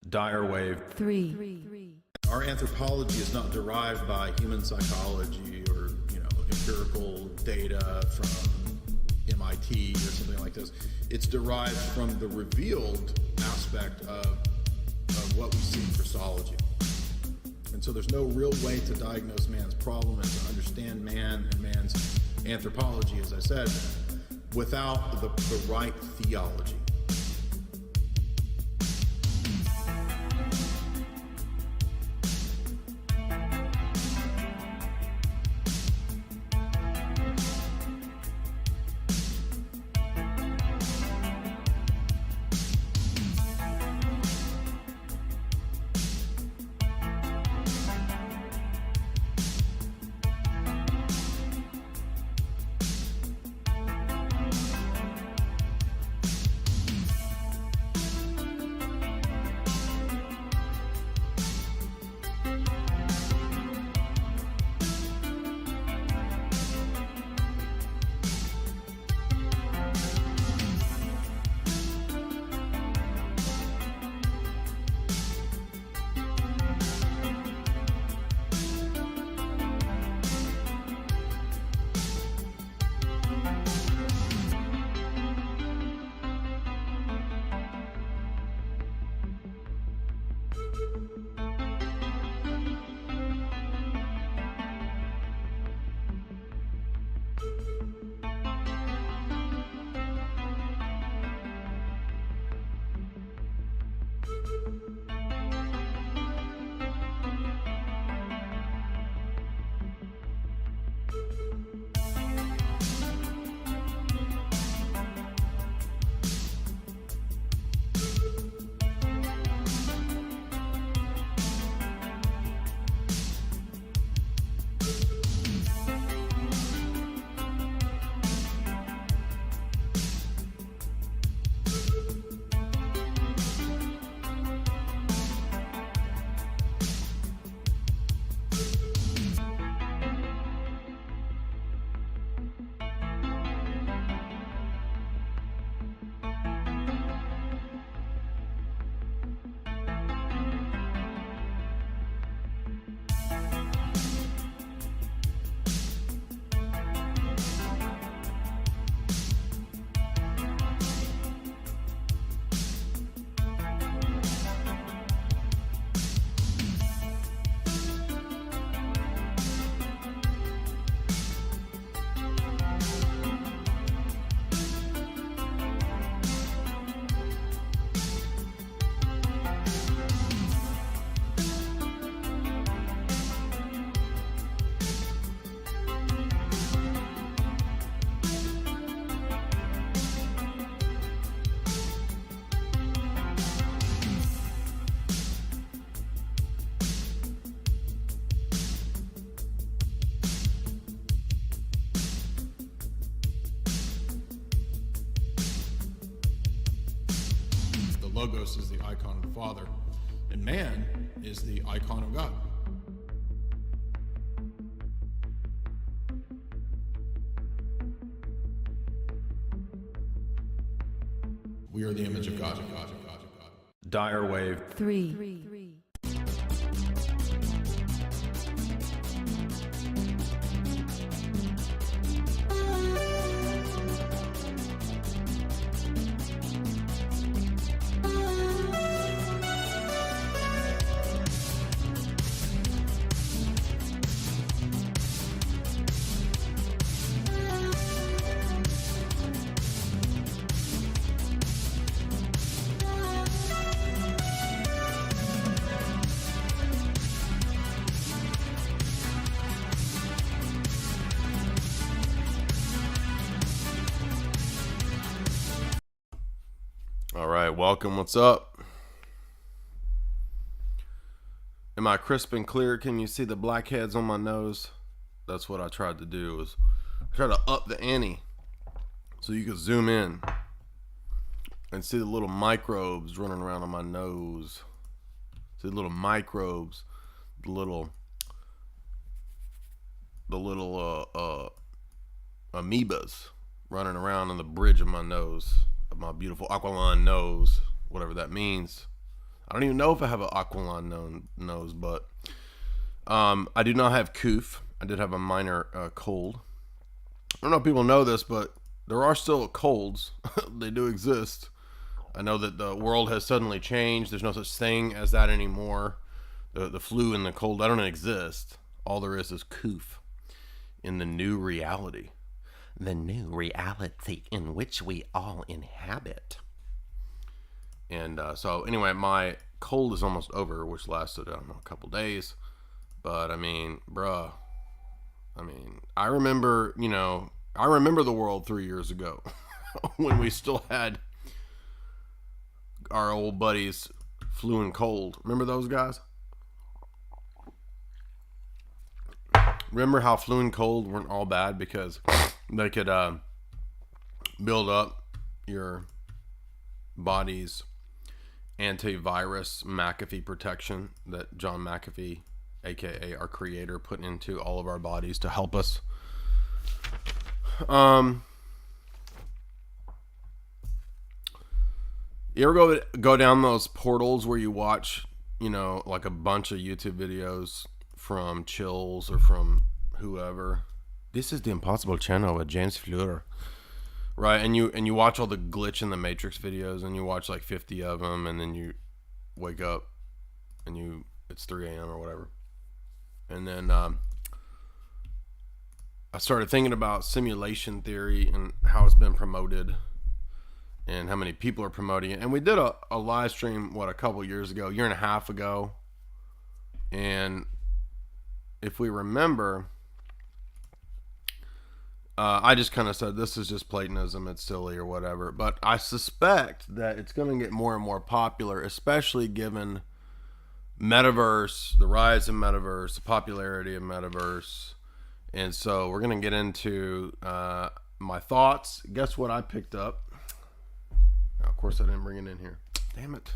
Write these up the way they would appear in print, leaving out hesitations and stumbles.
Dyer wave 3. Our anthropology is not derived by human psychology or, empirical data from MIT or something like this. It's derived from the revealed aspect of what we see in Christology. And so there's no real way to diagnose man's problem and to understand man and man's anthropology, as I said, without the right theology. Logos is the icon of the Father, and man is the icon of God. We are the image of God. Dyer wave 3. All right, welcome. What's up? Am I crisp and clear? Can you see the blackheads on my nose? That's what I tried to do, was try to up the ante so you could zoom in and see the little microbes running around on my nose. See the little microbes, the little amoebas running around on the bridge of my nose, of my beautiful aquiline nose, whatever that means. I don't even know if I have an aquiline nose, but I do not have coof. I did have a minor cold. I don't know if people know this, but there are still colds. They do exist. I know that the world has suddenly changed. There's no such thing as that anymore. The flu and the cold, that don't exist. All there is coof in the new reality. The new reality in which we all inhabit. And so anyway, my cold is almost over, which lasted, I don't know, a couple days. But I mean, bruh, I remember the world 3 years ago when we still had our old buddies flu and cold. Remember those guys? Remember how flu and cold weren't all bad because they could build up your body's antivirus McAfee protection that John McAfee, aka our creator, put into all of our bodies to help us. You ever go down those portals where you watch, like a bunch of YouTube videos from Chills or from whoever? This is the Impossible Channel with James Fleur, right? And you watch all the glitch in the Matrix videos, and you watch like 50 of them, and then you wake up and it's 3 a.m. or whatever, and then I started thinking about simulation theory and how it's been promoted and how many people are promoting it. And we did a live stream, a couple years ago, a year and a half ago. And if we remember, I just kind of said, this is just Platonism, it's silly or whatever. But I suspect that it's going to get more and more popular, especially given metaverse, the rise of metaverse, the popularity of metaverse. And so we're going to get into my thoughts. Guess what I picked up? Now, of course, I didn't bring it in here. Damn it.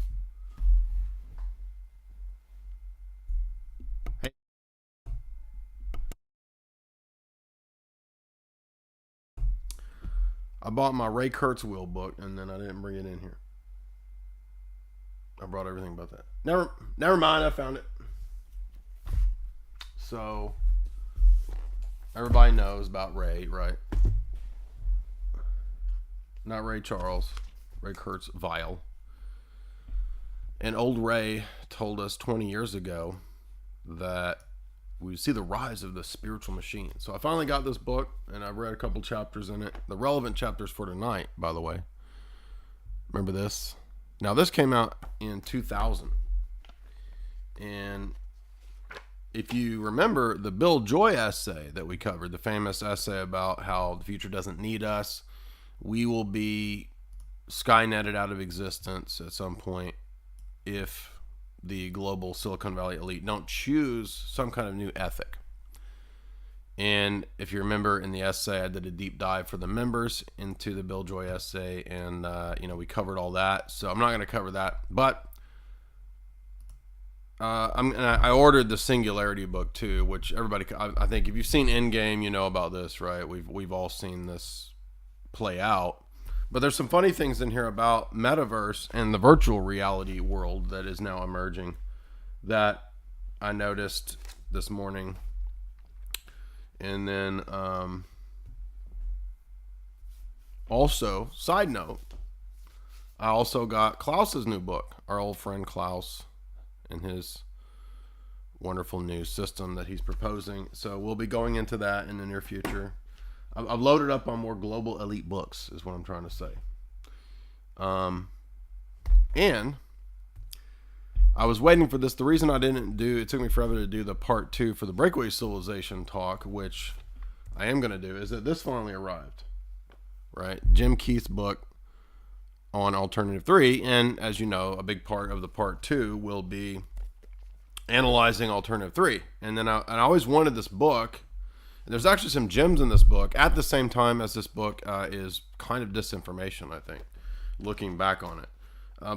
Hey. I bought my Ray Kurzweil book, and then I didn't bring it in here. I brought everything but that. Never mind, I found it. So everybody knows about Ray, right? Not Ray Charles, Ray Kurzweil. And old Ray told us 20 years ago that we see the rise of the spiritual machine. So I finally got this book, and I've read a couple chapters in it. The relevant chapters for tonight, by the way. Remember this? Now, this came out in 2000. And if you remember the Bill Joy essay that we covered, the famous essay about how the future doesn't need us, we will be Skyneted out of existence at some point if the global Silicon Valley elite don't choose some kind of new ethic. And if you remember in the essay, I did a deep dive for the members into the Bill Joy essay, and we covered all that. So I'm not going to cover that, but I ordered the Singularity book too, which everybody, I think, if you've seen Endgame, you know about this, right? We've all seen this play out. But there's some funny things in here about metaverse and the virtual reality world that is now emerging that I noticed this morning. And then also, side note, I also got Klaus's new book, our old friend Klaus, and his wonderful new system that he's proposing. So we'll be going into that in the near future. I've loaded up on more global elite books, is what I'm trying to say. And I was waiting for this. The reason I didn't it took me forever to do the part 2 for the Breakaway Civilization talk, which I am going to do, is that this finally arrived, right? Jim Keith's book on Alternative 3. And as you know, a big part of the part 2 will be analyzing Alternative 3. And then I always wanted this book. There's actually some gems in this book at the same time as this book is kind of disinformation, I think, looking back on it.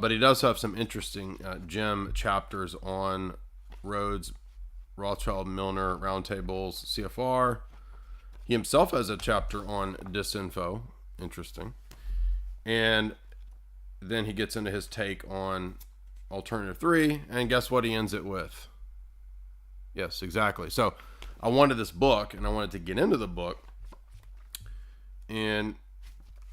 But he does have some interesting gem chapters on Rhodes, Rothschild, Milner, roundtables, CFR. He himself has a chapter on disinfo. Interesting. And then he gets into his take on alternative 3, and guess what he ends it with? Yes, exactly. So I wanted this book, and I wanted to get into the book, and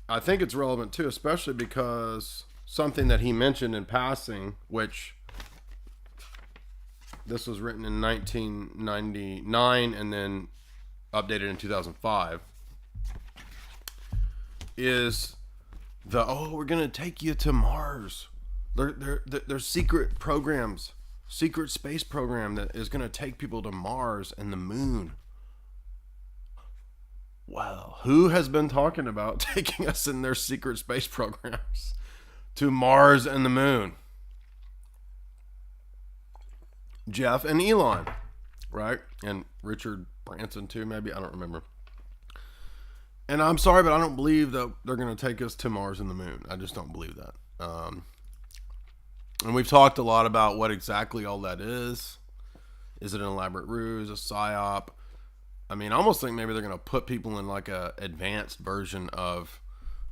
I think it's relevant too, especially because something that he mentioned in passing, which this was written in 1999 and then updated in 2005, is we're gonna take you to Mars. There's secret programs, secret space program that is gonna take people to Mars and the moon. Well, who has been talking about taking us in their secret space programs to Mars and the moon? Jeff and Elon, right? And Richard Branson too, maybe, I don't remember. And I'm sorry, but I don't believe that they're going to take us to Mars and the moon. I just don't believe that. And we've talked a lot about what exactly all that is. Is it an elaborate ruse, a psyop? I mean, I almost think maybe they're going to put people in like a advanced version of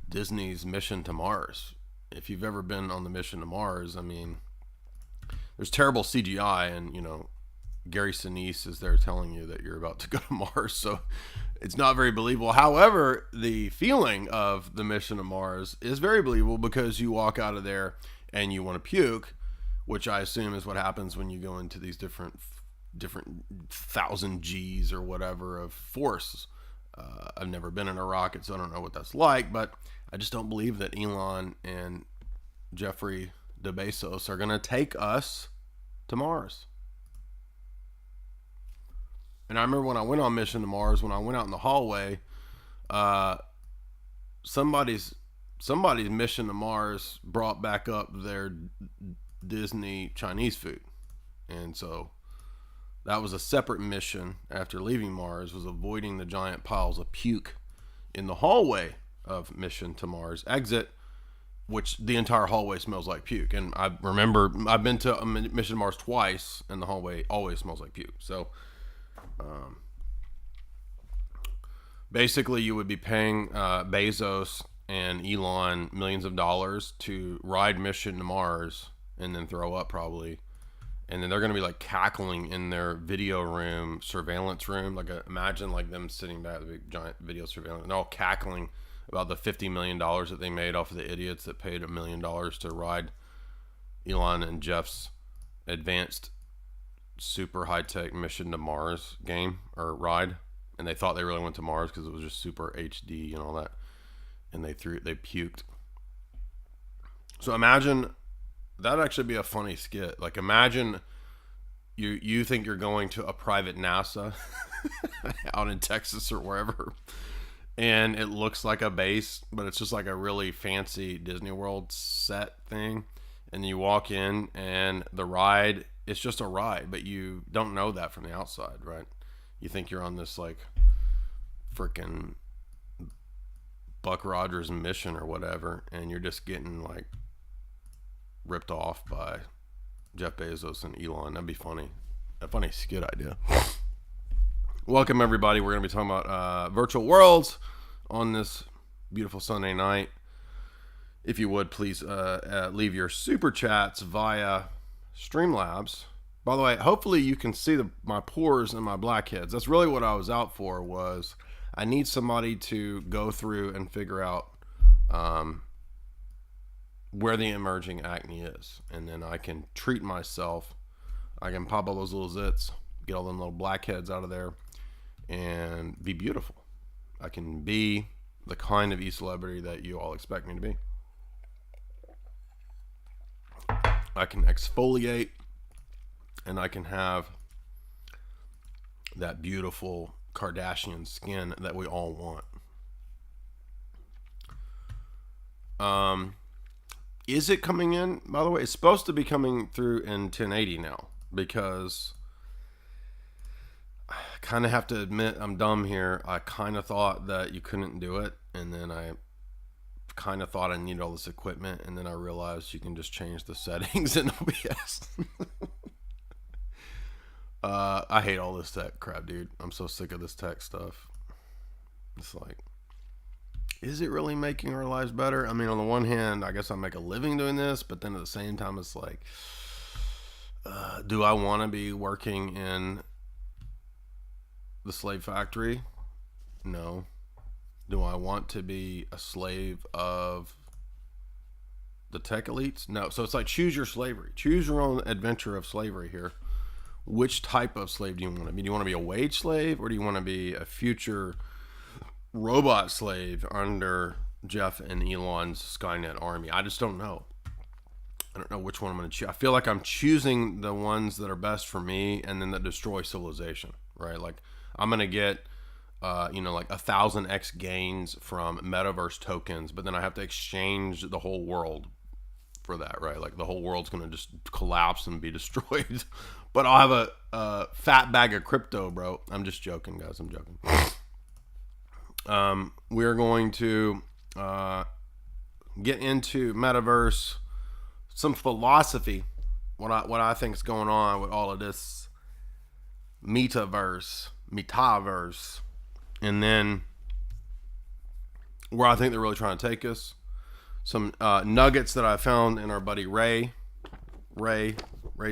Disney's Mission to Mars. If you've ever been on the Mission to Mars, I mean, there's terrible CGI, and you know, Gary Sinise is there telling you that you're about to go to Mars, so it's not very believable. However, the feeling of the Mission to Mars is very believable, because you walk out of there and you want to puke, which I assume is what happens when you go into these different 1,000 G's or whatever of force. I've never been in a rocket, so I don't know what that's like, but I just don't believe that Elon and Jeffrey Bezos are going to take us to Mars. And I remember when I went on Mission to Mars, when I went out in the hallway, somebody's Mission to Mars brought back up their Disney Chinese food. And so that was a separate mission after leaving Mars, was avoiding the giant piles of puke in the hallway of Mission to Mars exit, which the entire hallway smells like puke. And I remember I've been to Mission to Mars twice, and the hallway always smells like puke. So basically you would be paying Bezos and Elon millions of dollars to ride Mission to Mars and then throw up probably. And then they're going to be like cackling in their video room, surveillance room. Like imagine like them sitting back at the big giant video surveillance and all cackling about the $50 million that they made off of the idiots that paid $1 million to ride Elon and Jeff's advanced super high-tech Mission to Mars game or ride. And they thought they really went to Mars because it was just super HD and all that. And they puked. So imagine, that'd actually be a funny skit. Like imagine you think you're going to a private NASA out in Texas or wherever, and it looks like a base, but it's just like a really fancy Disney World set thing. And you walk in and the ride, it's just a ride, but you don't know that from the outside, right? You think you're on this like freaking Buck Rogers mission or whatever, and you're just getting like ripped off by Jeff Bezos and Elon. That'd be funny. A funny skit idea. Welcome everybody. We're going to be talking about virtual worlds on this beautiful Sunday night. If you would, please leave your super chats via Streamlabs. By the way, hopefully you can see my pores and my blackheads. That's really what I was out for, was I need somebody to go through and figure out where the emerging acne is. And then I can treat myself. I can pop all those little zits, get all them little blackheads out of there, and be beautiful. I can be the kind of e-celebrity that you all expect me to be. I can exfoliate, and I can have that beautiful Kardashian skin that we all want. Is it coming in, by the way? It's supposed to be coming through in 1080 now, because I kind of have to admit I'm dumb here. I kind of thought that you couldn't do it, and then I kind of thought I needed all this equipment, and then I realized you can just change the settings in OBS. I hate all this tech crap, dude. I'm so sick of this tech stuff. It's like, is it really making our lives better? I mean, on the one hand, I guess I make a living doing this, but then at the same time, it's like, do I want to be working in the slave factory? No. Do I want to be a slave of the tech elites? No. So it's like, choose your slavery. Choose your own adventure of slavery here. Which type of slave do you want to be? Do you want to be a wage slave, or do you want to be a future robot slave under Jeff and Elon's Skynet army? I just don't know. I don't know which one I'm going to choose. I feel like I'm choosing the ones that are best for me, and then that destroy civilization, right? Like, I'm going to get, like 1,000x gains from metaverse tokens, but then I have to exchange the whole world for that, right? Like, the whole world's going to just collapse and be destroyed. But I'll have a fat bag of crypto, bro. I'm just joking, guys. I'm joking. We're going to get into metaverse, some philosophy, what I think is going on with all of this metaverse, and then where I think they're really trying to take us. Some nuggets that I found in our buddy Ray's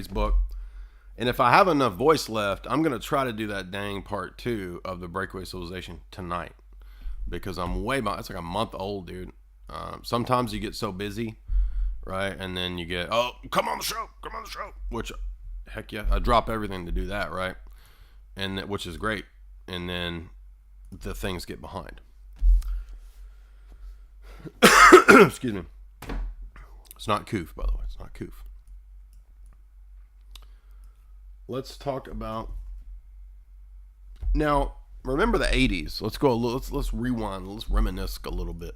book. And if I have enough voice left, I'm going to try to do that dang part 2 of the Breakaway Civilization tonight, because I'm way behind. It's like a month old, dude. Sometimes you get so busy, right? And then you get, oh, come on the show, which, heck yeah, I drop everything to do that, right? And which is great. And then the things get behind. Excuse me. It's not coof, by the way. It's not coof. Let's talk about now. Remember the 80s. Let's go. Let's rewind. Let's reminisce a little bit.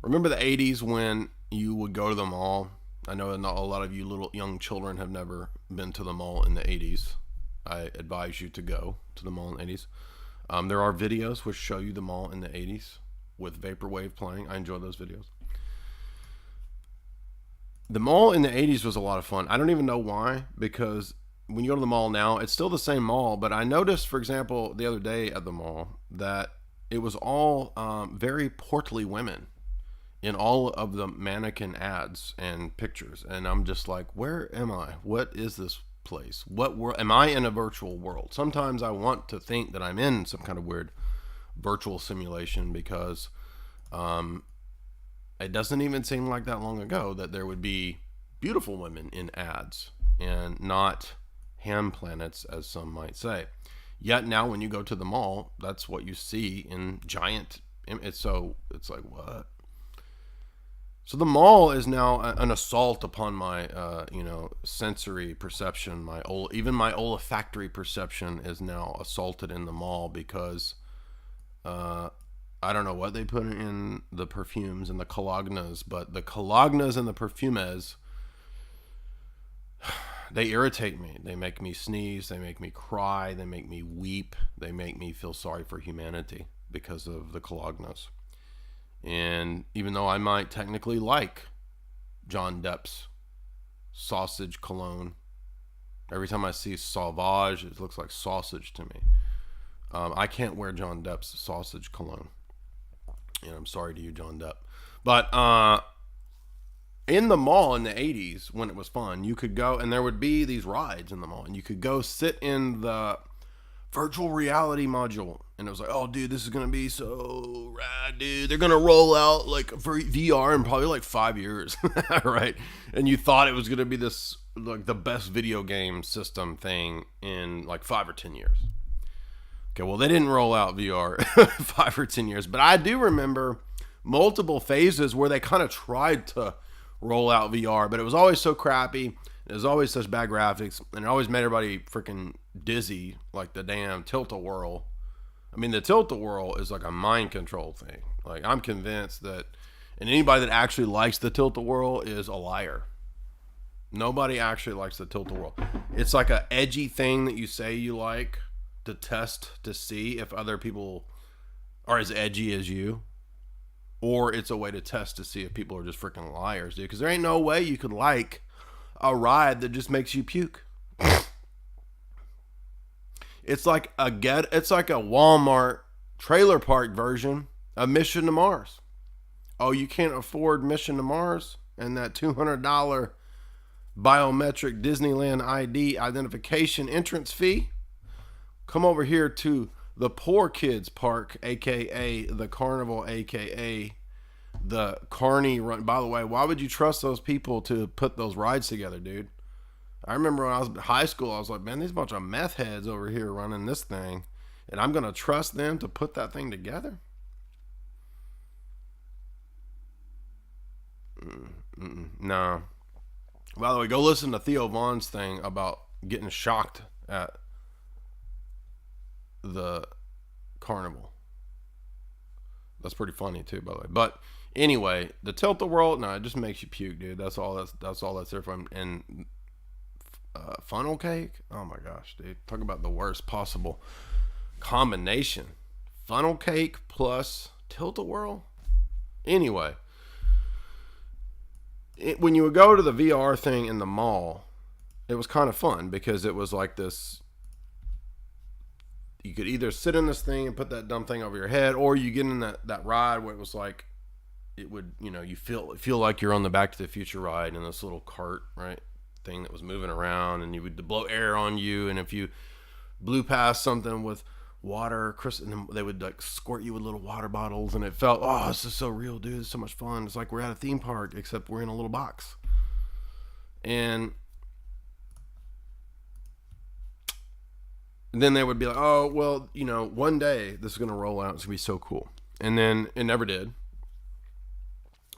Remember the 80s when you would go to the mall. I know not a lot of you little young children have never been to the mall in the 80s. I advise you to go to the mall in the 80s. There are videos which show you the mall in the 80s with vaporwave playing. I enjoy those videos. The mall in the 80s was a lot of fun. I don't even know why, because when you go to the mall now, it's still the same mall, but I noticed, for example, the other day at the mall, that it was all very portly women in all of the mannequin ads and pictures. And I'm just like, where am I? What is this place? What world? Am I in a virtual world? Sometimes I want to think that I'm in some kind of weird virtual simulation, because it doesn't even seem like that long ago that there would be beautiful women in ads and not ham planets, as some might say. Yet now when you go to the mall, that's what you see in giant. It's like, what? So the mall is now an assault upon my sensory perception. Even my olfactory perception is now assaulted in the mall, because I don't know what they put in the perfumes and the colognas, but the colognas and the perfumes, they irritate me. They make me sneeze. They make me cry. They make me weep. They make me feel sorry for humanity because of the colognas. And even though I might technically like John Depp's sausage cologne, every time I see Sauvage, it looks like sausage to me. I can't wear John Depp's sausage cologne. And I'm sorry to you, John Depp. But in the mall in the 80s, when it was fun, you could go, and there would be these rides in the mall, and you could go sit in the virtual reality module, and it was like, oh dude, this is gonna be so rad, dude. They're gonna roll out like VR in probably like 5 years. Right? And you thought it was gonna be this, like, the best video game system thing in like 5 or 10 years. Okay, well, they didn't roll out VR 5 or 10 years, but I do remember multiple phases where they kind of tried to roll out VR, but it was always so crappy. It was always such bad graphics, and it always made everybody freaking dizzy, like the damn tilt-a-whirl. I mean, the tilt-a-whirl is like a mind control thing. Like, I'm convinced that, and anybody that actually likes the tilt-a-whirl is a liar. Nobody actually likes the tilt-a-whirl. It's like a edgy thing that you say you like to test to see if other people are as edgy as you. Or it's a way to test to see if people are just freaking liars, dude. Because there ain't no way you could like a ride that just makes you puke. It's like a Walmart trailer park version of Mission to Mars. Oh, you can't afford Mission to Mars and that $200 biometric Disneyland ID identification entrance fee? Come over here to the Poor Kids Park, aka the Carnival, aka the Carney Run. By the way, why would you trust those people to put those rides together, dude? I remember when I was in high school, I was like, man, these bunch of meth heads over here running this thing, and I'm gonna trust them to put that thing together? No. By the way, go listen to Theo Vaughn's thing about getting shocked at the carnival. That's pretty funny too, by the way. But anyway, the tilt-a-whirl, no, it just makes you puke, dude. That's all that's there for. And funnel cake, oh my gosh, dude, talk about the worst possible combination. Funnel cake plus tilt-a-whirl. Anyway, when you would go to the VR thing in the mall, it was kind of fun because it was like this. You could either sit in this thing and put that dumb thing over your head, or you get in that ride where it was like, it would, you feel like you're on the Back to the Future ride in this little cart, right, thing that was moving around, and you would blow air on you, and if you blew past something with water, and then they would like squirt you with little water bottles, and it felt, oh, this is so real, dude. It's so much fun. It's like we're at a theme park, except we're in a little box. And then they would be like, oh, well, one day this is going to roll out. It's going to be so cool. And then it never did.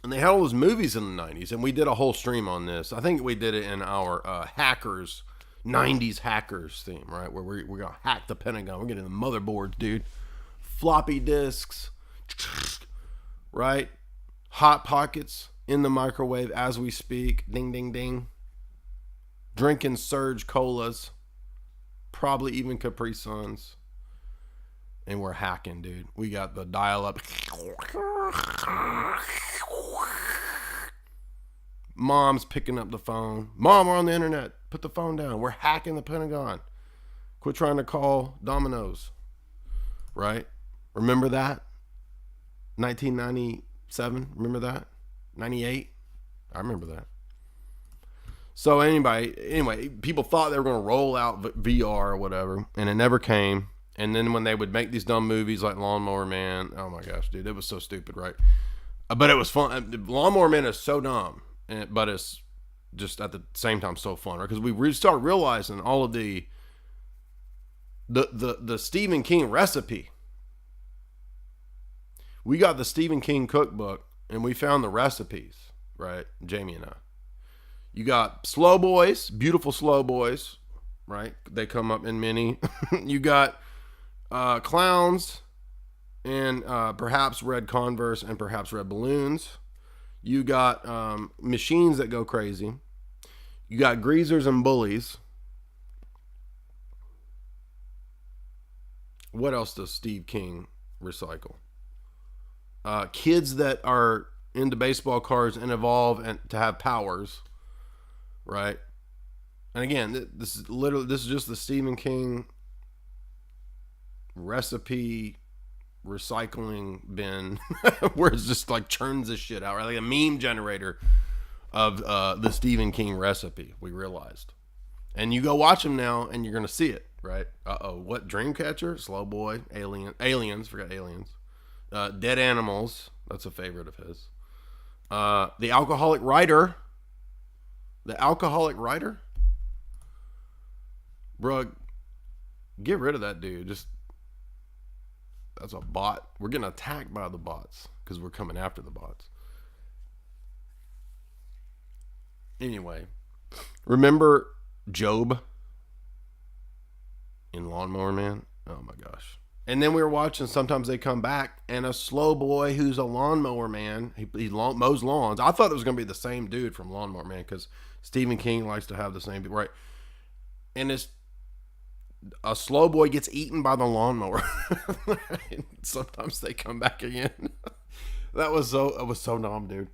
And they had all those movies in the 90s, and we did a whole stream on this. I think we did it in our hackers, 90s hackers theme, right? Where we're going to hack the Pentagon. We're getting the motherboards, dude. Floppy disks, right? Hot Pockets in the microwave as we speak. Ding, ding, ding. Drinking Surge Colas. Probably even Capri Suns. And we're hacking, dude. We got the dial-up. Mom's picking up the phone. Mom, we're on the internet. Put the phone down. We're hacking the Pentagon. Quit trying to call Domino's. Right? Remember that? 1997. Remember that? 98. I remember that. So anyway, people thought they were going to roll out VR or whatever, and it never came. And then when they would make these dumb movies like Lawnmower Man, oh my gosh, dude, it was so stupid, right? But it was fun. Lawnmower Man is so dumb, but it's just at the same time so fun, right? Because we started realizing all of the Stephen King recipe. We got the Stephen King cookbook, and we found the recipes, right? Jamie and I. You got slow boys, beautiful slow boys, right? They come up in many. You got clowns and perhaps red Converse and perhaps red balloons. You got machines that go crazy. You got greasers and bullies. What else does Steve King recycle? Kids that are into baseball cards and evolve and to have powers. Right, and again, this is just the Stephen King recipe recycling bin, where it's just like churns this shit out, right? Like a meme generator of the Stephen King recipe. We realized, and you go watch them now, and you're gonna see it, right? What Dreamcatcher, Slow Boy, Aliens, forgot Aliens, Dead Animals. That's a favorite of his. The Alcoholic Writer. The Alcoholic Writer? Bro, get rid of that dude. That's a bot. We're getting attacked by the bots because we're coming after the bots. Anyway, remember Job in Lawnmower Man? Oh my gosh. And then we were watching, sometimes they come back, and a slow boy who's a lawnmower man, he mows lawns. I thought it was going to be the same dude from Lawnmower Man, because Stephen King likes to have the same people, right? And it's a slow boy gets eaten by the lawnmower. Sometimes they come back again. It was so dumb, dude.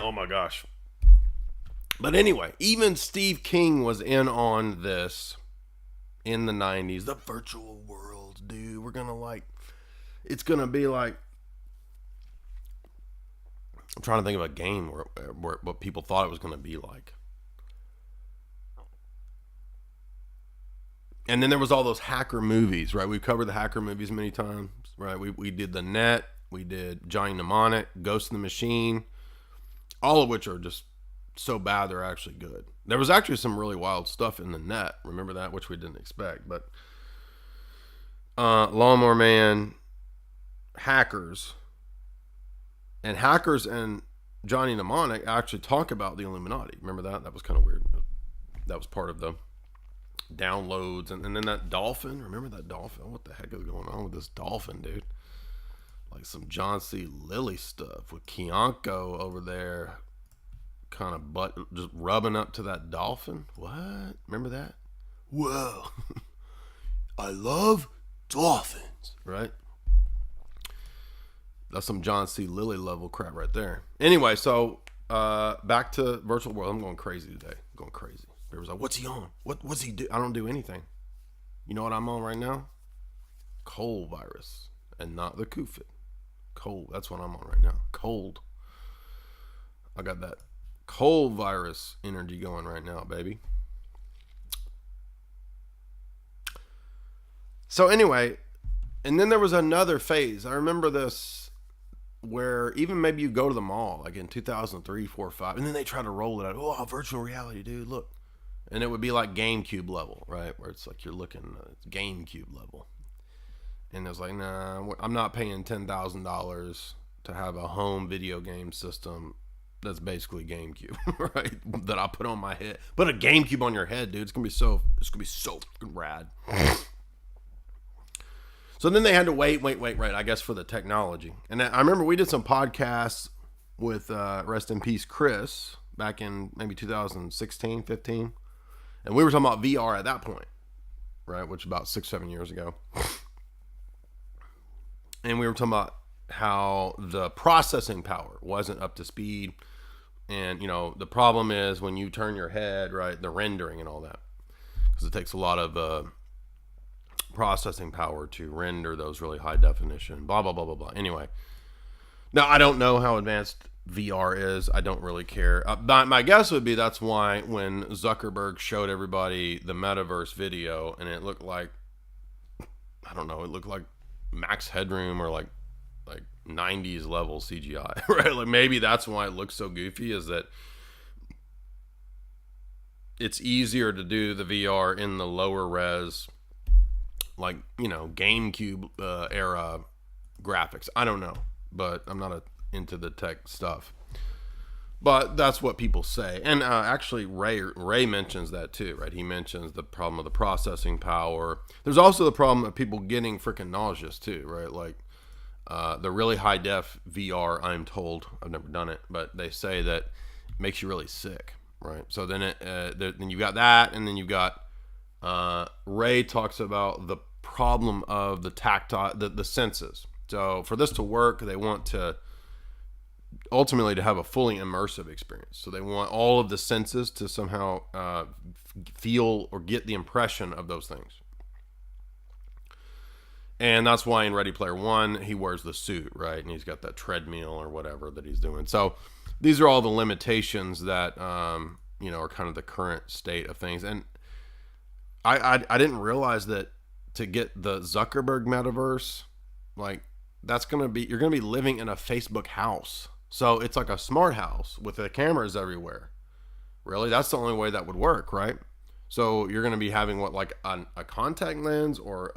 Oh my gosh. But anyway, even Steve King was in on this in the 90s. The virtual world, dude. We're gonna it's gonna be like I'm trying to think of a game where what people thought it was going to be like. And then there was all those hacker movies, right? We've covered the hacker movies many times, right? We did The Net, we did Johnny Mnemonic, Ghost in the Machine, all of which are just so bad they're actually good. There was actually some really wild stuff in The Net. Remember that, which we didn't expect. But Lawnmower Man, Hackers, and Johnny Mnemonic actually talk about the Illuminati. Remember that? That was kind of weird. That was part of the downloads. And then that dolphin. Remember that dolphin? What the heck is going on with this dolphin, dude? Like some John C. Lilly stuff with Kianko over there kind of just rubbing up to that dolphin. What? Remember that? Whoa. I love dolphins, right? That's some John C. Lilly level crap right there. Anyway, so back to virtual world. I'm going crazy today. I'm going crazy. Everyone's like, what's he on? What's he do? I don't do anything. You know what I'm on right now? Cold virus, and not the COVID. Cold. That's what I'm on right now. Cold. I got that cold virus energy going right now, baby. So anyway, and then there was another phase. I remember this where even maybe you go to the mall like in 2003, 4, 5, and then they try to roll it out. Oh, virtual reality, dude, look. And it would be like GameCube level, right? Where it's like you're looking it's GameCube level. And it was like, nah, I'm not paying $10,000 to have a home video game system that's basically GameCube, right? That I put on my head. Put a GameCube on your head, dude. It's gonna be so fucking rad. So then they had to wait, right, I guess, for the technology. And I remember we did some podcasts with, rest in peace, Chris, back in maybe 2016, 15. And we were talking about VR at that point, right, which was about 6-7 years ago. And we were talking about how the processing power wasn't up to speed. And, you know, the problem is when you turn your head, right, the rendering and all that. Because it takes a lot of processing power to render those really high definition, blah, blah, blah, blah, blah. Anyway, now I don't know how advanced VR is. I don't really care. My guess would be that's why when Zuckerberg showed everybody the metaverse video and it looked like, I don't know, it looked like Max Headroom or like 90s level CGI, right? Like maybe that's why it looks so goofy, is that it's easier to do the VR in the lower res, like, you know, GameCube era graphics. I don't know, but I'm not into the tech stuff. But that's what people say. And actually, Ray mentions that too, right? He mentions the problem of the processing power. There's also the problem of people getting freaking nauseous too, right? Like the really high def VR, I'm told, I've never done it, but they say that it makes you really sick, right? So then then you got that, and then you got Ray talks about the problem of the tactile, the senses. So for this to work, they want to ultimately to have a fully immersive experience. So they want all of the senses to somehow feel or get the impression of those things. And that's why in Ready Player One, he wears the suit, right? And he's got that treadmill or whatever that he's doing. So these are all the limitations that, you know, are kind of the current state of things. And I didn't realize that to get the Zuckerberg metaverse, like that's going to be, you're going to be living in a Facebook house. So it's like a smart house with the cameras everywhere. Really? That's the only way that would work, right? So you're going to be having what, like a contact lens or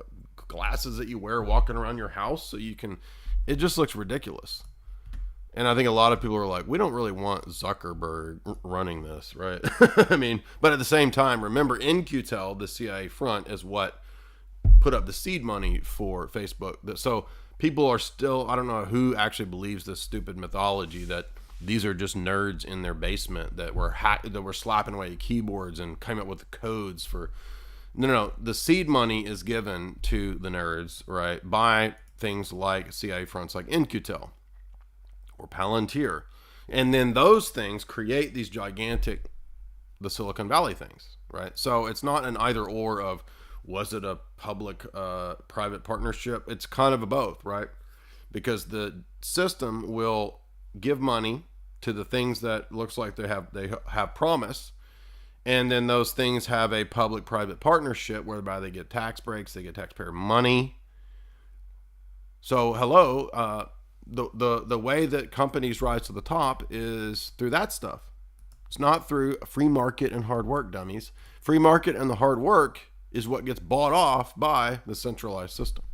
glasses that you wear walking around your house so you can, it just looks ridiculous. And I think a lot of people are like, we don't really want Zuckerberg running this, right? I mean, but at the same time, remember NQTEL, the CIA front, is what put up the seed money for Facebook. So people are still, I don't know who actually believes this stupid mythology that these are just nerds in their basement that were slapping away keyboards and came up with codes for. No. The seed money is given to the nerds, right, by things like CIA fronts like NQTEL or Palantir. And then those things create these gigantic, the Silicon Valley things, right? So it's not an either or of, was it a public private partnership? It's kind of a both, right? Because the system will give money to the things that looks like they have promise, and then those things have a public-private partnership whereby they get tax breaks, they get taxpayer money. So hello, the way that companies rise to the top is through that stuff. It's not through free market and hard work, dummies. Free market and the hard work is what gets bought off by the centralized system.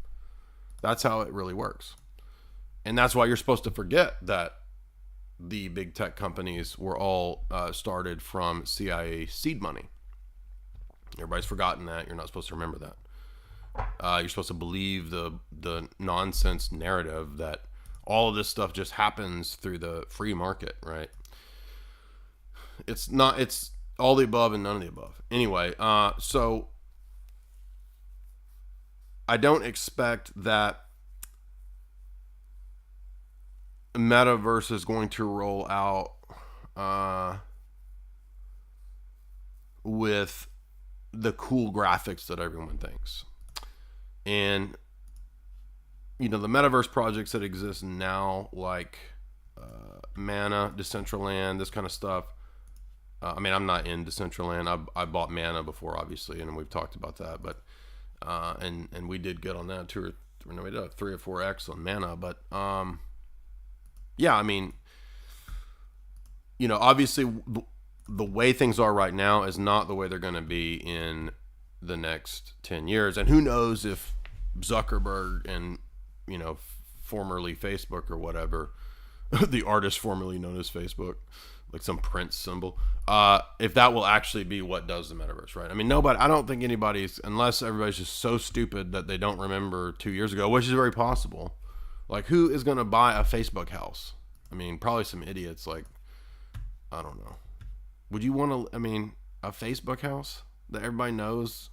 That's how it really works. And that's why you're supposed to forget that the big tech companies were all started from CIA seed money. Everybody's forgotten that. You're not supposed to remember that. You're supposed to believe the nonsense narrative that all of this stuff just happens through the free market, right? It's not. It's all the above and none of the above. Anyway, so I don't expect that metaverse is going to roll out with the cool graphics that everyone thinks. And the metaverse projects that exist now, like Mana, Decentraland, this kind of stuff. I mean, I'm not in Decentraland. I bought Mana before, obviously, and we've talked about that. But and we did good on that, we did a 3 or 4x on Mana. But yeah, I mean, obviously the way things are right now is not the way they're going to be in the next 10 years. And who knows if Zuckerberg and, formerly Facebook or whatever, the artist formerly known as Facebook, like some Prince symbol, if that will actually be what does the metaverse, right? I mean, I don't think anybody's, unless everybody's just so stupid that they don't remember 2 years ago, which is very possible. Like, who is going to buy a Facebook house? I mean, probably some idiots, like, I don't know. Would you want to, a Facebook house that everybody knows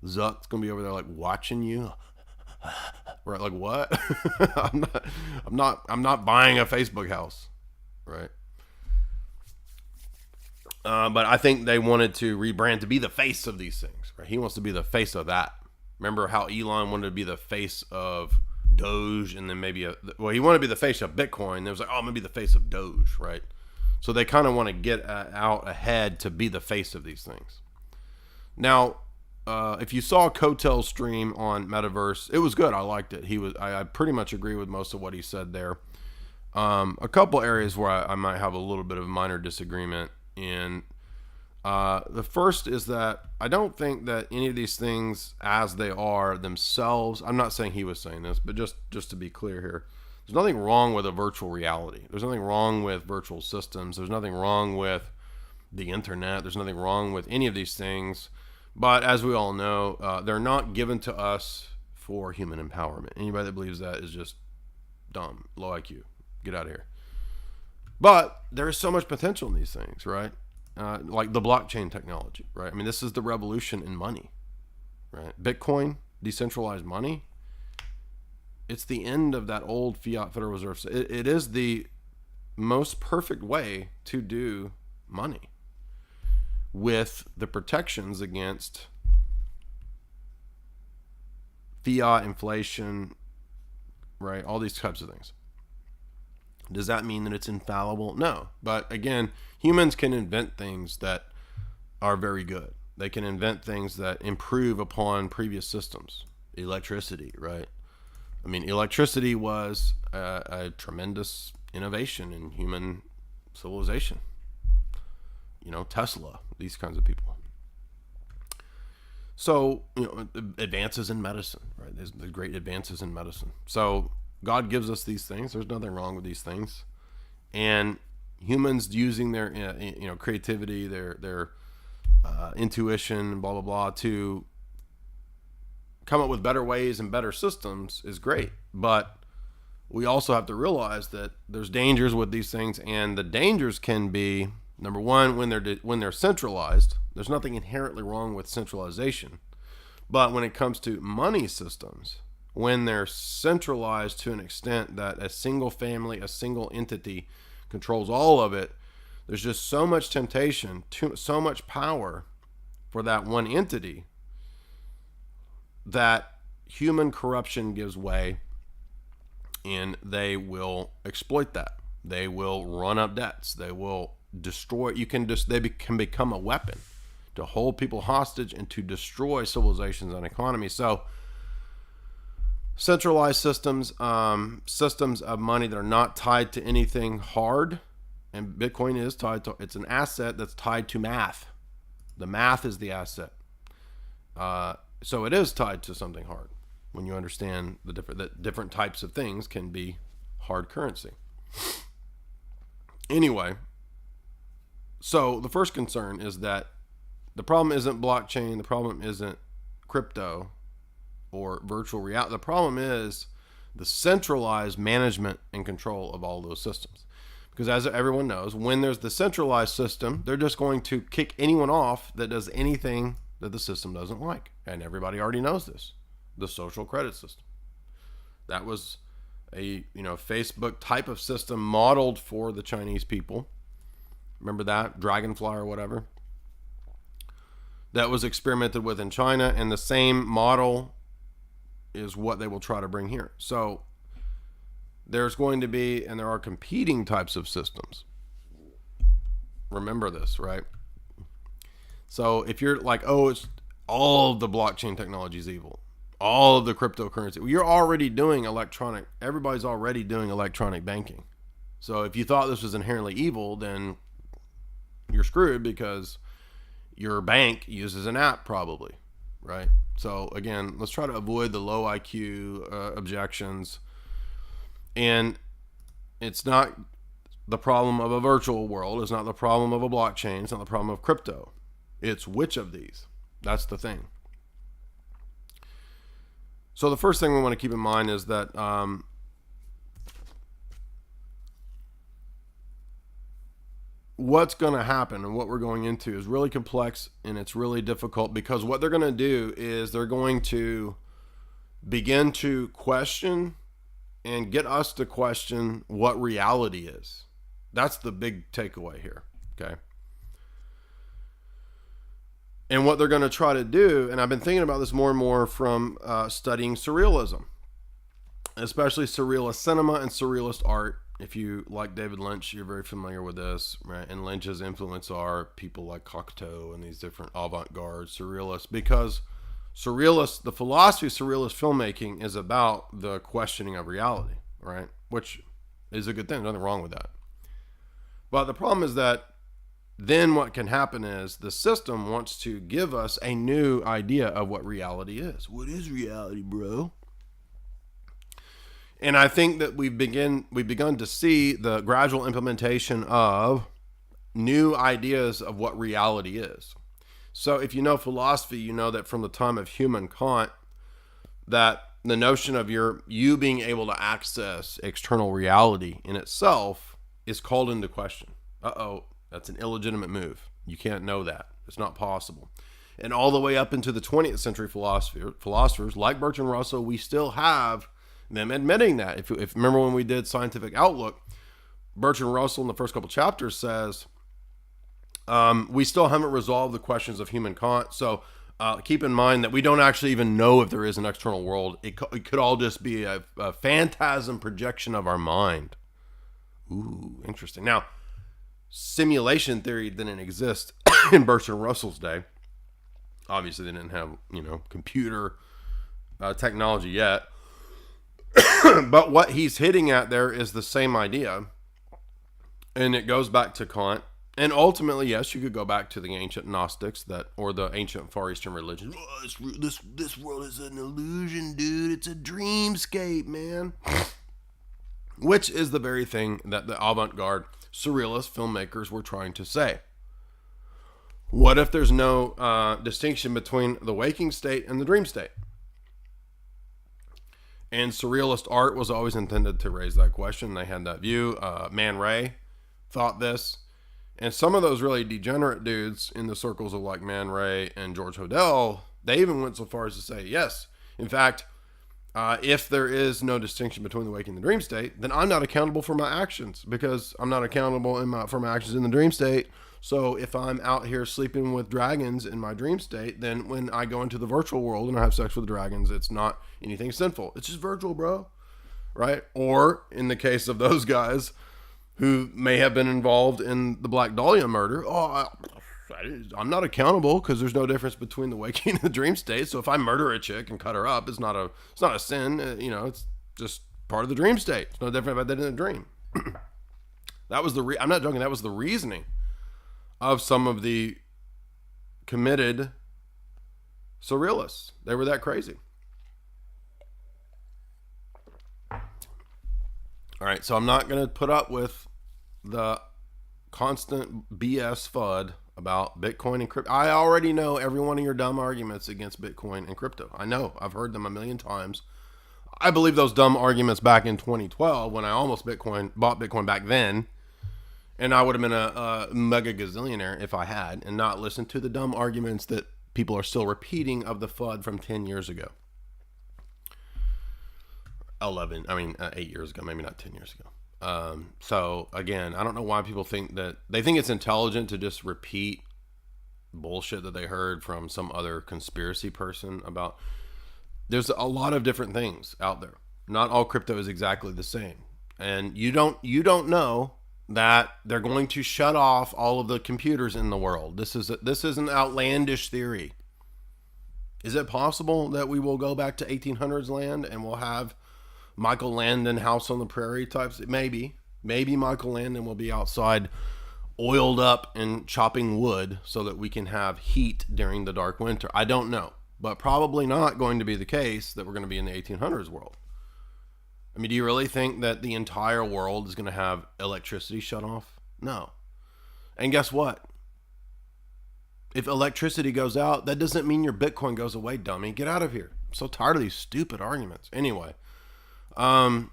Zuck's going to be over there, like, watching you? Right, like, what? I'm not buying a Facebook house, right? But I think they wanted to rebrand to be the face of these things, right? He wants to be the face of that. Remember how Elon wanted to be the face of Doge, and then maybe he wanted to be the face of Bitcoin. There was like, oh, I'm gonna be the face of Doge, right? So they kind of want to get out ahead to be the face of these things. Now, if you saw Cotel's stream on Metaverse, it was good. I liked it. I pretty much agree with most of what he said there. A couple areas where I might have a little bit of a minor disagreement in. The first is that I don't think that any of these things as they are themselves, I'm not saying he was saying this, but just to be clear here, there's nothing wrong with a virtual reality. There's nothing wrong with virtual systems. There's nothing wrong with the internet. There's nothing wrong with any of these things. But as we all know, they're not given to us for human empowerment. Anybody that believes that is just dumb, low IQ. Get out of here. But there is so much potential in these things, right? Like the blockchain technology, right? I mean, this is the revolution in money, right? Bitcoin, decentralized money. It's the end of that old fiat Federal Reserve. It is the most perfect way to do money with the protections against fiat, inflation, right? All these types of things. Does that mean that it's infallible? No. But again, humans can invent things that are very good. They can invent things that improve upon previous systems. Electricity, right? I mean, electricity was a tremendous innovation in human civilization. Tesla, these kinds of people. So, advances in medicine, right? There's great advances in medicine. So God gives us these things. There's nothing wrong with these things. And humans using their, creativity, their intuition, blah, blah, blah, to come up with better ways and better systems is great. But we also have to realize that there's dangers with these things, and the dangers can be, number one, when they're centralized. There's nothing inherently wrong with centralization. But when it comes to money systems, when they're centralized to an extent that a single family, a single entity controls all of it, there's just so much temptation, so much power for that one entity that human corruption gives way, and they will exploit that. They will run up debts. They will destroy. Can become a weapon to hold people hostage and to destroy civilizations and economies. So centralized systems, systems of money that are not tied to anything hard, and Bitcoin is tied to, it's an asset that's tied to math. The math is the asset. So it is tied to something hard. When you understand that different types of things can be hard currency. Anyway, so the first concern is that the problem isn't blockchain, the problem isn't crypto or virtual reality. The problem is the centralized management and control of all those systems. Because as everyone knows, when there's the centralized system, they're just going to kick anyone off that does anything that the system doesn't like. And everybody already knows this. The social credit system. That was a Facebook type of system modeled for the Chinese people. Remember that? Dragonfly or whatever. That was experimented with in China, and the same model is what they will try to bring here. So there's going to be, and there are competing types of systems. Remember this, right? So if you're like, oh, it's all of the blockchain technology is evil, all of the cryptocurrency, well, you're already doing everybody's already doing electronic banking. So if you thought this was inherently evil, then you're screwed, because your bank uses an app probably, right? So again, let's try to avoid the low IQ objections. And it's not the problem of a virtual world. It's not the problem of a blockchain. It's not the problem of crypto. It's which of these. That's the thing. So the first thing we want to keep in mind is that what's going to happen and what we're going into is really complex, and it's really difficult, because what they're going to do is they're going to begin to question and get us to question what reality is. That's the big takeaway here, okay? And what they're going to try to do, and I've been thinking about this more and more from studying surrealism, especially surrealist cinema and surrealist art. If you like David Lynch, you're very familiar with this, right? And Lynch's influence are people like Cocteau and these different avant-garde surrealists, because the philosophy of surrealist filmmaking is about the questioning of reality, right? Which is a good thing. Nothing wrong with that. But the problem is that then what can happen is the system wants to give us a new idea of what reality is. What is reality, bro? And I think that we've begun to see the gradual implementation of new ideas of what reality is. So if you know philosophy, you know that from the time of Hume Kant, that the notion of you being able to access external reality in itself is called into question. That's an illegitimate move. You can't know that. It's not possible. And all the way up into the 20th century philosophers like Bertrand Russell, we still have them admitting that. If remember when we did Scientific Outlook, Bertrand Russell in the first couple chapters says, we still haven't resolved the questions of Hume and Kant. So keep in mind that we don't actually even know if there is an external world. It could all just be a phantasm projection of our mind. Ooh, interesting. Now, simulation theory didn't exist in Bertrand Russell's day. Obviously, they didn't have, computer technology yet. But what he's hitting at there is the same idea. And it goes back to Kant. And ultimately, yes, you could go back to the ancient Gnostics or the ancient Far Eastern religions. Oh, this world is an illusion, dude. It's a dreamscape, man. Which is the very thing that the avant-garde surrealist filmmakers were trying to say. What if there's no distinction between the waking state and the dream state? And surrealist art was always intended to raise that question. They had that view. Man Ray thought this. And some of those really degenerate dudes in the circles of like Man Ray and George Hodel, they even went so far as to say, yes, in fact, if there is no distinction between the waking and the dream state, then I'm not accountable for my actions, because I'm not accountable for my actions in the dream state. So if I'm out here sleeping with dragons in my dream state, then when I go into the virtual world and I have sex with dragons, it's not anything sinful. It's just virtual, bro. Right? Or in the case of those guys, who may have been involved in the Black Dahlia murder. I'm not accountable because there's no difference between the waking and the dream state. So if I murder a chick and cut her up, it's not a sin. It's just part of the dream state. It's no different if I did it in a dream. That was I'm not joking. That was the reasoning of some of the committed surrealists. They were that crazy. All right, so I'm not going to put up with the constant BS FUD about Bitcoin and crypto. I already know every one of your dumb arguments against Bitcoin and crypto. I know. I've heard them a million times. I believe those dumb arguments back in 2012 when I almost bought Bitcoin back then. And I would have been a mega gazillionaire if I had, and not listened to the dumb arguments that people are still repeating of the FUD from 10 years ago. 8 years ago, maybe not 10 years ago. So again, I don't know why people think that they think it's intelligent to just repeat bullshit that they heard from some other conspiracy person about. There's a lot of different things out there. Not all crypto is exactly the same. And you don't know that they're going to shut off all of the computers in the world. This is an outlandish theory. Is it possible that we will go back to 1800s land and we'll have Michael Landon House on the Prairie types? Maybe Michael Landon will be outside oiled up and chopping wood so that we can have heat during the dark winter. I don't know, but probably not going to be the case that we're going to be in the 1800s world. I mean, do you really think that the entire world is going to have electricity shut off? No. And guess what? If electricity goes out, that doesn't mean your Bitcoin goes away, dummy. Get out of here. I'm so tired of these stupid arguments. Anyway, where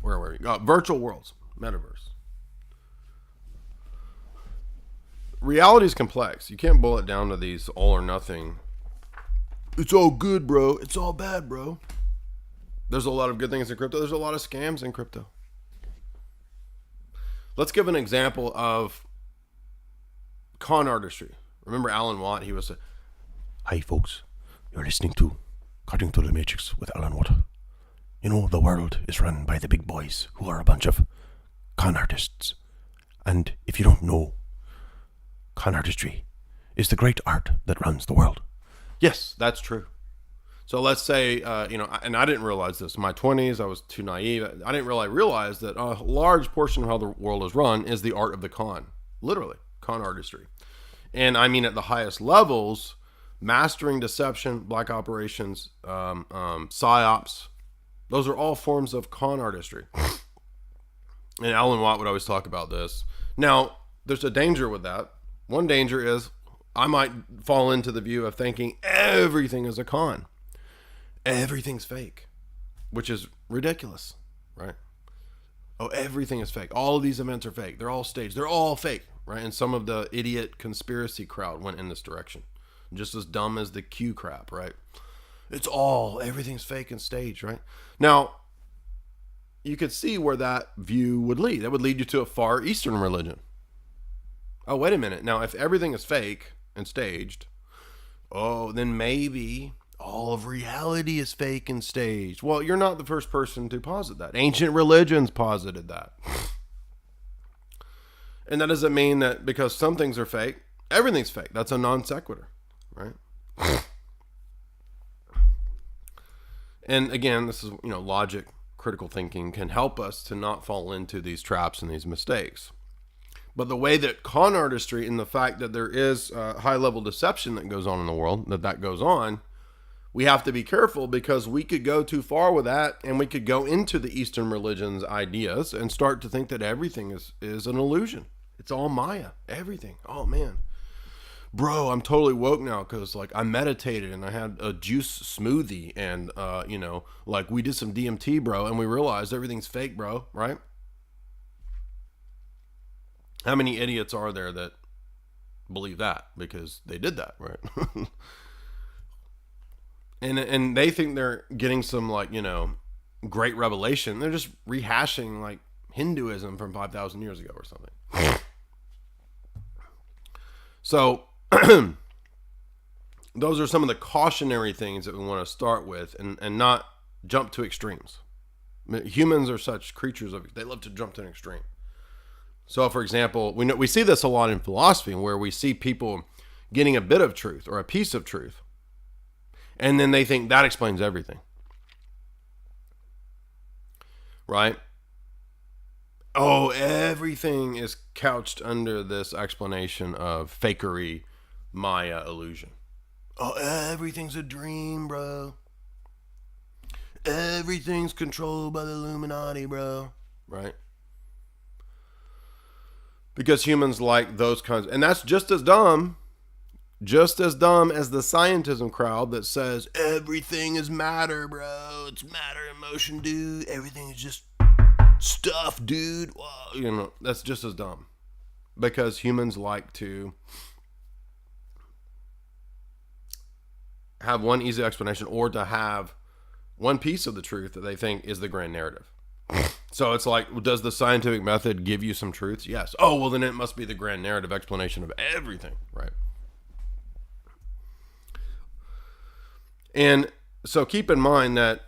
were we? Virtual worlds, metaverse. Reality is complex. You can't boil it down to these all or nothing. It's all good, bro. It's all bad, bro. There's a lot of good things in crypto. There's a lot of scams in crypto. Let's give an example of con artistry. Remember Alan Watt? He was Hi, folks. You're listening to Cutting Through the Matrix with Alan Watt. You know, the world is run by the big boys who are a bunch of con artists. And if you don't know, con artistry is the great art that runs the world. Yes, that's true. So let's say, and I didn't realize this. In my 20s, I was too naive. I didn't really realize that a large portion of how the world is run is the art of the con. Literally, con artistry. And I mean at the highest levels, mastering deception, black operations, psyops. Those are all forms of con artistry. And Alan Watt would always talk about this. Now, there's a danger with that. One danger is I might fall into the view of thinking everything is a con. Everything's fake, which is ridiculous, right? Oh, everything is fake. All of these events are fake. They're all staged. They're all fake, right? And some of the idiot conspiracy crowd went in this direction. Just as dumb as the Q crap, right? Everything's fake and staged, right? Now, you could see where that view would lead. That would lead you to a Far Eastern religion. Oh, wait a minute. Now, if everything is fake and staged, then maybe all of reality is fake and staged. Well, you're not the first person to posit that. Ancient religions posited that. And that doesn't mean that because some things are fake, everything's fake. That's a non sequitur, right? And again, this is, logic, critical thinking can help us to not fall into these traps and these mistakes. But the way that con artistry and the fact that there is high level deception that goes on in the world, that goes on, we have to be careful because we could go too far with that and we could go into the Eastern religions ideas and start to think that everything is an illusion. It's all Maya, everything. Oh man, bro, I'm totally woke now because I meditated and I had a juice smoothie and we did some DMT, bro, and we realized everything's fake, bro, right? How many idiots are there that believe that because they did that, right? and they think they're getting some great revelation. They're just rehashing Hinduism from 5,000 years ago or something. So those are some of the cautionary things that we want to start with and not jump to extremes. Humans are such creatures they love to jump to an extreme. So, for example, we see this a lot in philosophy, where we see people getting a bit of truth or a piece of truth, and then they think that explains everything. Right? Oh, everything is couched under this explanation of fakery, Maya illusion. Oh, everything's a dream, bro. Everything's controlled by the Illuminati, bro. Right? Because humans like those kinds, and that's just as dumb as the scientism crowd that says everything is matter, bro. It's matter and motion, dude. Everything is just stuff, dude. Well, that's just as dumb, because humans like to have one easy explanation, or to have one piece of the truth that they think is the grand narrative. So it's like, does the scientific method give you some truths? Yes. Oh, well, then it must be the grand narrative explanation of everything, right? And so keep in mind that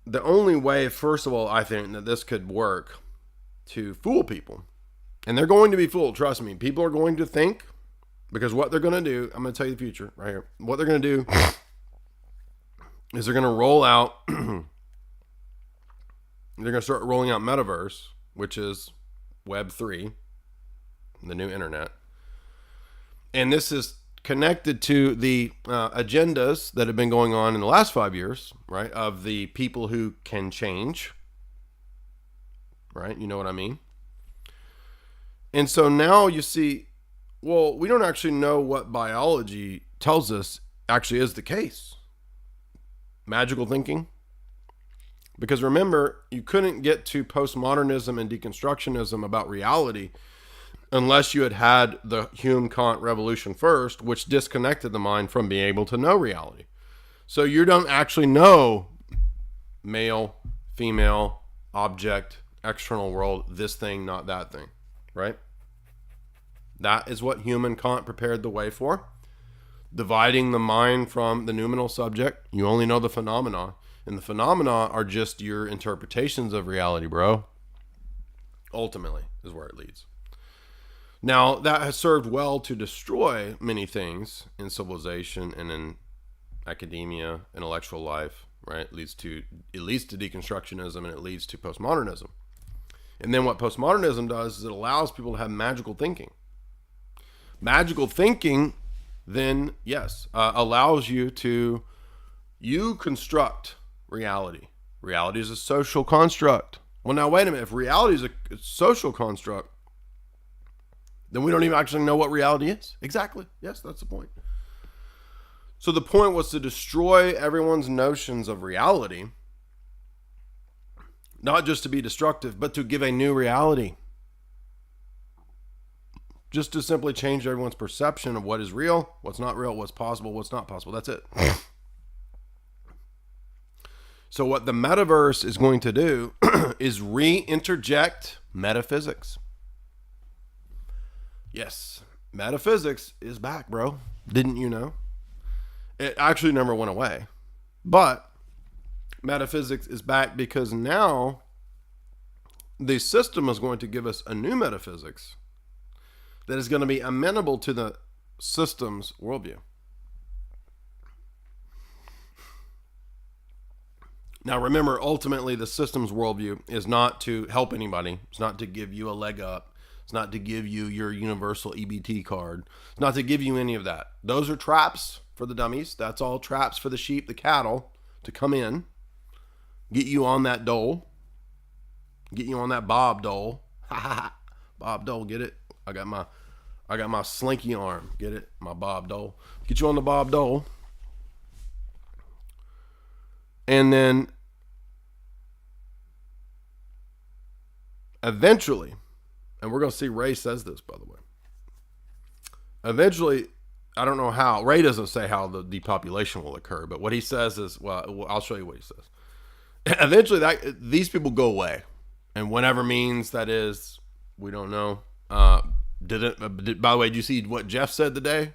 the only way, first of all, I think that this could work to fool people, and they're going to be fooled, trust me. People are going to think, because what they're going to do, I'm going to tell you the future right here. What they're going to do is they're going to roll out, they're going to start rolling out metaverse, which is Web 3, the new internet. And this is connected to the agendas that have been going on in the last 5 years, right? Of the people who can change, right? You know what I mean? And so now you see, well, we don't actually know what biology tells us actually is the case. Magical thinking. Because remember, you couldn't get to postmodernism and deconstructionism about reality unless you had the Hume-Kant revolution first, which disconnected the mind from being able to know reality. So you don't actually know male, female, object, external world, this thing, not that thing, right? That is what Hume-Kant prepared the way for. Dividing the mind from the noumenal subject. You only know the phenomena. And the phenomena are just your interpretations of reality, bro. Ultimately is where it leads. Now, that has served well to destroy many things in civilization and in academia, intellectual life, right? It leads to deconstructionism, and it leads to postmodernism. And then what postmodernism does is it allows people to have magical thinking. Magical thinking then, yes, allows you to construct reality. Reality is a social construct. Well, now, wait a minute. If reality is a social construct, then we don't even actually know what reality is. Exactly. Yes, that's the point. So the point was to destroy everyone's notions of reality, not just to be destructive, but to give a new reality. Just to simply change everyone's perception of what is real, what's not real, what's possible, what's not possible. That's it. So what the metaverse is going to do is re-interject metaphysics. Yes, metaphysics is back, bro. Didn't you know? It actually never went away. But metaphysics is back because now the system is going to give us a new metaphysics that is going to be amenable to the system's worldview. Now remember, ultimately the system's worldview is not to help anybody. It's not to give you a leg up. It's not to give you your universal EBT card. It's not to give you any of that. Those are traps for the dummies. That's all traps for the sheep, the cattle, to come in, get you on that dole, get you on that Bob dole. Bob dole, get it? I got my slinky arm, get it? My Bob dole. Get you on the Bob dole. And then eventually, and we're going to see Ray says this, by the way. Eventually, I don't know how. Ray doesn't say how the depopulation will occur, but what he says is, well, I'll show you what he says. Eventually, these people go away. And whatever means that is, we don't know. By the way, did you see what Jeff said today?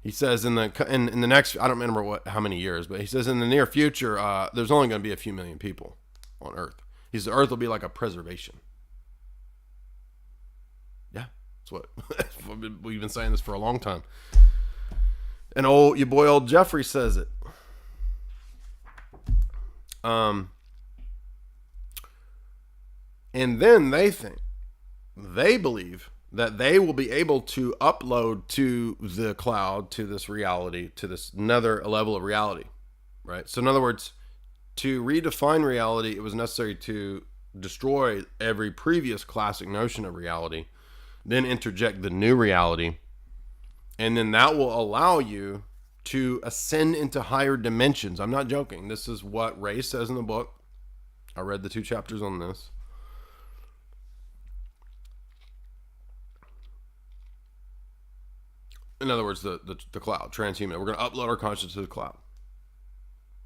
He says in the next, I don't remember how many years, but he says in the near future, there's only going to be a few million people. on Earth. He says the Earth will be like a preservation. Yeah, that's what we've been saying this for a long time. And your boy old Jeffrey says it. And then they believe that they will be able to upload to the cloud, to this reality, to this another level of reality, right? So in other words, to redefine reality, it was necessary to destroy every previous classic notion of reality, then interject the new reality, and then that will allow you to ascend into higher dimensions. I'm not joking. This is what Ray says in the book. I read the 2 chapters on this. In other words, the cloud, transhuman. We're going to upload our consciousness to the cloud.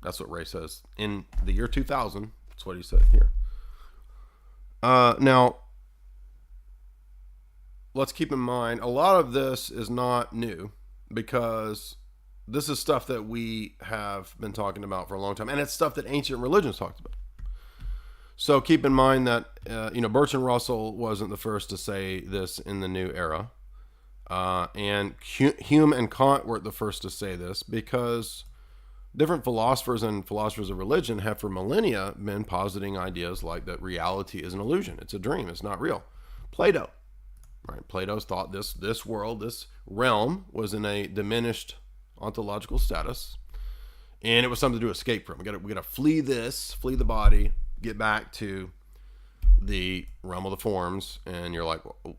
That's what Ray says. In the year 2000, that's what he said here. Now, let's keep in mind, a lot of this is not new, because this is stuff that we have been talking about for a long time, and it's stuff that ancient religions talked about. So keep in mind that, Bertrand Russell wasn't the first to say this in the new era. And Hume and Kant weren't the first to say this, because different philosophers and philosophers of religion have for millennia been positing ideas like that reality is an illusion. It's a dream. It's not real. Plato, right? Plato's thought this world, this realm was in a diminished ontological status, and it was something to escape from. We got to flee the body, get back to the realm of the forms. And you're like, well,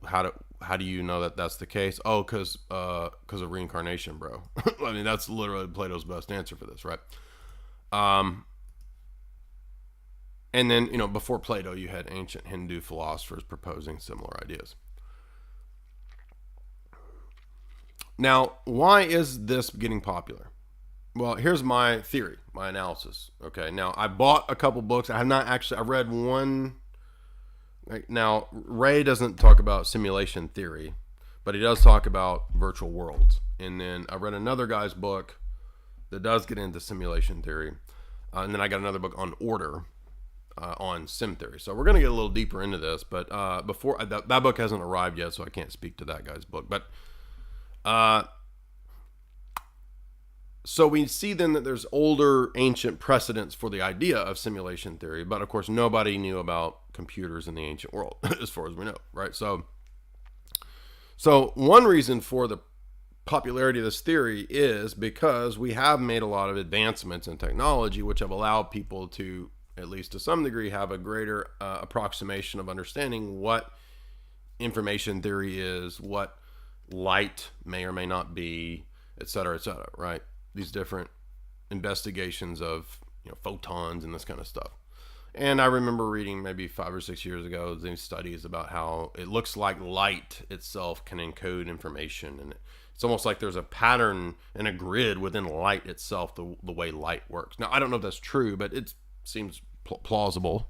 how do you know that that's the case? Oh, because of reincarnation, bro. I mean, that's literally Plato's best answer for this, right? And then, before Plato, you had ancient Hindu philosophers proposing similar ideas. Now, why is this getting popular? Well, here's my theory, my analysis. Okay, now I bought a couple books. I read one. Now, Ray doesn't talk about simulation theory, but he does talk about virtual worlds. And then I read another guy's book that does get into simulation theory. And then I got another book on order, on sim theory. So we're going to get a little deeper into this. But before that book hasn't arrived yet, so I can't speak to that guy's book. But so we see then that there's older ancient precedents for the idea of simulation theory, but of course nobody knew about computers in the ancient world as far as we know, right? So one reason for the popularity of this theory is because we have made a lot of advancements in technology which have allowed people to, at least to some degree, have a greater approximation of understanding what information theory is, what light may or may not be, et cetera, right? These different investigations of photons and this kind of stuff. And I remember reading maybe 5 or 6 years ago these studies about how it looks like light itself can encode information, and it's almost like there's a pattern and a grid within light itself, the way light works. Now, I don't know if that's true, but it seems plausible.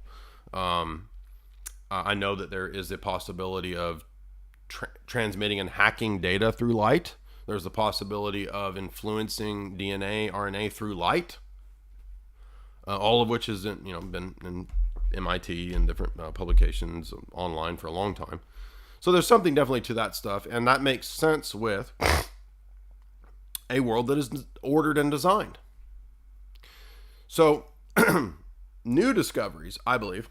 I know that there is a possibility of transmitting and hacking data through light. There's the possibility of influencing DNA, RNA through light, all of which has been in MIT and different publications online for a long time. So there's something definitely to that stuff, and that makes sense with a world that is ordered and designed. So new discoveries, I believe,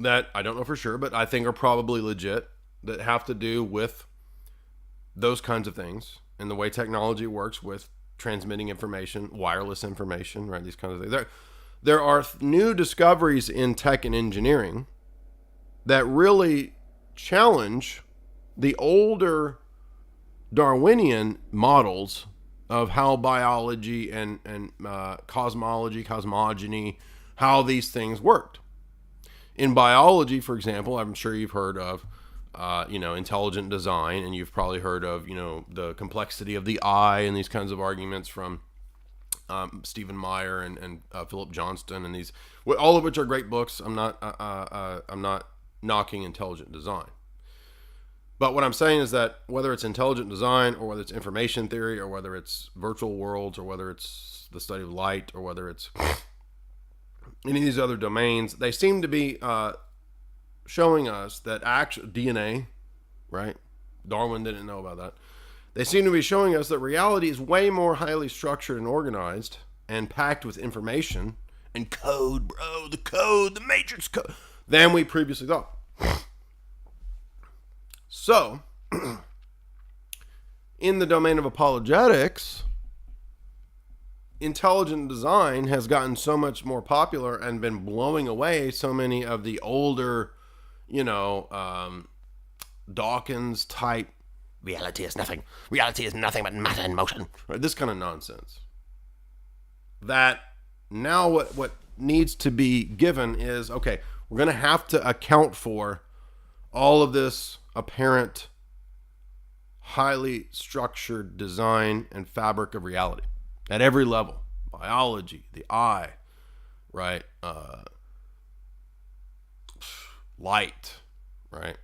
that I don't know for sure, but I think are probably legit, that have to do with those kinds of things and the way technology works with transmitting information, wireless information, right? These kinds of things. There are new discoveries in tech and engineering that really challenge the older Darwinian models of how biology and cosmology, cosmogony, how these things worked. In biology, for example, I'm sure you've heard of intelligent design, and you've probably heard of, the complexity of the eye and these kinds of arguments from Stephen Meyer and Philip Johnston, and these, all of which are great books. I'm not knocking intelligent design, but what I'm saying is that whether it's intelligent design or whether it's information theory or whether it's virtual worlds or whether it's the study of light or whether it's any of these other domains, they seem to be showing us that actual DNA, right? Darwin didn't know about that. They seem to be showing us that reality is way more highly structured and organized and packed with information and code, bro, the matrix code, than we previously thought. So, in the domain of apologetics, intelligent design has gotten so much more popular and been blowing away so many of the older, Dawkins type, reality is nothing but matter in motion, right? This kind of nonsense. That now what needs to be given is, okay, we're going to have to account for all of this apparent highly structured design and fabric of reality at every level. Biology, the eye, right? Light, right?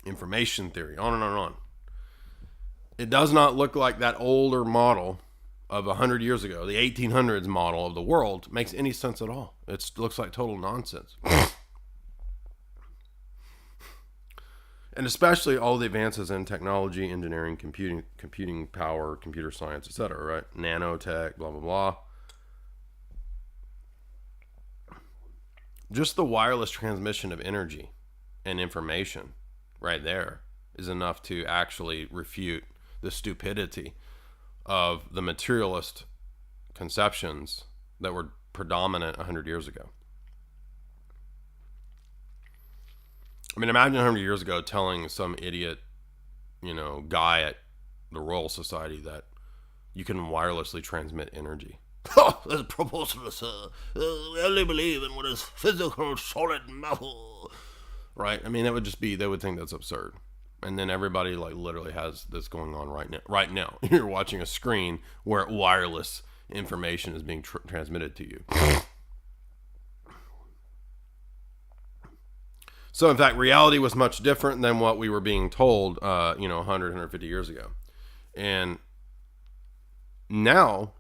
Information theory, on and on and on. It does not look like that older model of 100 years ago, the 1800s model of the world, makes any sense at all. It looks like total nonsense. And especially all the advances in technology, engineering, computing power, computer science, etc., right? Nanotech, blah, blah, blah. Just the wireless transmission of energy and information right there is enough to actually refute the stupidity of the materialist conceptions that were predominant 100 years ago. I mean, imagine 100 years ago telling some idiot, guy at the Royal Society that you can wirelessly transmit energy. Oh, that's preposterous. We only believe in what is physical, solid metal. Right? I mean, they would think that's absurd. And then everybody literally has this going on right now. Right now, you're watching a screen where wireless information is being transmitted to you. So, in fact, reality was much different than what we were being told, 100, 150 years ago. And now,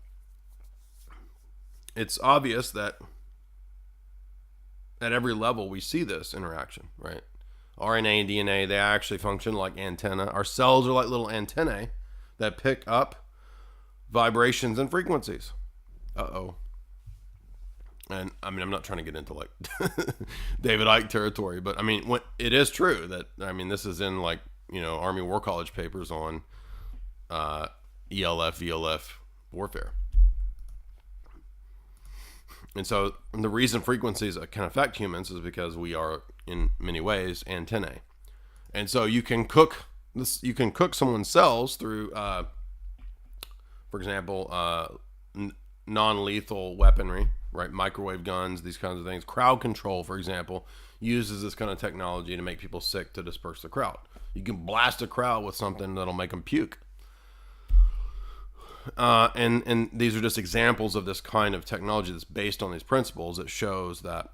it's obvious that at every level we see this interaction, right? RNA and DNA, they actually function like antenna. Our cells are like little antennae that pick up vibrations and frequencies. Uh-oh. And I mean, I'm not trying to get into David Icke territory, but I mean, it is true that, this is in Army War College papers on ELF, VLF warfare. And so the reason frequencies can affect humans is because we are, in many ways, antennae. And so you can cook someone's cells through, for example, non-lethal weaponry, right? Microwave guns, these kinds of things. Crowd control, for example, uses this kind of technology to make people sick to disperse the crowd. You can blast a crowd with something that'll make them puke. And these are just examples of this kind of technology that's based on these principles. It shows that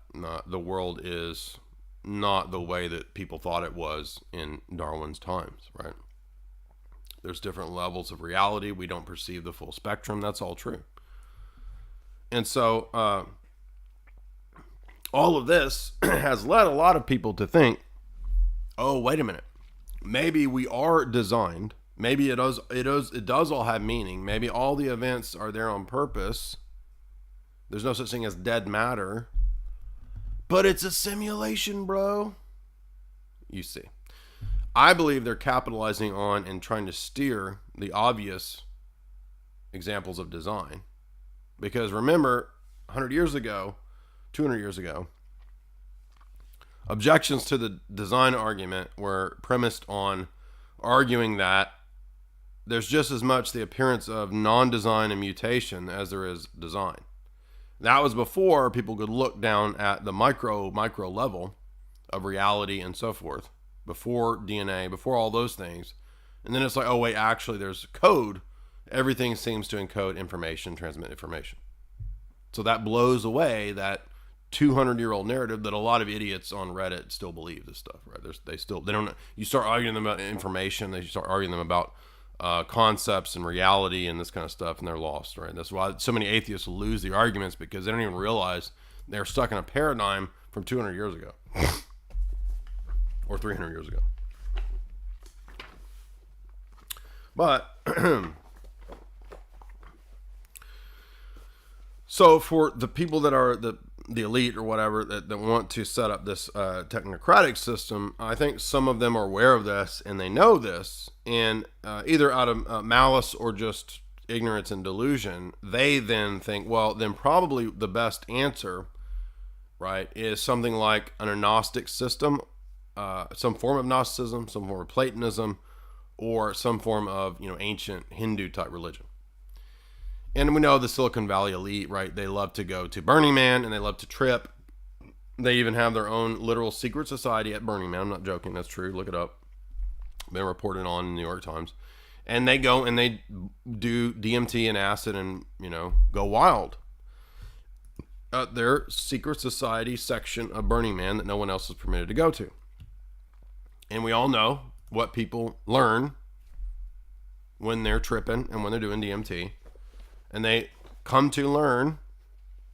the world is not the way that people thought it was in Darwin's times, right? There's different levels of reality. We don't perceive the full spectrum. That's all true. And so all of this has led a lot of people to think, oh, wait a minute. Maybe we are designed. Maybe it does all have meaning. Maybe all the events are there on purpose. There's no such thing as dead matter. But it's a simulation, bro. You see. I believe they're capitalizing on and trying to steer the obvious examples of design. Because remember, 100 years ago, 200 years ago, objections to the design argument were premised on arguing that there's just as much the appearance of non-design and mutation as there is design. That was before people could look down at the micro level of reality and so forth. Before DNA, before all those things. And then it's like, oh wait, actually there's code. Everything seems to encode information, transmit information. So that blows away that 200-year-old narrative that a lot of idiots on Reddit still believe this stuff, right? They don't know. You start arguing them about information, they start arguing them about concepts and reality and this kind of stuff, and they're lost, right? That's why so many atheists lose the arguments, because they don't even realize They're stuck in a paradigm from 200 years ago or 300 years ago. But so for the people that are the elite or whatever that want to set up this technocratic system, I think some of them are aware of this and they know this, and either out of malice or just ignorance and delusion, they then think, well, then probably the best answer, right, is something like an agnostic system, some form of Gnosticism, some form of Platonism, or some form of, ancient Hindu type religion. And we know the Silicon Valley elite, right? They love to go to Burning Man and they love to trip. They even have their own literal secret society at Burning Man. I'm not joking. That's true. Look it up. Been reported on in the New York Times. And they go and they do DMT and acid and, go wild. Their secret society section of Burning Man that no one else is permitted to go to. And we all know what people learn when they're tripping and when they're doing DMT. And they come to learn,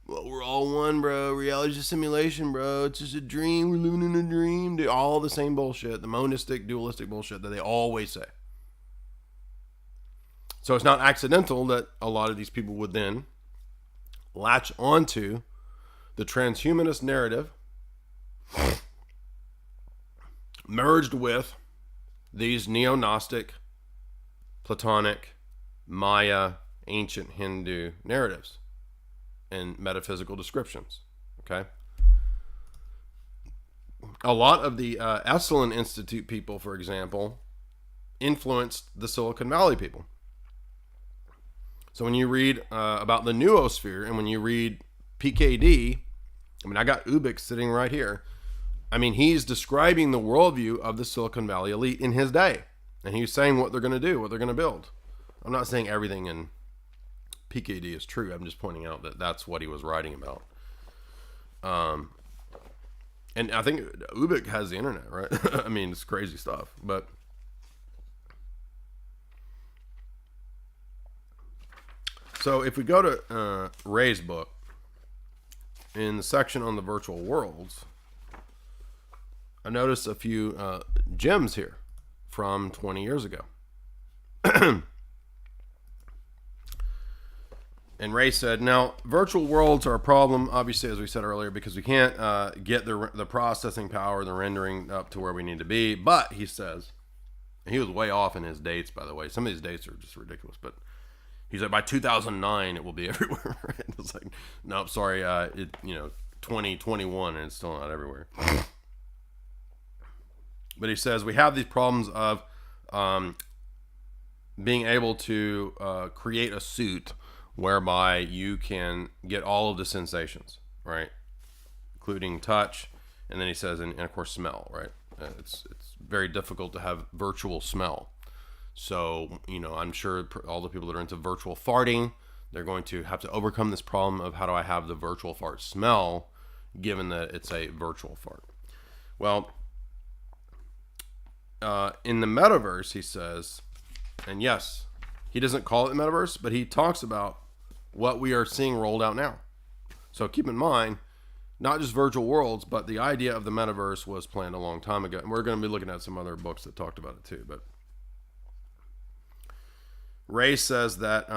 well, we're all one, bro. Reality's a simulation, bro. It's just a dream. We're living in a dream. They're all the same bullshit, the monistic, dualistic bullshit that they always say. So it's not accidental that a lot of these people would then latch onto the transhumanist narrative merged with these neo-Gnostic, Platonic, Maya, ancient Hindu narratives and metaphysical descriptions. Okay. A lot of the Esalen Institute people, for example, influenced the Silicon Valley people. So when you read about the noosphere and when you read PKD, I got Ubik sitting right here. He's describing the worldview of the Silicon Valley elite in his day. And he's saying what they're going to do, what they're going to build. I'm not saying everything in PKD is true. I'm just pointing out that that's what he was writing about. And I think Ubik has the internet, right? It's crazy stuff. But so if we go to Ray's book, in the section on the virtual worlds, I noticed a few gems here from 20 years ago. And Ray said, now, virtual worlds are a problem, obviously, as we said earlier, because we can't get the processing power, the rendering up to where we need to be. But, he says, and he was way off in his dates, by the way. Some of these dates are just ridiculous. But he said, by 2009, it will be everywhere. Right? It's like, nope, sorry, 2021, and it's still not everywhere. But he says, we have these problems of being able to create a suit whereby you can get all of the sensations, right? Including touch, and then he says, and of course smell, right? It's very difficult to have virtual smell. So, I'm sure all the people that are into virtual farting, they're going to have to overcome this problem of how do I have the virtual fart smell, given that it's a virtual fart. Well, in the metaverse, he says, and yes, he doesn't call it the metaverse, but he talks about what we are seeing rolled out now. So keep in mind, not just virtual worlds, but the idea of the metaverse was planned a long time ago. And we're going to be looking at some other books that talked about it too. But Ray says that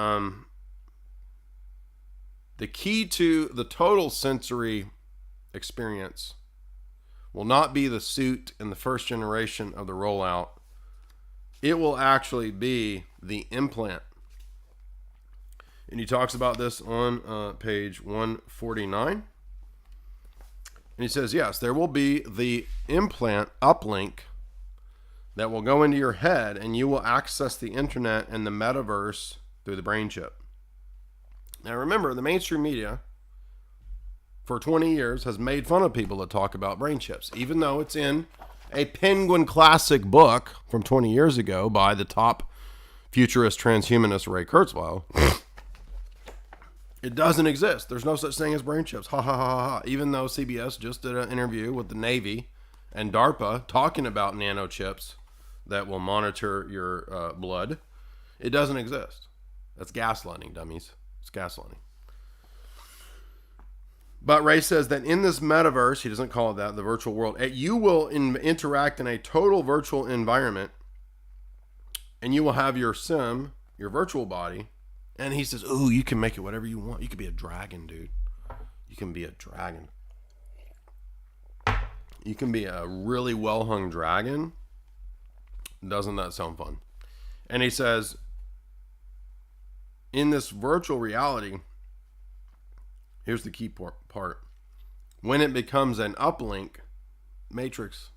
the key to the total sensory experience will not be the suit in the first generation of the rollout. It will actually be the implant. And he talks about this on page 149. And he says, yes, there will be the implant uplink that will go into your head, and you will access the internet and the metaverse through the brain chip. Now remember, the mainstream media for 20 years has made fun of people that talk about brain chips, even though it's in a Penguin Classic book from 20 years ago by the top futurist transhumanist Ray Kurzweil. It doesn't exist. There's no such thing as brain chips. Ha ha ha ha ha. Even though CBS just did an interview with the Navy and DARPA talking about nanochips that will monitor your blood, it doesn't exist. That's gaslighting, dummies. It's gaslighting. But Ray says that in this metaverse, he doesn't call it that, the virtual world, you will interact in a total virtual environment, and you will have your sim, your virtual body. And he says, ooh, you can make it whatever you want. You could be a dragon, dude. You can be a dragon. You can be a really well-hung dragon. Doesn't that sound fun? And he says, in this virtual reality, here's the key part. When it becomes an uplink matrix,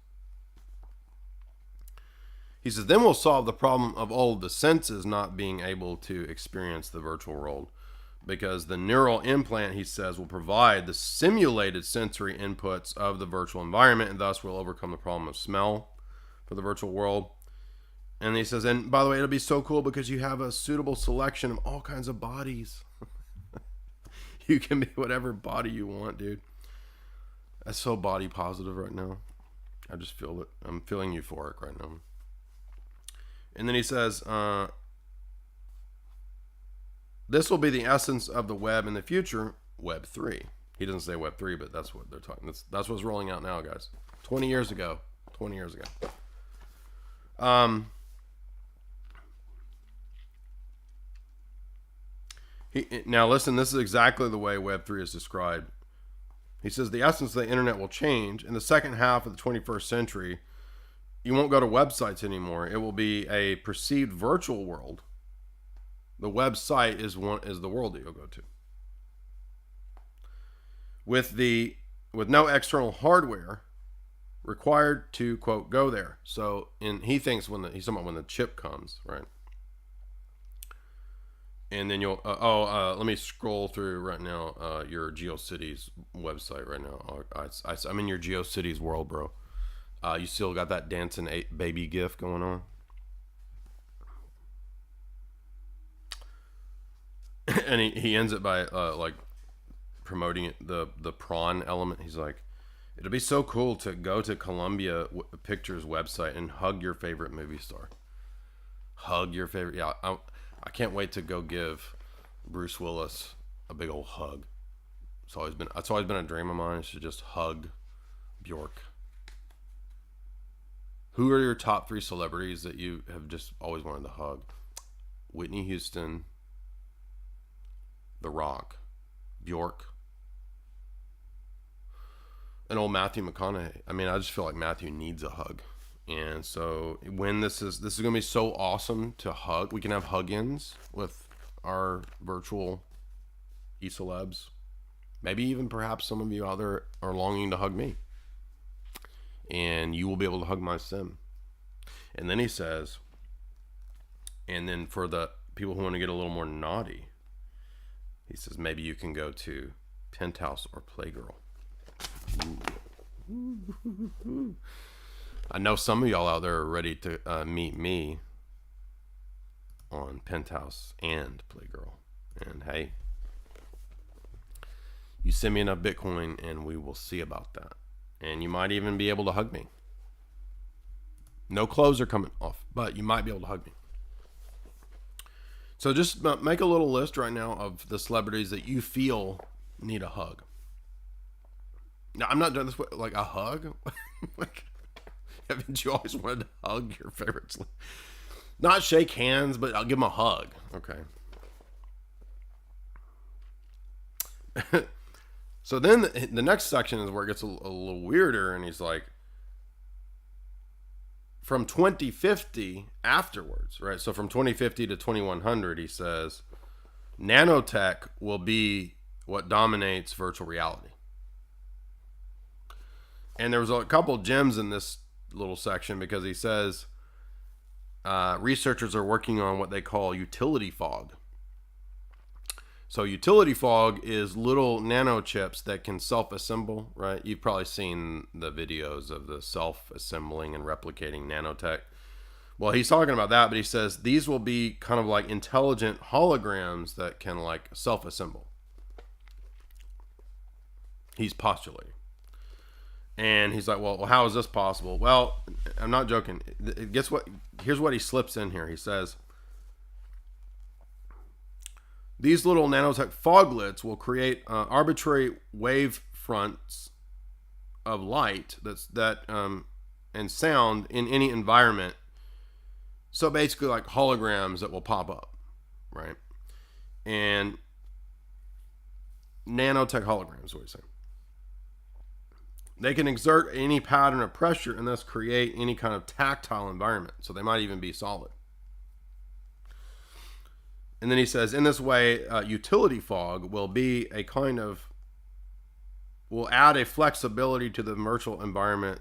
he says, then we'll solve the problem of all of the senses not being able to experience the virtual world, because the neural implant, he says, will provide the simulated sensory inputs of the virtual environment, and thus will overcome the problem of smell for the virtual world. And he says, and by the way, it'll be so cool because you have a suitable selection of all kinds of bodies. You can be whatever body you want, dude. That's so body positive right now. I just feel it. I'm feeling euphoric right now. And then he says, this will be the essence of the web in the future, Web 3. He doesn't say Web 3, but that's what they're talking. That's what's rolling out now, guys. 20 years ago. Now listen, this is exactly the way Web 3 is described. He says the essence of the internet will change. In the second half of the 21st century, you won't go to websites anymore. It will be a perceived virtual world. The website is the world that you'll go to. With no external hardware required to, quote, go there. So he thinks he's talking about when the chip comes, right? And then you'll let me scroll through right now your GeoCities website right now. I'm in your GeoCities world, bro. You still got that dancing baby gif going on? And he ends it by like promoting it, the prawn element. He's like, it'll be so cool to go to Columbia Pictures website and hug your favorite movie star. Hug your favorite. Yeah, I can't wait to go give Bruce Willis a big old hug. It's always been a dream of mine, is to just hug Bjork. Who are your top 3 celebrities that you have just always wanted to hug? Whitney Houston, The Rock, Bjork, and old Matthew McConaughey. I mean, I just feel like Matthew needs a hug. And so when this is going to be so awesome to hug. We can have hug-ins with our virtual e-celebs. Maybe even perhaps some of you out there are longing to hug me. And you will be able to hug my sim. And then he says, and then for the people who want to get a little more naughty, he says maybe you can go to Penthouse or Playgirl. Ooh. I know some of y'all out there are ready to meet me on Penthouse and Playgirl. And hey, you send me enough Bitcoin and we will see about that. And you might even be able to hug me. No clothes are coming off, but you might be able to hug me. So just make a little list right now of the celebrities that you feel need a hug. Now, I'm not doing this like a hug. Like, haven't you always wanted to hug your favorite celebrity? Not shake hands, but I'll give them a hug. Okay. So then the next section is where it gets a little weirder, and he's like, from 2050 afterwards, right? So from 2050 to 2100, he says, nanotech will be what dominates virtual reality. And there was a couple gems in this little section, because he says researchers are working on what they call utility fog. So utility fog is little nanochips that can self-assemble, right? You've probably seen the videos of the self-assembling and replicating nanotech. Well, he's talking about that, but he says these will be kind of like intelligent holograms that can like self-assemble. He's postulating. And he's like, well, how is this possible? Well, I'm not joking. Guess what? Here's what he slips in here. He says, These little nanotech foglets will create arbitrary wave fronts of light and sound in any environment. So basically like holograms that will pop up, right? And nanotech holograms, what you say? They can exert any pattern of pressure and thus create any kind of tactile environment. So they might even be solid. And then he says, in this way, utility fog will add a flexibility to the virtual environment,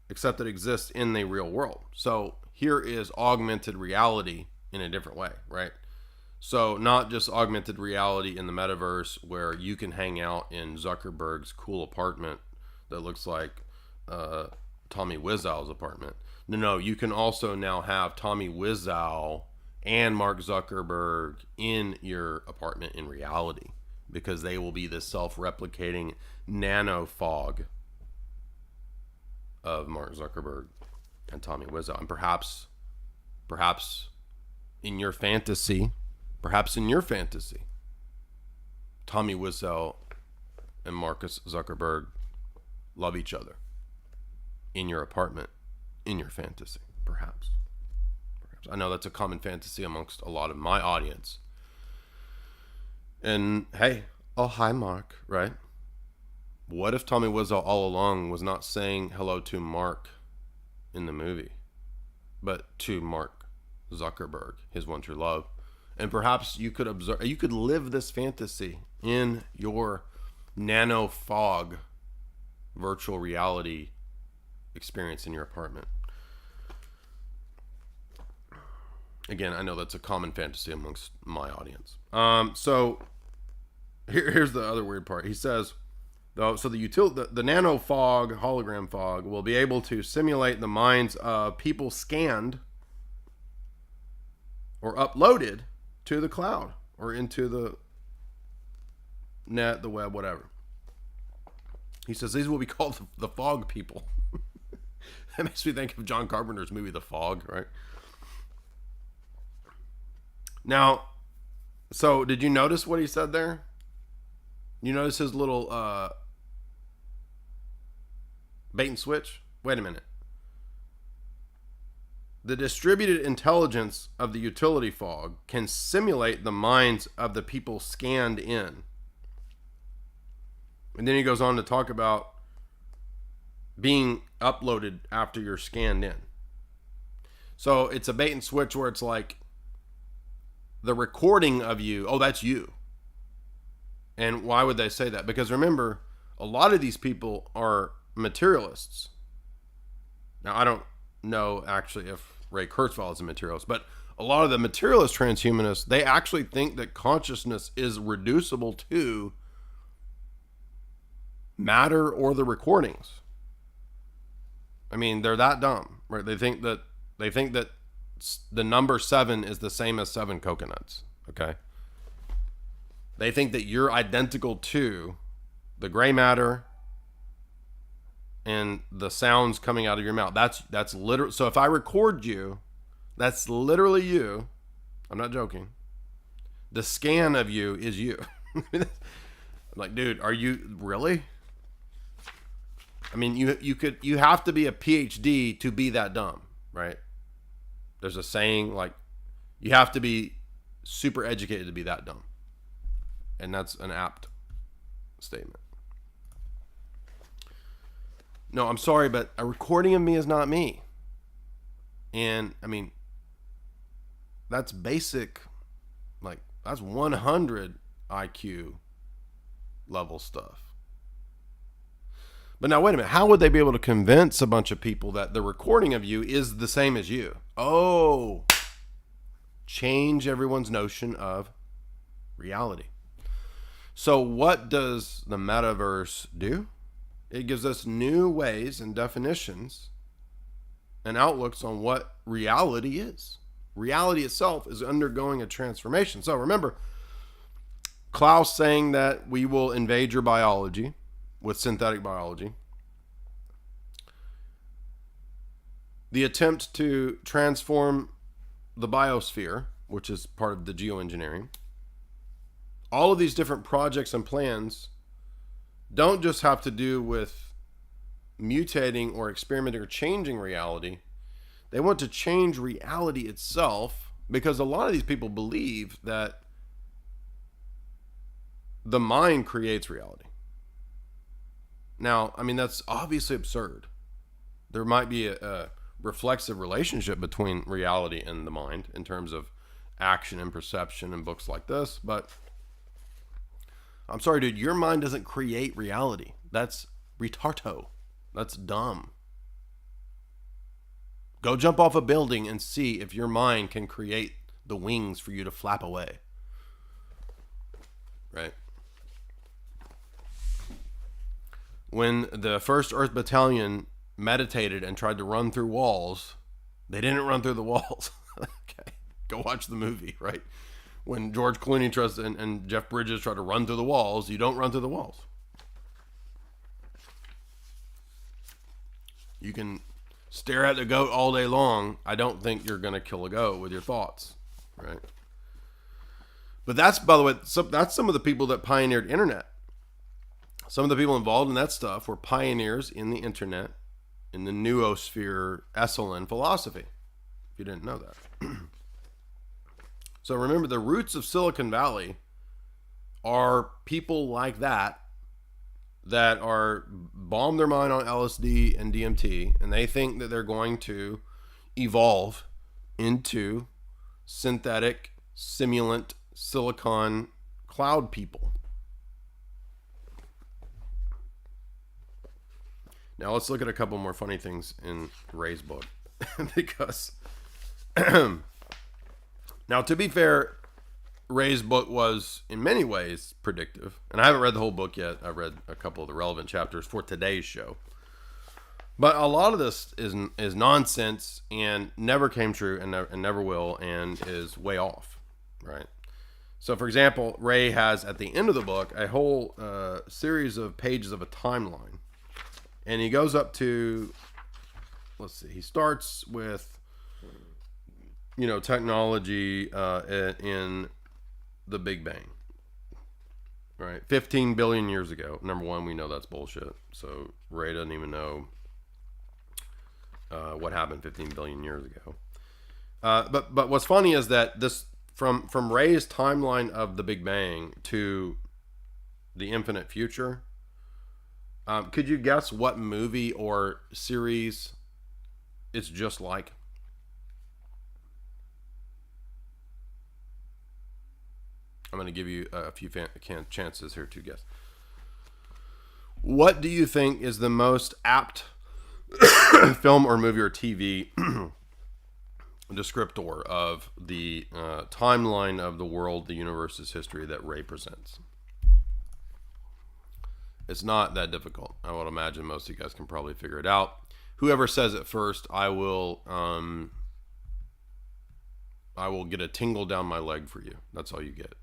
except that exists in the real world. So here is augmented reality in a different way, right? So not just augmented reality in the metaverse where you can hang out in Zuckerberg's cool apartment that looks like Tommy Wiseau's apartment. No, you can also now have Tommy Wiseau and Mark Zuckerberg in your apartment in reality, because they will be the self-replicating nano fog of Mark Zuckerberg and Tommy Wiseau. And perhaps in your fantasy, Tommy Wiseau and Marcus Zuckerberg love each other in your apartment, in your fantasy, perhaps. I know that's a common fantasy amongst a lot of my audience. And hey, oh, hi, Mark, right? What if Tommy Wiseau all along was not saying hello to Mark in the movie, but to Mark Zuckerberg, his one true love? And perhaps you could live this fantasy in your nano fog virtual reality experience in your apartment. Again, I know that's a common fantasy amongst my audience. So here's the other weird part. He says, though, so the nano fog, hologram fog, will be able to simulate the minds of people scanned or uploaded to the cloud or into the net, the web, whatever. He says these will be called the fog people. That makes me think of John Carpenter's movie, The Fog, right? Now, so did you notice what he said there? You notice his little bait and switch? Wait a minute. The distributed intelligence of the utility fog can simulate the minds of the people scanned in. And then he goes on to talk about being uploaded after you're scanned in. So it's a bait and switch where it's like the recording of you, oh, that's you. And why would they say that? Because remember, a lot of these people are materialists. Now, I don't know actually if Ray Kurzweil is a materialist, but a lot of the materialist transhumanists, they actually think that consciousness is reducible to matter or the recordings. I mean, they're that dumb, right? They think that the number 7 is the same as 7 coconuts. Okay. They think that you're identical to the gray matter and the sounds coming out of your mouth. That's literally. So if I record you, that's literally you. I'm not joking. The scan of you is you. Like, dude, are you really? I mean, you have to be a PhD to be that dumb, right? There's a saying like, you have to be super educated to be that dumb. And that's an apt statement. No, I'm sorry, but a recording of me is not me. And I mean, that's basic, like that's 100 IQ level stuff. But now, wait a minute. How would they be able to convince a bunch of people that the recording of you is the same as you? Oh, change everyone's notion of reality. So what does the metaverse do? It gives us new ways and definitions and outlooks on what reality is. Reality itself is undergoing a transformation. So remember, Klaus saying that we will invade your biology with synthetic biology. The attempt to transform the biosphere, which is part of the geoengineering. all of these different projects and plans don't just have to do with mutating or experimenting or changing reality. They want to change reality itself, because a lot of these people believe that the mind creates reality. Now, I mean, that's obviously absurd. There might be a reflexive relationship between reality and the mind in terms of action and perception in books like this, but I'm sorry, dude, your mind doesn't create reality. That's retardo. That's dumb. Go jump off a building and see if your mind can create the wings for you to flap away. Right? When the 1st Earth Battalion meditated and tried to run through walls, they didn't run through the walls. Okay. Go watch the movie, right? When George Clooney tries and Jeff Bridges try to run through the walls, you don't run through the walls. You can stare at the goat all day long. I don't think you're going to kill a goat with your thoughts, right? But that's, by the way, that's some of the people that pioneered internet. Some of the people involved in that stuff were pioneers in the internet, in the noosphere SLN philosophy, if you didn't know that. So remember, the roots of Silicon Valley are people like that are bomb their mind on LSD and DMT, and they think that they're going to evolve into synthetic, simulant, silicon cloud people. Now let's look at a couple more funny things in Ray's book. Because now, to be fair, Ray's book was in many ways predictive, and I haven't read the whole book yet. I read a couple of the relevant chapters for today's show, but a lot of this is nonsense and never came true and never will, and is way off, right? So, for example, Ray has at the end of the book a whole series of pages of a timeline, and he goes up to, let's see, he starts with, technology in the Big Bang, right? 15 billion years ago. Number one, we know that's bullshit. So Ray doesn't even know what happened 15 billion years ago. But what's funny is that this from Ray's timeline of the Big Bang to the infinite future. Could you guess what movie or series it's just like? I'm going to give you a few chances here to guess. What do you think is the most apt film or movie or TV descriptor of the timeline of the world, the universe's history that Ray presents? It's not that difficult. I would imagine most of you guys can probably figure it out. Whoever says it first, I will get a tingle down my leg for you. That's all you get.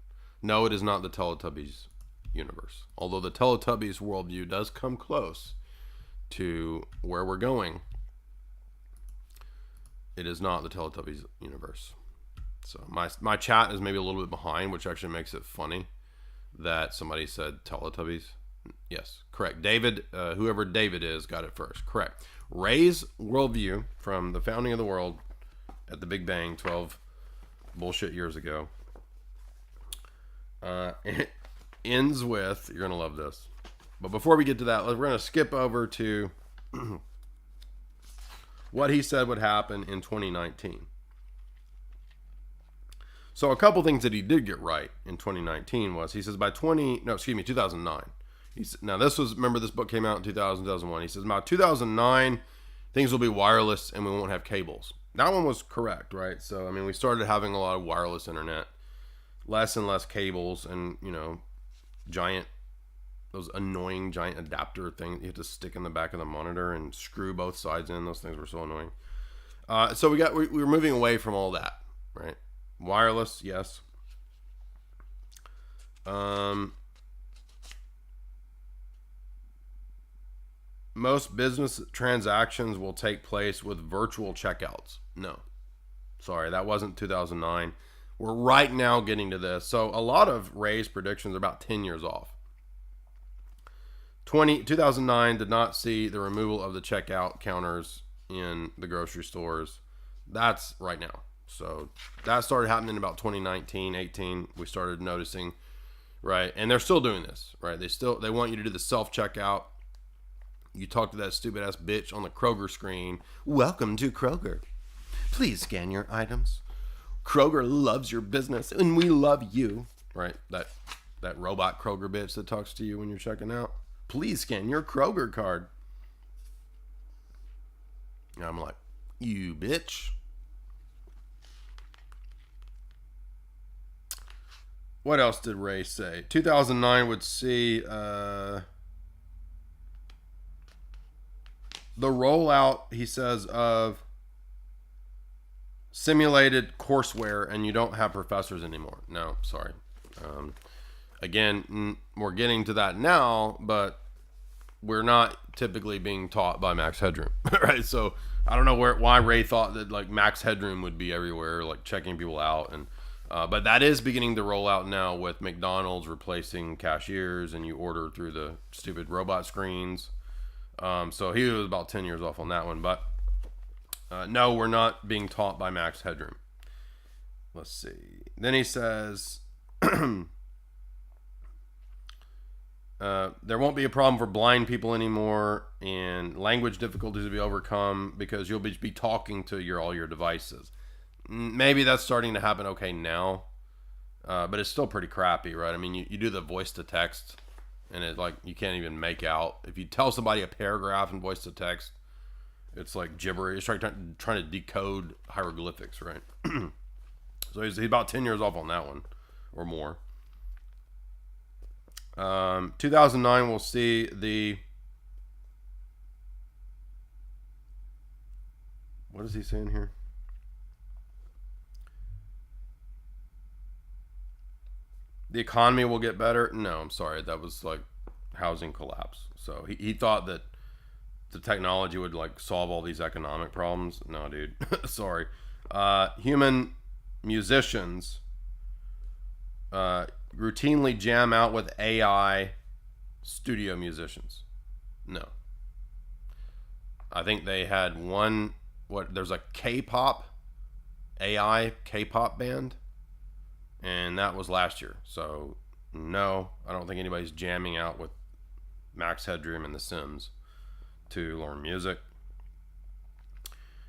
No, it is not the Teletubbies universe. Although the Teletubbies worldview does come close to where we're going, it is not the Teletubbies universe. So my chat is maybe a little bit behind, which actually makes it funny that somebody said Teletubbies. Yes, correct. David, whoever David is, got it first. Correct. Ray's worldview from the founding of the world at the Big Bang 12 bullshit years ago. It ends with, you're going to love this. But before we get to that, we're going to skip over to what he said would happen in 2019. So a couple things that he did get right in 2019 was, he says 2009. Now this was, remember this book came out in 2001. He says about 2009, things will be wireless and we won't have cables. That one was correct, right? So, I mean, we started having a lot of wireless internet, less and less cables, and, those annoying giant adapter things you have to stick in the back of the monitor and screw both sides in. Those things were so annoying. So we were moving away from all that, right? Wireless, yes. Most business transactions will take place with virtual checkouts. No. Sorry, that wasn't 2009. We're right now getting to this. So a lot of Ray's predictions are about 10 years off. 2009 did not see the removal of the checkout counters in the grocery stores. That's right now. So that started happening about 2019, 18. We started noticing, right? And they're still doing this, right? They want you to do the self-checkout. You talk to that stupid ass bitch on the Kroger screen. Welcome to Kroger. Please scan your items. Kroger loves your business and we love you, right? That robot Kroger bitch that talks to you when you're checking out. Please scan your Kroger card. And I'm like, you bitch. What else did Ray say? 2009 would see the rollout, he says, of simulated courseware, and you don't have professors anymore. No, sorry. Again, we're getting to that now, but we're not typically being taught by Max Headroom, right? So I don't know why Ray thought that like Max Headroom would be everywhere, like checking people out, and but that is beginning to roll out now with McDonald's replacing cashiers, and you order through the stupid robot screens. So he was about 10 years off on that one, but no, we're not being taught by Max Headroom. Let's see. Then he says, there won't be a problem for blind people anymore, and language difficulties will be overcome because you'll be talking to all your devices. Maybe that's starting to happen okay now, but it's still pretty crappy, right? I mean, you do the voice to text, and it like you can't even make out. If you tell somebody a paragraph in voice to text, it's like gibberish. It's trying to decode hieroglyphics, right? So he's about 10 years off on that one, or more. 2009, we'll see the... What is he saying here? The economy will get better. No, I'm sorry. That was like housing collapse. So he thought that the technology would like solve all these economic problems. No, dude. Sorry. Human musicians routinely jam out with AI studio musicians. No. I think they had there's a AI K-pop band, and that was last year. So no, I don't think anybody's jamming out with Max Headroom and The Sims to learn music.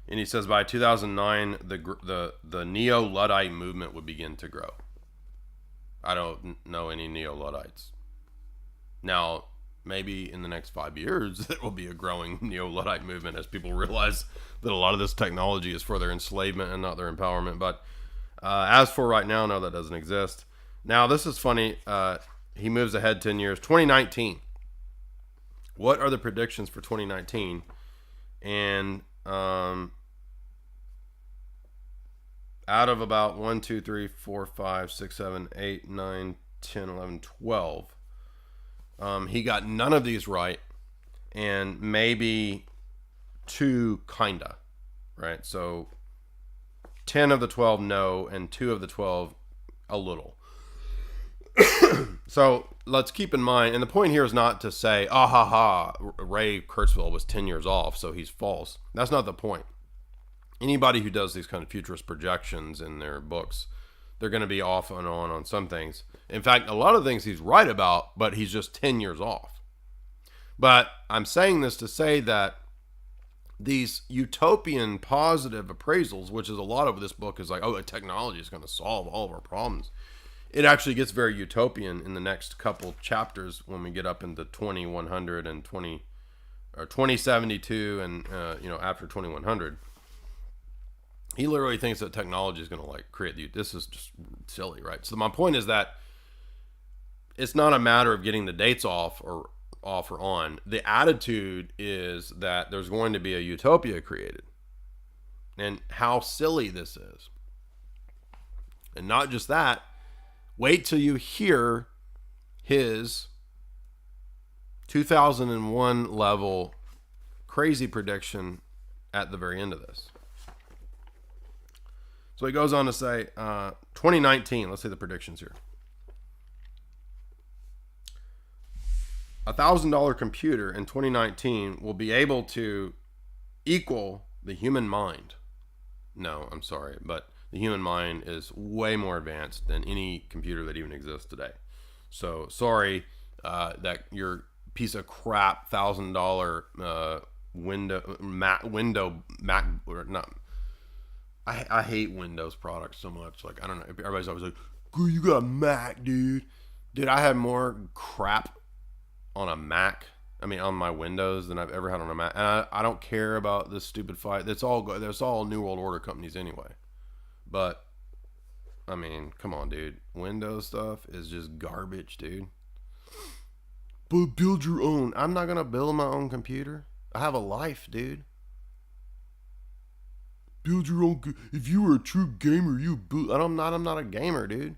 And he says by 2009, the Neo-Luddite movement would begin to grow. I don't know any Neo-Luddites. Now, maybe in the next 5 years, there will be a growing Neo-Luddite movement as people realize that a lot of this technology is for their enslavement and not their empowerment. But as for right now, no, that doesn't exist. Now, this is funny. He moves ahead 10 years. 2019. What are the predictions for 2019? And out of about 1, 2, 3, 4, 5, 6, 7, 8, 9, 10, 11, 12, he got none of these right, and maybe 2 kinda, right? So 10 of the 12 no, and 2 of the 12 a little. So let's keep in mind, and the point here is not to say, Ray Kurzweil was 10 years off, so he's false. That's not the point. Anybody who does these kind of futurist projections in their books, they're going to be off and on some things. In fact, a lot of things he's right about, but he's just 10 years off. But I'm saying this to say that these utopian positive appraisals, which is a lot of this book is like, oh, technology is going to solve all of our problems. It actually gets very utopian in the next couple chapters when we get up into 2100 and 2072 and after 2100. He literally thinks that technology is going to like create this is just silly, right? So my point is that it's not a matter of getting the dates off or on. The attitude is that there's going to be a utopia created, and how silly this is. And not just that, wait till you hear his 2001 level crazy prediction at the very end of this. So So he goes on to say, 2019, let's say the predictions here. $1,000 computer in 2019 will be able to equal the human mind. No, I'm sorry, but the human mind is way more advanced than any computer that even exists today. So sorry that your piece of crap $1,000 Mac or not. I hate Windows products so much. Like, I don't know. Everybody's always like, "Girl, you got a Mac, dude." Dude, I had more crap on a Mac. I mean, on my Windows than I've ever had on a Mac. And I don't care about this stupid fight. That's all New World Order companies anyway. But I mean, come on, dude. Windows stuff is just garbage, dude. But build your own. I'm not gonna build my own computer. I have a life, dude. Build your own. If you were a true gamer, you build. I'm not a gamer, dude.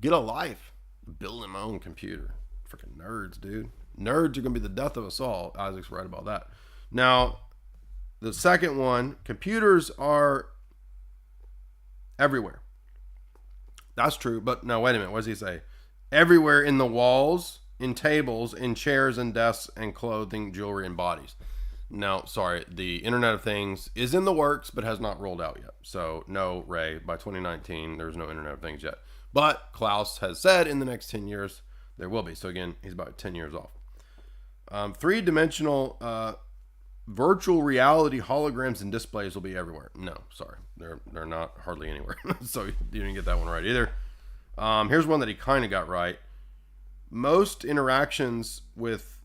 Get a life. Building my own computer. Freaking nerds, dude. Nerds are gonna be the death of us all. Isaac's right about that. Now, the second one, computers are everywhere. That's true, but no, wait a minute. What does he say? Everywhere in the walls, in tables, in chairs and desks and clothing, jewelry and bodies. No, sorry. The Internet of Things is in the works, but has not rolled out yet. So no, Ray, by 2019, there's no Internet of Things yet. But Klaus has said in the next 10 years, there will be. So again, he's about 10 years off. Three-dimensional virtual reality holograms and displays will be everywhere. No, sorry. They're not hardly anywhere. So you didn't get that one right either. Here's one that he kind of got right. Most interactions with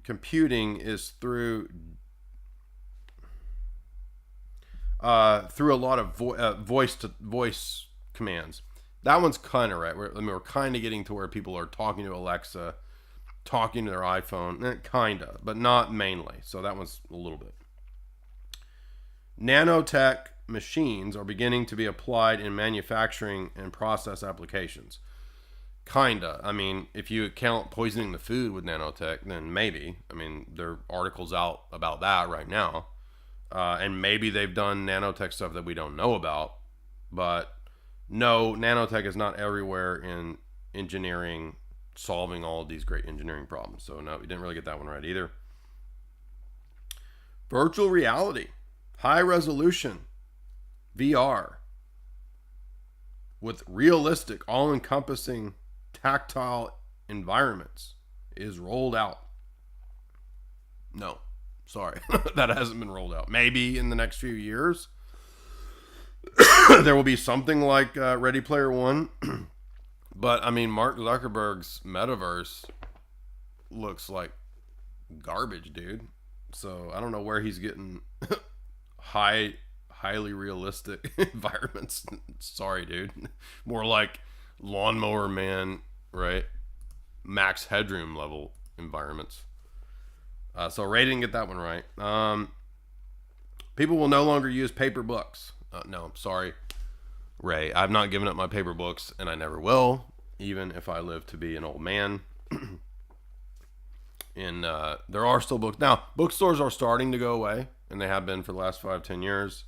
computing is through a lot of voice to voice commands. That one's kind of right. We're kind of getting to where people are talking to Alexa, talking to their iPhone, kind of, but not mainly. So that one's a little bit. Nanotech machines are beginning to be applied in manufacturing and process applications. Kinda. I mean, if you count poisoning the food with nanotech, then maybe. I mean, there are articles out about that right now. And maybe they've done nanotech stuff that we don't know about. But no, nanotech is not everywhere in engineering, solving all of these great engineering problems. So no, we didn't really get that one right either. Virtual reality, high resolution, VR, with realistic, all-encompassing, tactile environments is rolled out. No, sorry, that hasn't been rolled out. Maybe in the next few years, there will be something like Ready Player One. But I mean, Mark Zuckerberg's metaverse looks like garbage, dude. So I don't know where he's getting highly realistic environments. Sorry, dude. More like Lawnmower Man, right? Max Headroom level environments. So Ray didn't get that one right. People will no longer use paper books. No, sorry, Ray. I've not given up my paper books, and I never will, even if I live to be an old man. And there are still books. Now, bookstores are starting to go away, and they have been for the last 5-10 years.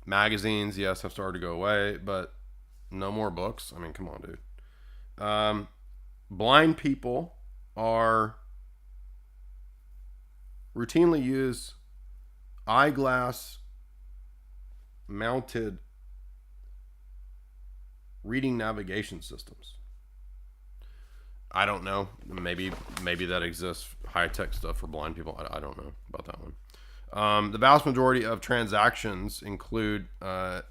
Magazines, yes, have started to go away, but no more books. I mean, come on, dude. Blind people are routinely use eyeglass mounted reading navigation systems. I don't know. Maybe that exists. High-tech stuff for blind people. I don't know about that one. The vast majority of transactions include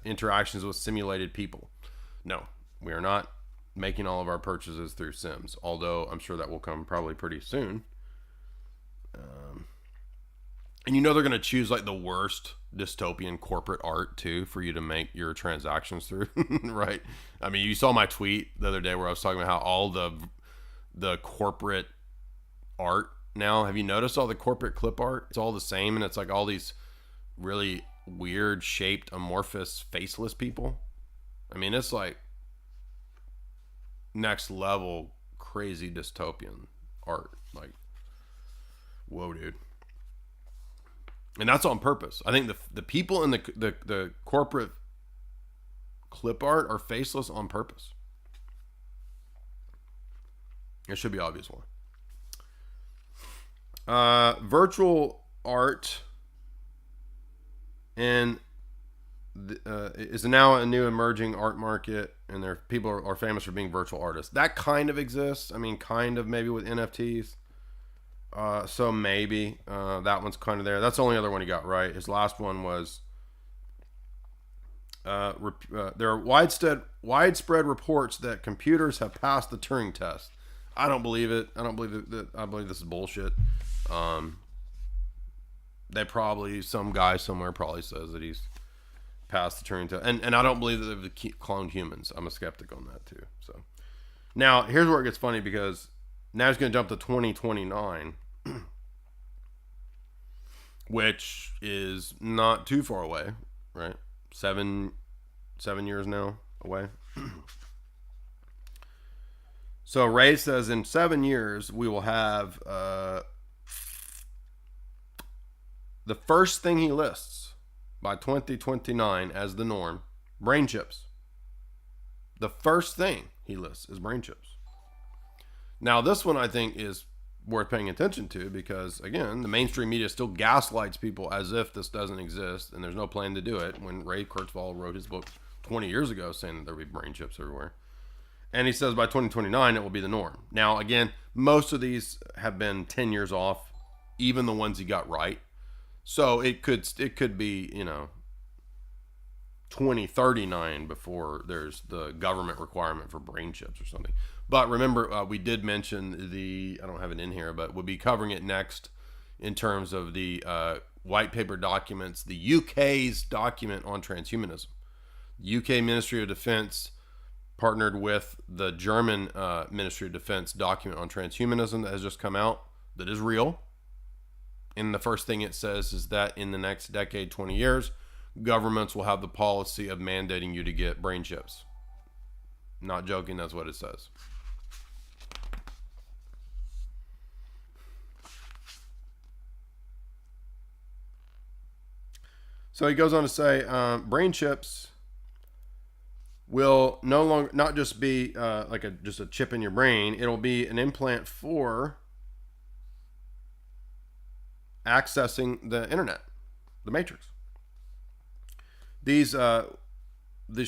interactions with simulated people. No, we are not making all of our purchases through Sims, although I'm sure that will come probably pretty soon. And you know they're going to choose like the worst dystopian corporate art too for you to make your transactions through, right? I mean, you saw my tweet the other day where I was talking about how all the corporate art now, have you noticed all the corporate clip art? It's all the same, and it's like all these really weird shaped amorphous faceless people. I mean, it's like next level crazy dystopian art. Like, whoa, dude. And that's on purpose. I think the people in the corporate clip art are faceless on purpose. It should be obvious one. Virtual art and is now a new emerging art market, and people are famous for being virtual artists. That kind of exists. I mean, kind of maybe with NFTs. So maybe that one's kind of there. That's the only other one he got right. His last one was there are widespread reports that computers have passed the Turing test. I don't believe it. I believe this is bullshit. Some guy somewhere probably says that he's passed the Turing test, and I don't believe that they've cloned humans. I'm a skeptic on that too. So now here's where it gets funny, because now he's going to jump to 2029, which is not too far away, right? 7 years now away. So Ray says in 7 years we will have the first thing he lists by 2029 as the norm, brain chips. The first thing he lists is brain chips. Now this one I think is worth paying attention to, because again, the mainstream media still gaslights people as if this doesn't exist and there's no plan to do it, when Ray Kurzweil wrote his book 20 years ago saying that there would be brain chips everywhere. And he says by 2029 it will be the norm. Now again, most of these have been 10 years off, even the ones he got right. So it could be, 2039 before there's the government requirement for brain chips or something. But remember, we did mention I don't have it in here, but we'll be covering it next in terms of the white paper documents, the UK's document on transhumanism. The UK Ministry of Defense partnered with the German Ministry of Defense document on transhumanism that has just come out, that is real. And the first thing it says is that in the next decade, 20 years, governments will have the policy of mandating you to get brain chips. Not joking, that's what it says. So he goes on to say, brain chips will no longer not just be just a chip in your brain. It'll be an implant for accessing the internet, the matrix. These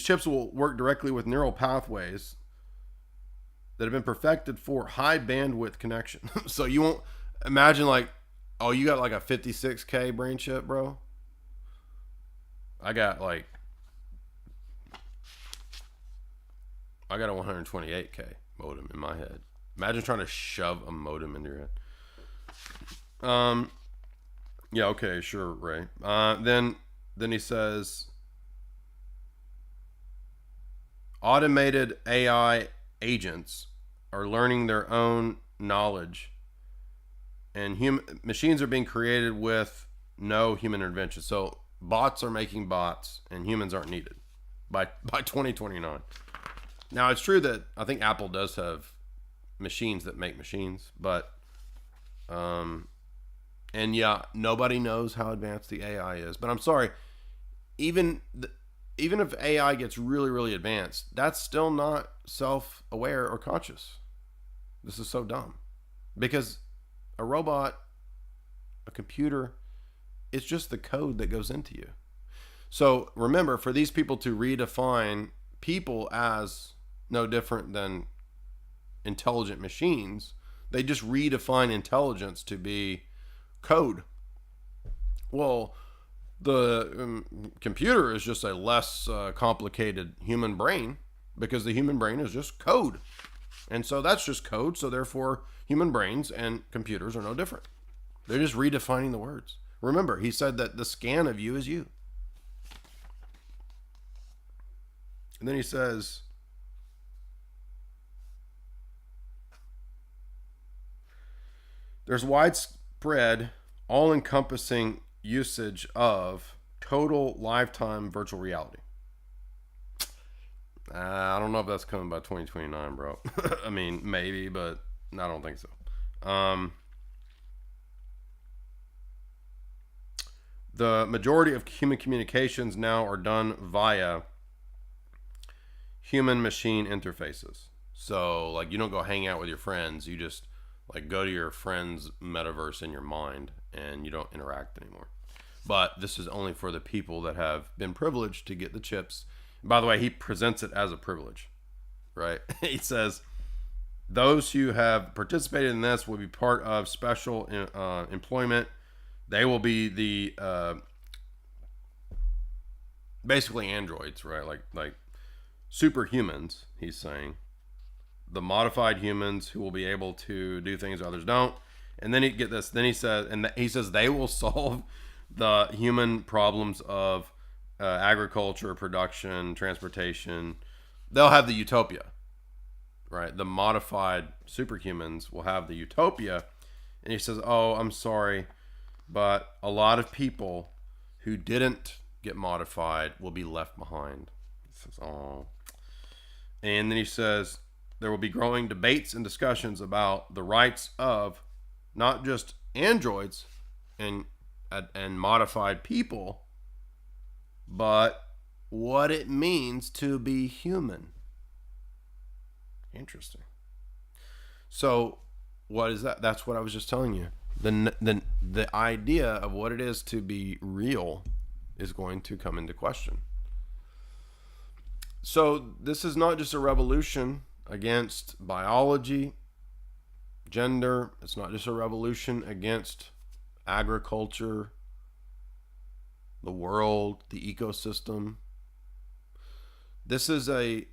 chips will work directly with neural pathways that have been perfected for high bandwidth connection. So you won't imagine you got like a 56K brain chip, bro. I got a 128K modem in my head. Imagine trying to shove a modem into your head. Yeah, okay, sure, Ray. Then he says, automated AI agents are learning their own knowledge, and machines are being created with no human intervention. So bots are making bots, and humans aren't needed by 2029. Now, it's true that I think Apple does have machines that make machines, but and yeah, nobody knows how advanced the AI is. But I'm sorry, even if AI gets really, really advanced, that's still not self-aware or conscious. This is so dumb. Because a robot, a computer, it's just the code that goes into you. So remember, for these people to redefine people as no different than intelligent machines, they just redefine intelligence to be code. Well, the computer is just a less complicated human brain, because the human brain is just code. And so that's just code. So therefore, human brains and computers are no different. They're just redefining the words. Remember, he said that the scan of you is you. And then he says, there's widespread, all-encompassing usage of total lifetime virtual reality. I don't know if that's coming by 2029, bro. I mean, maybe, but I don't think so. The majority of human communications now are done via human-machine interfaces. So, like, you don't go hang out with your friends. You just, like, go to your friend's metaverse in your mind, and you don't interact anymore. But this is only for the people that have been privileged to get the chips. By the way, he presents it as a privilege, right? He says, those who have participated in this will be part of special employment. They will be the basically androids, right? Like superhumans, he's saying. The modified humans who will be able to do things others don't. And then he says they will solve the human problems of agriculture, production, transportation. They'll have the utopia, right? The modified superhumans will have the utopia. And he says, oh, I'm sorry, but a lot of people who didn't get modified will be left behind. He says, oh. And then he says, there will be growing debates and discussions about the rights of not just androids and modified people, but what it means to be human. Interesting. So, what is that? That's what I was just telling you. The idea of what it is to be real is going to come into question. So, this is not just a revolution against biology, gender. It's not just a revolution against agriculture, the world, the ecosystem. This is a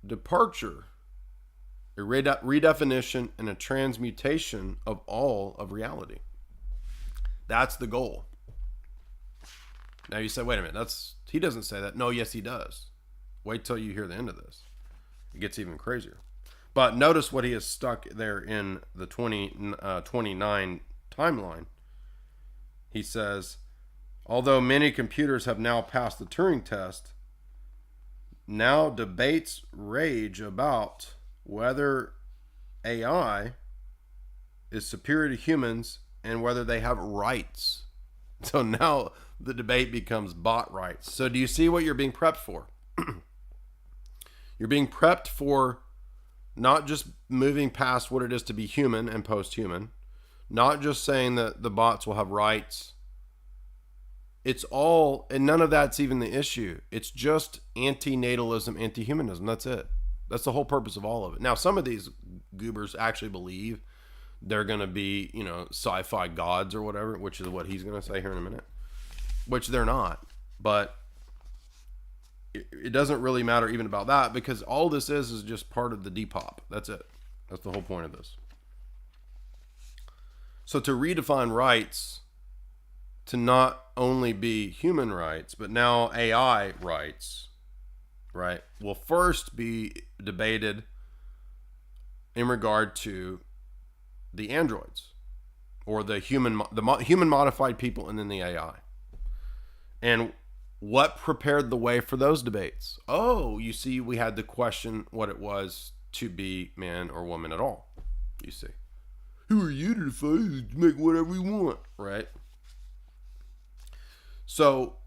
departure, a redefinition, and a transmutation of all of reality. That's the goal. Now you say, wait a minute, he doesn't say that. No, yes, he does. Wait till you hear the end of this. It gets even crazier. But notice what he has stuck there in the 29 timeline. He says, although many computers have now passed the Turing test, now debates rage about whether AI is superior to humans and whether they have rights. So now the debate becomes bot rights. So do you see what you're being prepped for? You're being prepped for not just moving past what it is to be human and post-human, not just saying that the bots will have rights. It's all, and none of that's even the issue. It's just anti-natalism, anti-humanism. That's it. That's the whole purpose of all of it. Now, some of these goobers actually believe they're going to be, sci-fi gods or whatever, which is what he's going to say here in a minute, which they're not. But it doesn't really matter even about that, because all this is just part of the Depop. That's it. That's the whole point of this. So to redefine rights to not only be human rights, but now AI rights, right, will first be debated in regard to the androids or the human modified people, and then the AI. And what prepared the way for those debates? Oh, you see, we had to question what it was to be man or woman at all. You see, who are you to decide to make whatever you want, right? So,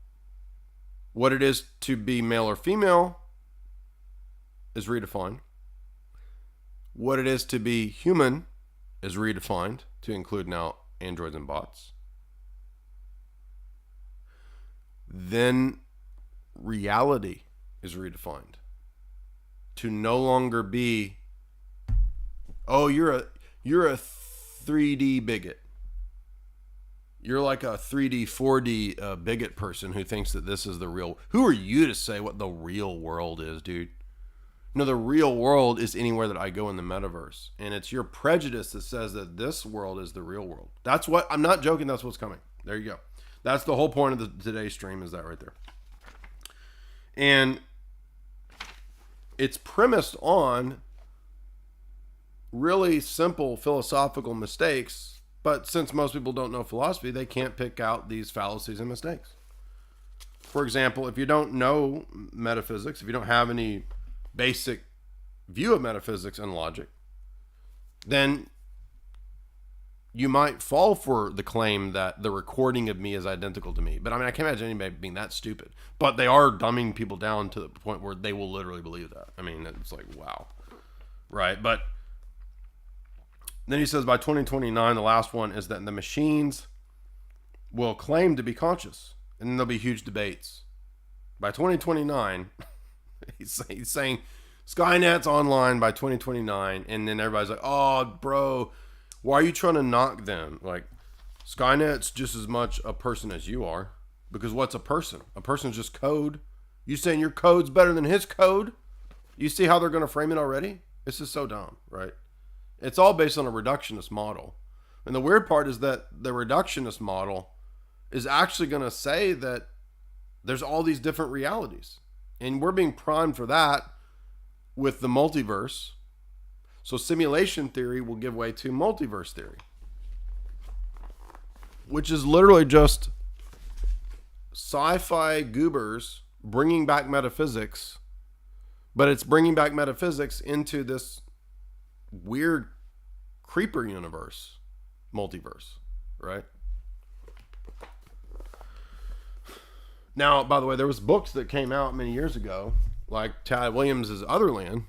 what it is to be male or female is redefined. What it is to be human is redefined to include now androids and bots. Then reality is redefined to no longer be, oh, you're a 3D bigot. You're like a 3D, 4D bigot person who thinks that this is the real. Who are you to say what the real world is, dude? No, the real world is anywhere that I go in the metaverse. And it's your prejudice that says that this world is the real world. That's what, I'm not joking, that's what's coming. There you go. That's the whole point of today's stream, is that right there. And it's premised on really simple philosophical mistakes, but since most people don't know philosophy, they can't pick out these fallacies and mistakes. For example, if you don't know metaphysics, if you don't have any basic view of metaphysics and logic, then you might fall for the claim that the recording of me is identical to me. But I mean, I can't imagine anybody being that stupid. But they are dumbing people down to the point where they will literally believe that. I mean, it's like, wow. Right? But then he says by 2029, the last one is that the machines will claim to be conscious. And then there'll be huge debates. By 2029, he's saying Skynet's online by 2029. And then everybody's like, oh, bro, why are you trying to knock them? Like, Skynet's just as much a person as you are. Because what's a person? A person's just code. You saying your code's better than his code? You see how they're going to frame it already? This is so dumb, right? It's all based on a reductionist model. And the weird part is that the reductionist model is actually going to say that there's all these different realities. And we're being primed for that with the multiverse. So simulation theory will give way to multiverse theory, which is literally just sci-fi goobers bringing back metaphysics, but it's bringing back metaphysics into this weird creeper universe, multiverse, right? Now, by the way, there was books that came out many years ago, like Tad Williams' Otherland,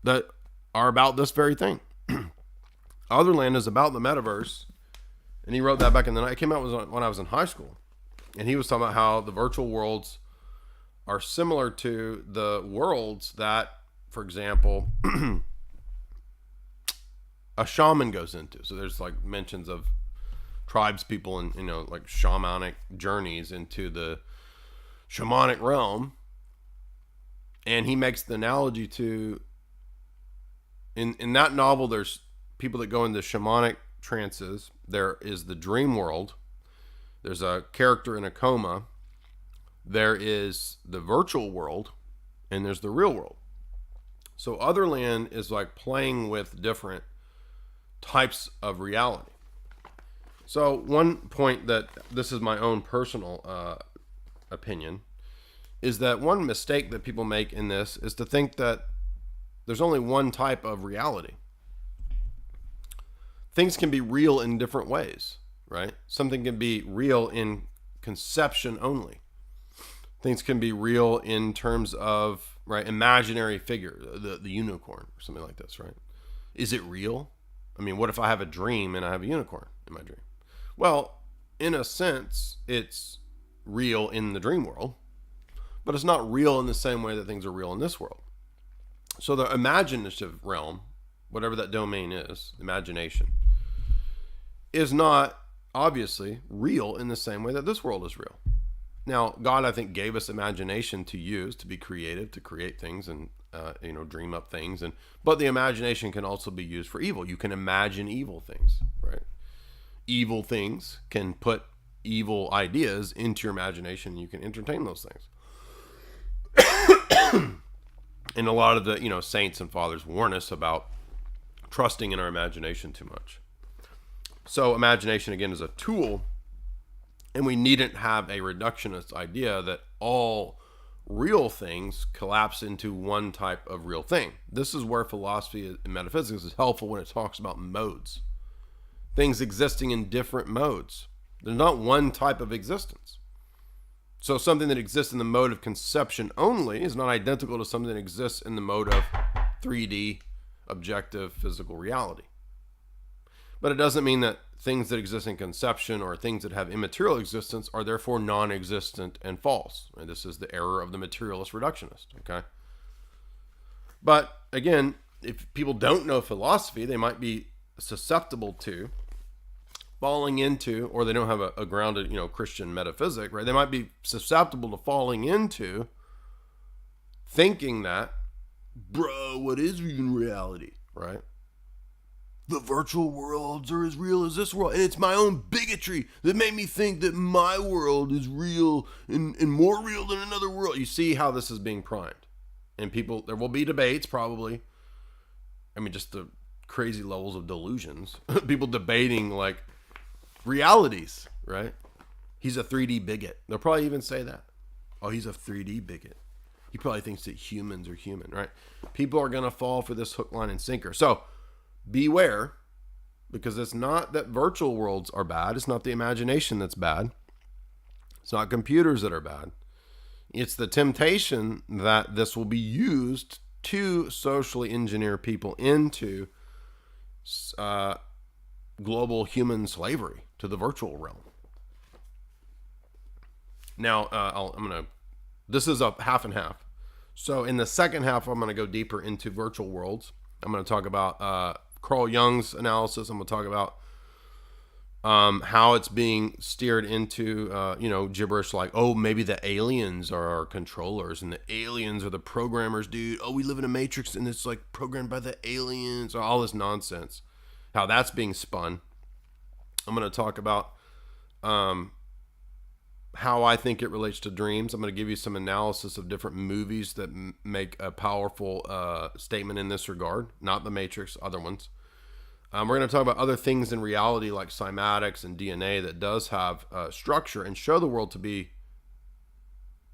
that are about this very thing. Otherland is about the metaverse, and he wrote that back in the night. It came out when I was in high school, and he was talking about how the virtual worlds are similar to the worlds that, for example, a shaman goes into. So there's like mentions of tribes people and, you know, like shamanic journeys into the shamanic realm. And he makes the analogy to, in that novel, there's people that go into shamanic trances. There is the dream world. There's a character in a coma. There is the virtual world, and there's the real world. So Otherland is like playing with different types of reality. So one point that, this is my own personal opinion, is that one mistake that people make in this is to think that there's only one type of reality. Things can be real in different ways, right? Something can be real in conception only. Things can be real in terms of, right, imaginary figure, the unicorn or something like this, right? Is it real? I mean, what if I have a dream and I have a unicorn in my dream? Well, in a sense, it's real in the dream world, but it's not real in the same way that things are real in this world. So the imaginative realm, whatever that domain is, imagination, is not obviously real in the same way that this world is real. Now, God, I think, gave us imagination to use, to be creative, to create things and, dream up things. But the imagination can also be used for evil. You can imagine evil things, right? Evil things can put evil ideas into your imagination, and you can entertain those things. And a lot of the, saints and fathers warn us about trusting in our imagination too much. So imagination, again, is a tool, and we needn't have a reductionist idea that all real things collapse into one type of real thing. This is where philosophy and metaphysics is helpful when it talks about modes. Things existing in different modes. There's not one type of existence. So something that exists in the mode of conception only is not identical to something that exists in the mode of 3D, objective, physical reality. But it doesn't mean that things that exist in conception or things that have immaterial existence are therefore non-existent and false. And this is the error of the materialist reductionist, okay? But again, if people don't know philosophy, they might be susceptible to falling into, or they don't have a grounded, Christian metaphysic, right? They might be susceptible to falling into thinking that, bro, what is even reality, right? The virtual worlds are as real as this world, and it's my own bigotry that made me think that my world is real and more real than another world. You see how this is being primed. And people, there will be debates probably. I mean, just the crazy levels of delusions. People debating like realities, right? He's a 3D bigot. They'll probably even say that. Oh, he's a 3D bigot. He probably thinks that humans are human, right? People are going to fall for this hook, line, and sinker. So beware because it's not that virtual worlds are bad. It's not the imagination that's bad. It's not computers that are bad. It's the temptation that this will be used to socially engineer people into global human slavery to the virtual realm. Now, this is a half and half. So in the second half, I'm going to go deeper into virtual worlds. I'm going to talk about Carl Jung's analysis. I'm going to talk about how it's being steered into, gibberish like, oh, maybe the aliens are our controllers and the aliens are the programmers, dude. Oh, we live in a matrix and it's like programmed by the aliens, or all this nonsense. How that's being spun. I'm going to talk about how I think it relates to dreams. I'm going to give you some analysis of different movies that make a powerful statement in this regard. Not The Matrix, other ones. We're going to talk about other things in reality like cymatics and DNA that does have structure and show the world to be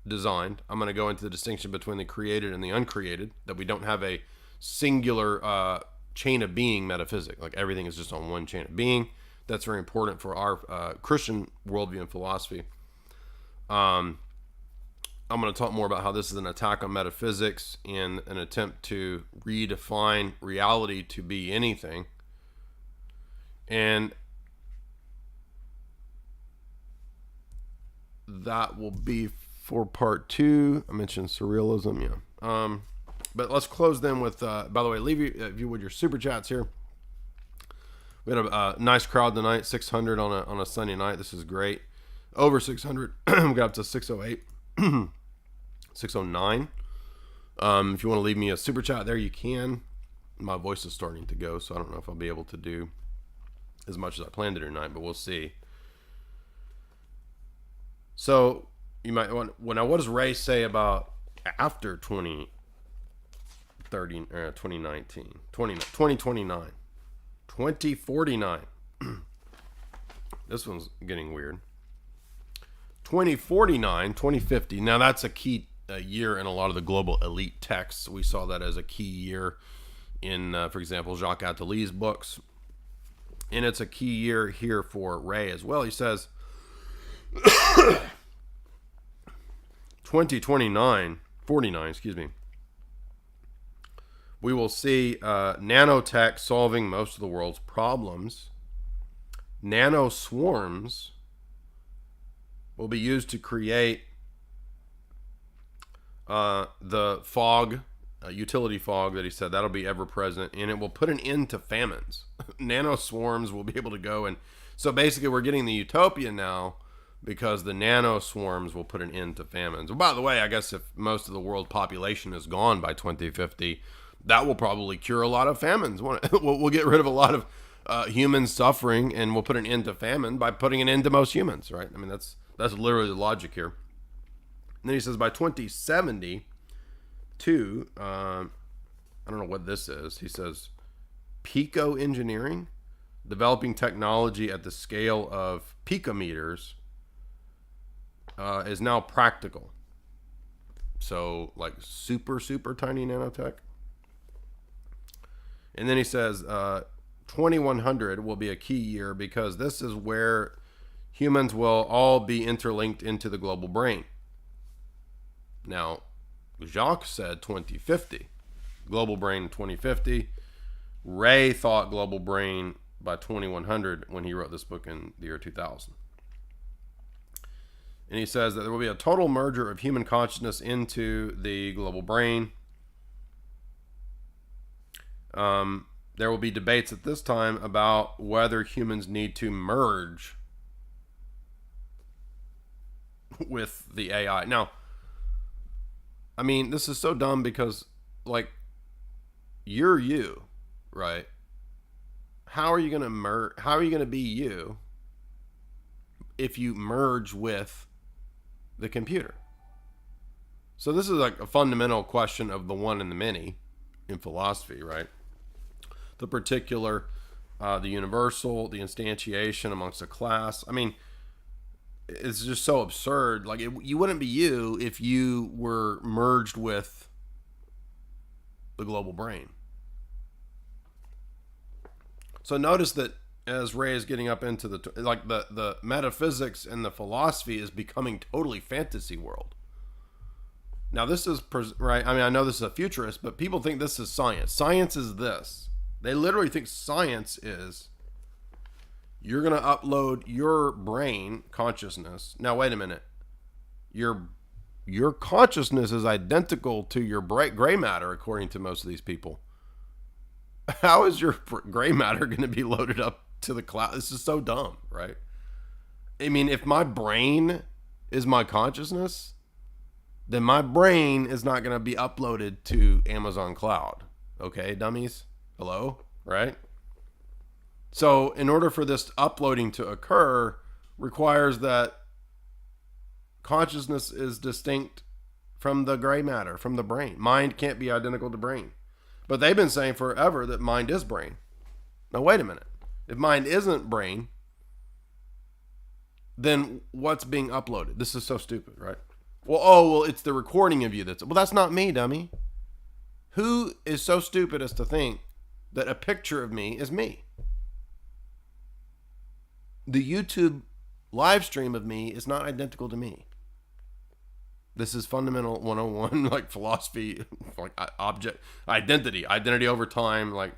designed. I'm going to go into the distinction between the created and the uncreated, that we don't have a singular chain of being metaphysic. Like everything is just on one chain of being. That's very important for our Christian worldview and philosophy. I'm going to talk more about how this is an attack on metaphysics and an attempt to redefine reality to be anything. And that will be for part 2. I mentioned surrealism, yeah. But let's close then with, by the way, leave you, if you would, your super chats here. We had a nice crowd tonight, 600 on a Sunday night. This is great. Over 600. We got up to 608, 609. If you want to leave me a super chat there, you can. My voice is starting to go, so I don't know if I'll be able to do as much as I planned to do tonight, but we'll see. So you might want, what does Ray say about after 2019, 2029, 2049? This one's getting weird. 2049, 2050. Now that's a key year in a lot of the global elite texts. We saw that as a key year in, for example, Jacques Attali's books. And it's a key year here for Ray as well. He says 49, we will see nanotech solving most of the world's problems. Nano swarms will be used to create the fog, utility fog that he said, that'll be ever present, and it will put an end to famines. Nano swarms will be able to go, and so basically we're getting the utopia now because the nano swarms will put an end to famines. Well, by the way, I guess if most of the world population is gone by 2050, that will probably cure a lot of famines. We'll get rid of a lot of human suffering, and we'll put an end to famine by putting an end to most humans, right? I mean, that's literally the logic here. And then he says by 2072, I don't know what this is. He says pico engineering, developing technology at the scale of picometers, is now practical. So like super tiny nanotech. And then he says 2100 will be a key year because this is where humans will all be interlinked into the global brain. Now, Jacques said 2050. Global brain 2050. Ray thought global brain by 2100 when he wrote this book in the year 2000. And he says that there will be a total merger of human consciousness into the global brain. There will be debates at this time about whether humans need to merge with the AI. Now, I mean, this is so dumb because, like, you're you, right? How are you going to merge? How are you going to be you if you merge with the computer? So this is like a fundamental question of the one and the many in philosophy, right? The particular, the universal, the instantiation amongst a class. I mean, it's just so absurd. Like, you wouldn't be you if you were merged with the global brain. So notice that as Ray is getting up into the metaphysics and the philosophy is becoming totally fantasy world. Now this is right. I mean, I know this is a futurist, but people think this is science. Science is this. They literally think science is you're going to upload your brain consciousness. Now, wait a minute. Your consciousness is identical to your gray matter, according to most of these people. How is your gray matter going to be loaded up to the cloud? This is so dumb, right? I mean, if my brain is my consciousness, then my brain is not going to be uploaded to Amazon cloud. Okay, dummies? Hello? Right? So in order for this uploading to occur requires that consciousness is distinct from the gray matter, from the brain. Mind can't be identical to brain. But they've been saying forever that mind is brain. Now wait a minute. If mind isn't brain, then what's being uploaded? This is so stupid, right? Well, it's the recording of you that's not me, dummy. Who is so stupid as to think that a picture of me is me? The YouTube live stream of me is not identical to me. This is fundamental 101, like philosophy, like object identity over time. Like,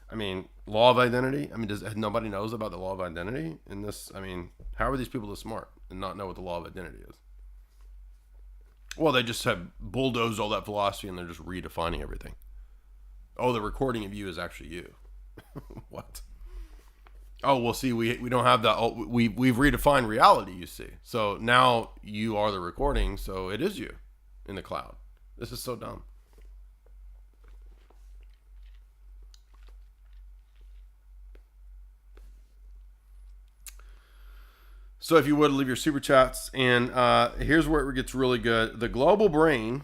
I mean, law of identity. I mean, nobody knows about the law of identity in this? I mean, how are these people this smart and not know what the law of identity is? Well, they just have bulldozed all that philosophy and they're just redefining everything. Oh, the recording of you is actually you. What? Oh, well, see, we don't have that. Oh, we've redefined reality, you see. So now you are the recording, so it is you in the cloud. This is so dumb. So if you would, leave your super chats. And here's where it gets really good. The global brain,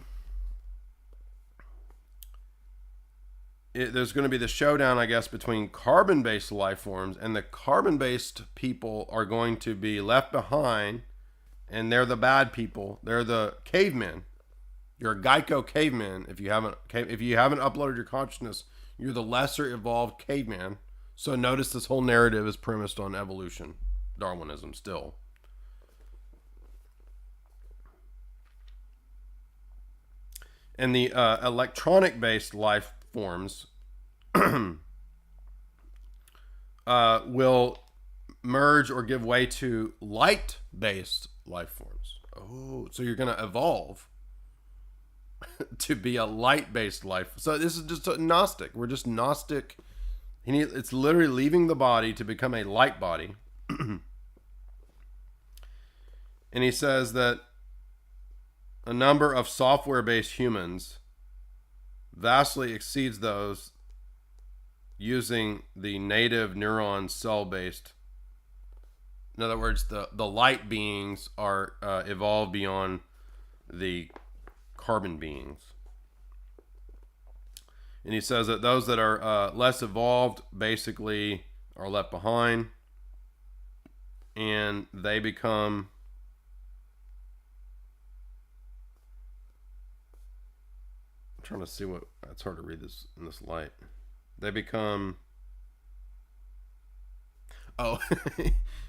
there's going to be the showdown, I guess, between carbon-based life forms, and the carbon-based people are going to be left behind, and they're the bad people. They're the cavemen. You're a Geico caveman. If you haven't uploaded your consciousness, you're the lesser evolved caveman. So notice this whole narrative is premised on evolution, Darwinism still. And the electronic-based life forms will merge or give way to light-based life forms. Oh, so you're going to evolve to be a light-based life. So this is just a Gnostic. We're just Gnostic. It's literally leaving the body to become a light body. And he says that a number of software-based humans vastly exceeds those using the native neuron cell-based. In other words, the light beings are evolved beyond the carbon beings. And he says that those that are less evolved basically are left behind, and they become I'm trying to see what it's hard to read this in this light. They become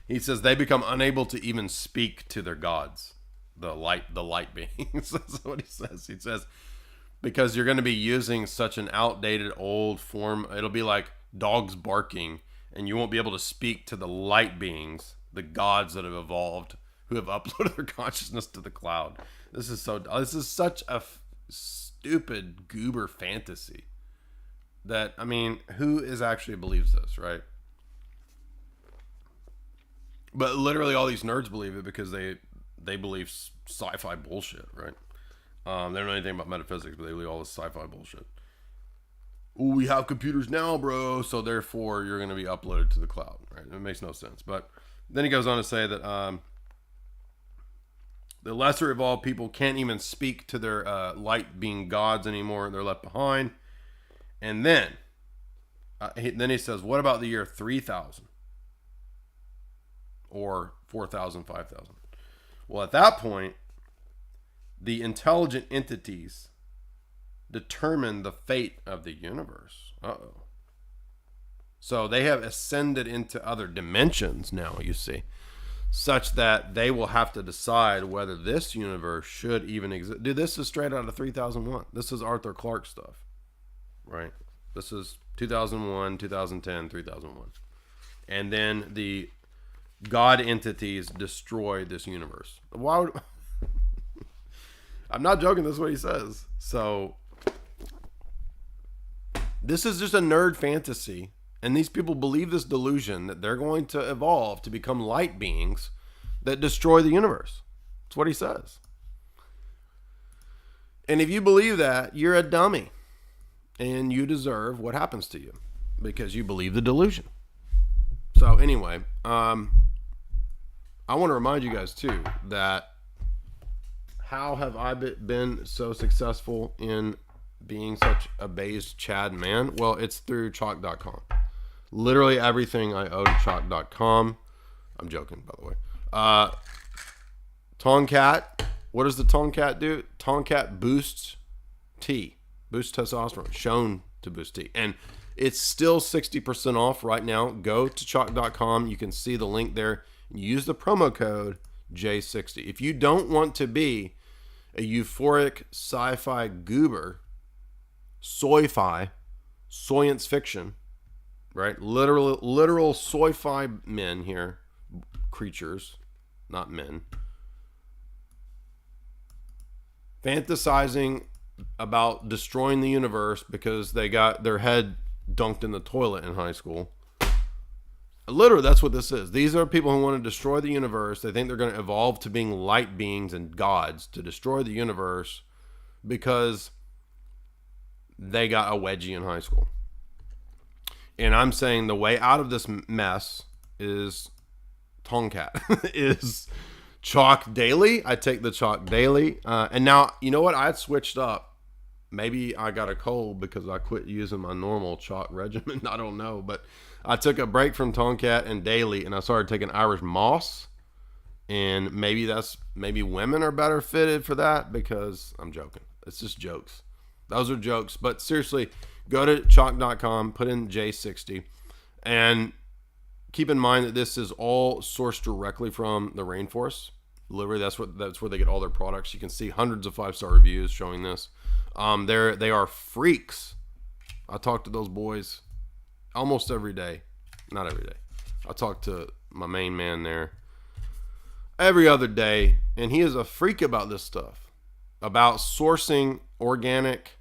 he says they become unable to even speak to their gods, the light beings. That's what he says. He says because you're going to be using such an outdated old form, it'll be like dogs barking, and you won't be able to speak to the light beings, the gods that have evolved, who have uploaded their consciousness to the cloud. This is such a stupid goober fantasy that, I mean, who is actually believes this, right? But literally all these nerds believe it because they believe sci-fi bullshit, right? They don't know anything about metaphysics, but they believe all this sci-fi bullshit. Oh, we have computers now, bro, so therefore you're going to be uploaded to the cloud, right? It makes no sense. But then he goes on to say that the lesser evolved people can't even speak to their light being gods anymore. They're left behind. And then he says, what about the year 3000? Or 4,000, 5,000? Well, at that point, the intelligent entities determine the fate of the universe. Uh-oh. So they have ascended into other dimensions now, you see, such that they will have to decide whether this universe should even exist. Dude, this is straight out of 3001. This is Arthur Clarke stuff, right? This is 2001, 2010, 3001. And then the God entities destroy this universe. Why would... I'm not joking, this is what he says. So this is just a nerd fantasy. And these people believe this delusion that they're going to evolve to become light beings that destroy the universe. That's what he says. And if you believe that, you're a dummy. And you deserve what happens to you because you believe the delusion. So anyway, I want to remind you guys too that how have I been so successful in being such a based Chad man? Well, it's through chalk.com. Literally everything I owe to chalk.com. I'm joking, by the way. Tomcat. What does the Tomcat do? Tomcat boosts T. Boosts testosterone. Shown to boost T. And it's still 60% off right now. Go to chalk.com. You can see the link there. Use the promo code J60. If you don't want to be a euphoric sci-fi goober, sci-fi, science fiction, right? Literal sci-fi men here, creatures, not men, fantasizing about destroying the universe because they got their head dunked in the toilet in high school. Literally, that's what this is. These are people who want to destroy the universe. They think they're going to evolve to being light beings and gods to destroy the universe because they got a wedgie in high school. And I'm saying the way out of this mess is Tomcat, is chalk daily. I take the chalk daily. And now, you know what? I had switched up. Maybe I got a cold because I quit using my normal chalk regimen. I don't know. But I took a break from Tomcat and daily, and I started taking Irish moss. And maybe women are better fitted for that because I'm joking. It's just jokes. Those are jokes. But seriously, go to chalk.com, put in J60, and keep in mind that this is all sourced directly from the rainforest. Literally, that's where they get all their products. You can see hundreds of 5-star reviews showing this. They are freaks. I talk to those boys almost every day. Not every day. I talk to my main man there every other day, and he is a freak about this stuff, about sourcing organic,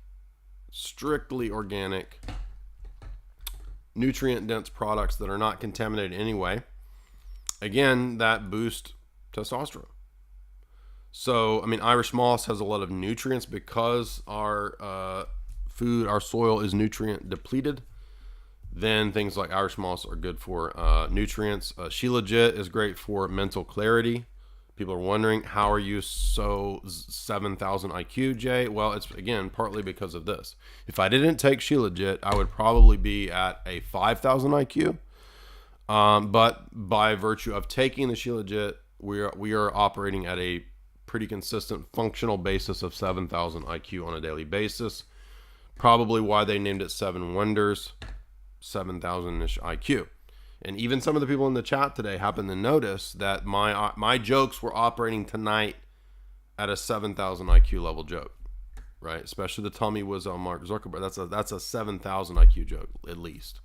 strictly organic, nutrient-dense products that are not contaminated anyway. Again, that boosts testosterone. So, I mean, Irish moss has a lot of nutrients because our food, our soil is nutrient depleted. Then things like Irish moss are good for nutrients. Shilajit is great for mental clarity. People are wondering, how are you so 7,000 IQ, Jay? Well, it's, again, partly because of this. If I didn't take Shilajit, I would probably be at a 5,000 IQ. But by virtue of taking the Shilajit, we are operating at a pretty consistent functional basis of 7,000 IQ on a daily basis. Probably why they named it 7 Wonders, 7,000-ish IQ. And even some of the people in the chat today happen to notice that my jokes were operating tonight at a 7,000 IQ level joke, right? Especially the Tommy Wiseau Mark Zuckerberg. That's a 7,000 IQ joke at least.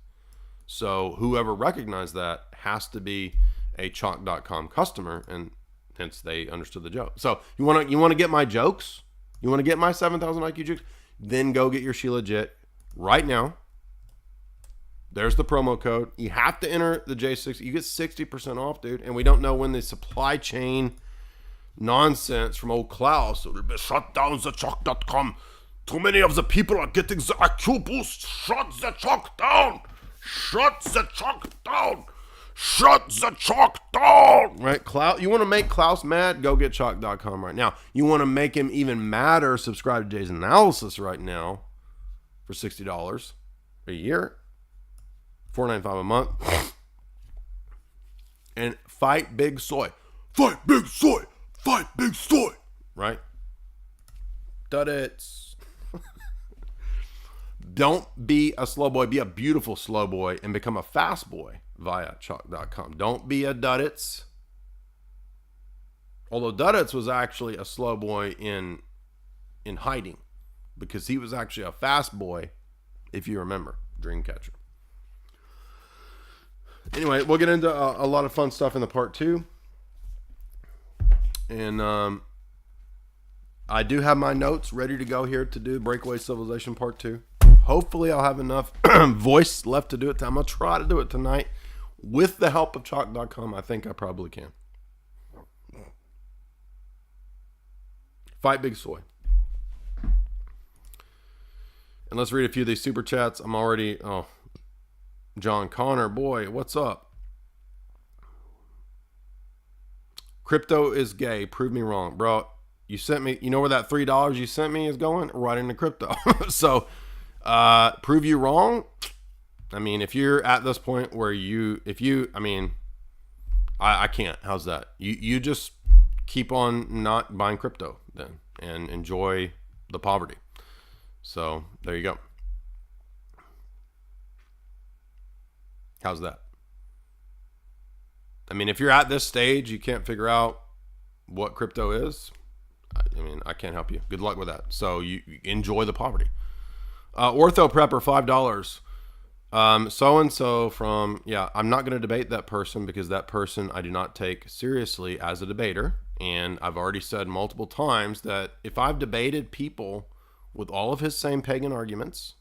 So whoever recognized that has to be a chalk.com customer, and hence they understood the joke. So you want to get my jokes? You want to get my 7,000 IQ jokes? Then go get your Shilajit right now. There's the promo code. You have to enter the J60. You get 60% off, dude. And we don't know when the supply chain nonsense from old Klaus will be shut down the chalk.com. Too many of the people are getting the IQ boost. Shut the chalk down. Shut the chalk down. Shut the chalk down. Right, Klaus. You want to make Klaus mad? Go get chalk.com right now. You want to make him even madder? Subscribe to Jay's Analysis right now for $60 a year. $4.95 a month. And fight big soy. Fight big soy. Fight big soy. Right? Duddits. Don't be a slow boy. Be a beautiful slow boy and become a fast boy via chalk.com. Don't be a Duddits. Although Duddits was actually a slow boy in hiding, because he was actually a fast boy, if you remember, Dreamcatcher. Anyway, we'll get into a lot of fun stuff in the part 2. And I do have my notes ready to go here to do Breakaway Civilization part 2. Hopefully I'll have enough voice left to do it. I'm going to try to do it tonight. With the help of chalk.com, I think I probably can. Fight Big Soy. And let's read a few of these super chats. I'm already... Oh, John Connor, boy, what's up? Crypto is gay. Prove me wrong. Bro, you sent me... You know where that $3 you sent me is going? Right into crypto. So, prove you wrong? I mean, if you're at this point where I can't. How's that? You just keep on not buying crypto then and enjoy the poverty. So there you go. How's that? I mean, if you're at this stage, you can't figure out what crypto is. I mean, I can't help you. Good luck with that. So you enjoy the poverty. Ortho Prepper, $5. So-and-so from, I'm not going to debate that person because that person I do not take seriously as a debater. And I've already said multiple times that if I've debated people with all of his same pagan arguments,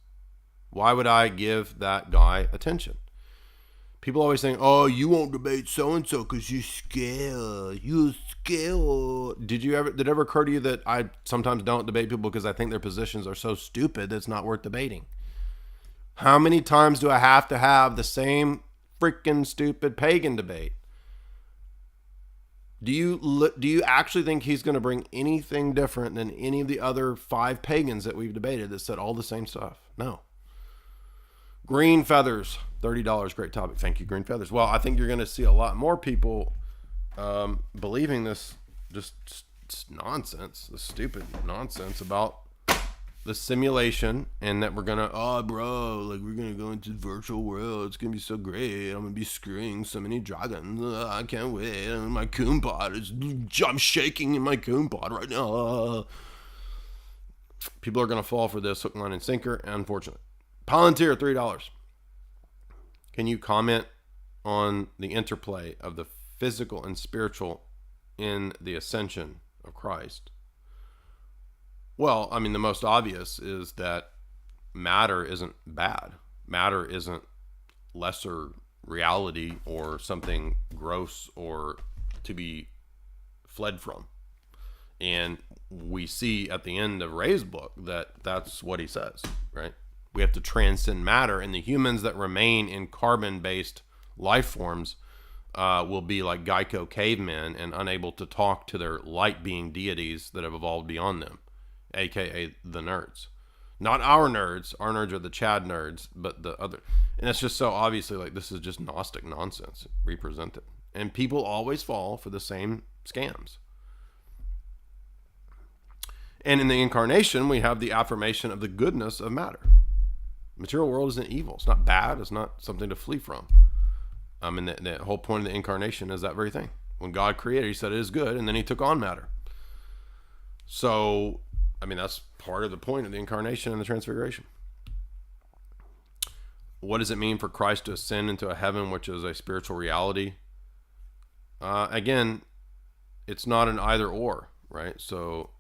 why would I give that guy attention? People always think, oh, you won't debate so-and-so because you're scared. You're scared. Did it ever occur to you that I sometimes don't debate people because I think their positions are so stupid that it's not worth debating? How many times do I have to have the same freaking stupid pagan debate? Do you actually think he's going to bring anything different than any of the other 5 pagans that we've debated that said all the same stuff? No. Green Feathers, $30. Great topic. Thank you, Green Feathers. Well, I think you're going to see a lot more people believing this just nonsense, this stupid nonsense about the simulation, and that we're gonna, we're gonna go into the virtual world. It's gonna be so great. I'm gonna be screwing so many dragons. I can't wait. My coon pod I'm shaking in my coon pod right now. People are gonna fall for this hook, line, and sinker. Unfortunately, Palantir, $3. Can you comment on the interplay of the physical and spiritual in the ascension of Christ? Well, I mean, the most obvious is that matter isn't bad. Matter isn't lesser reality or something gross or to be fled from. And we see at the end of Ray's book that that's what he says, right? We have to transcend matter, and the humans that remain in carbon-based life forms will be like Geico cavemen and unable to talk to their light-being deities that have evolved beyond them. AKA the nerds. Not our nerds. Our nerds are the Chad nerds, but the other. And it's just so obviously like this is just Gnostic nonsense represented. And people always fall for the same scams. And in the incarnation, we have the affirmation of the goodness of matter. The material world isn't evil. It's not bad. It's not something to flee from. And the whole point of the incarnation is that very thing. When God created, he said it is good, and then he took on matter. So, I mean, that's part of the point of the incarnation and the transfiguration. What does it mean for Christ to ascend into a heaven, which is a spiritual reality? Again, it's not an either or, right? So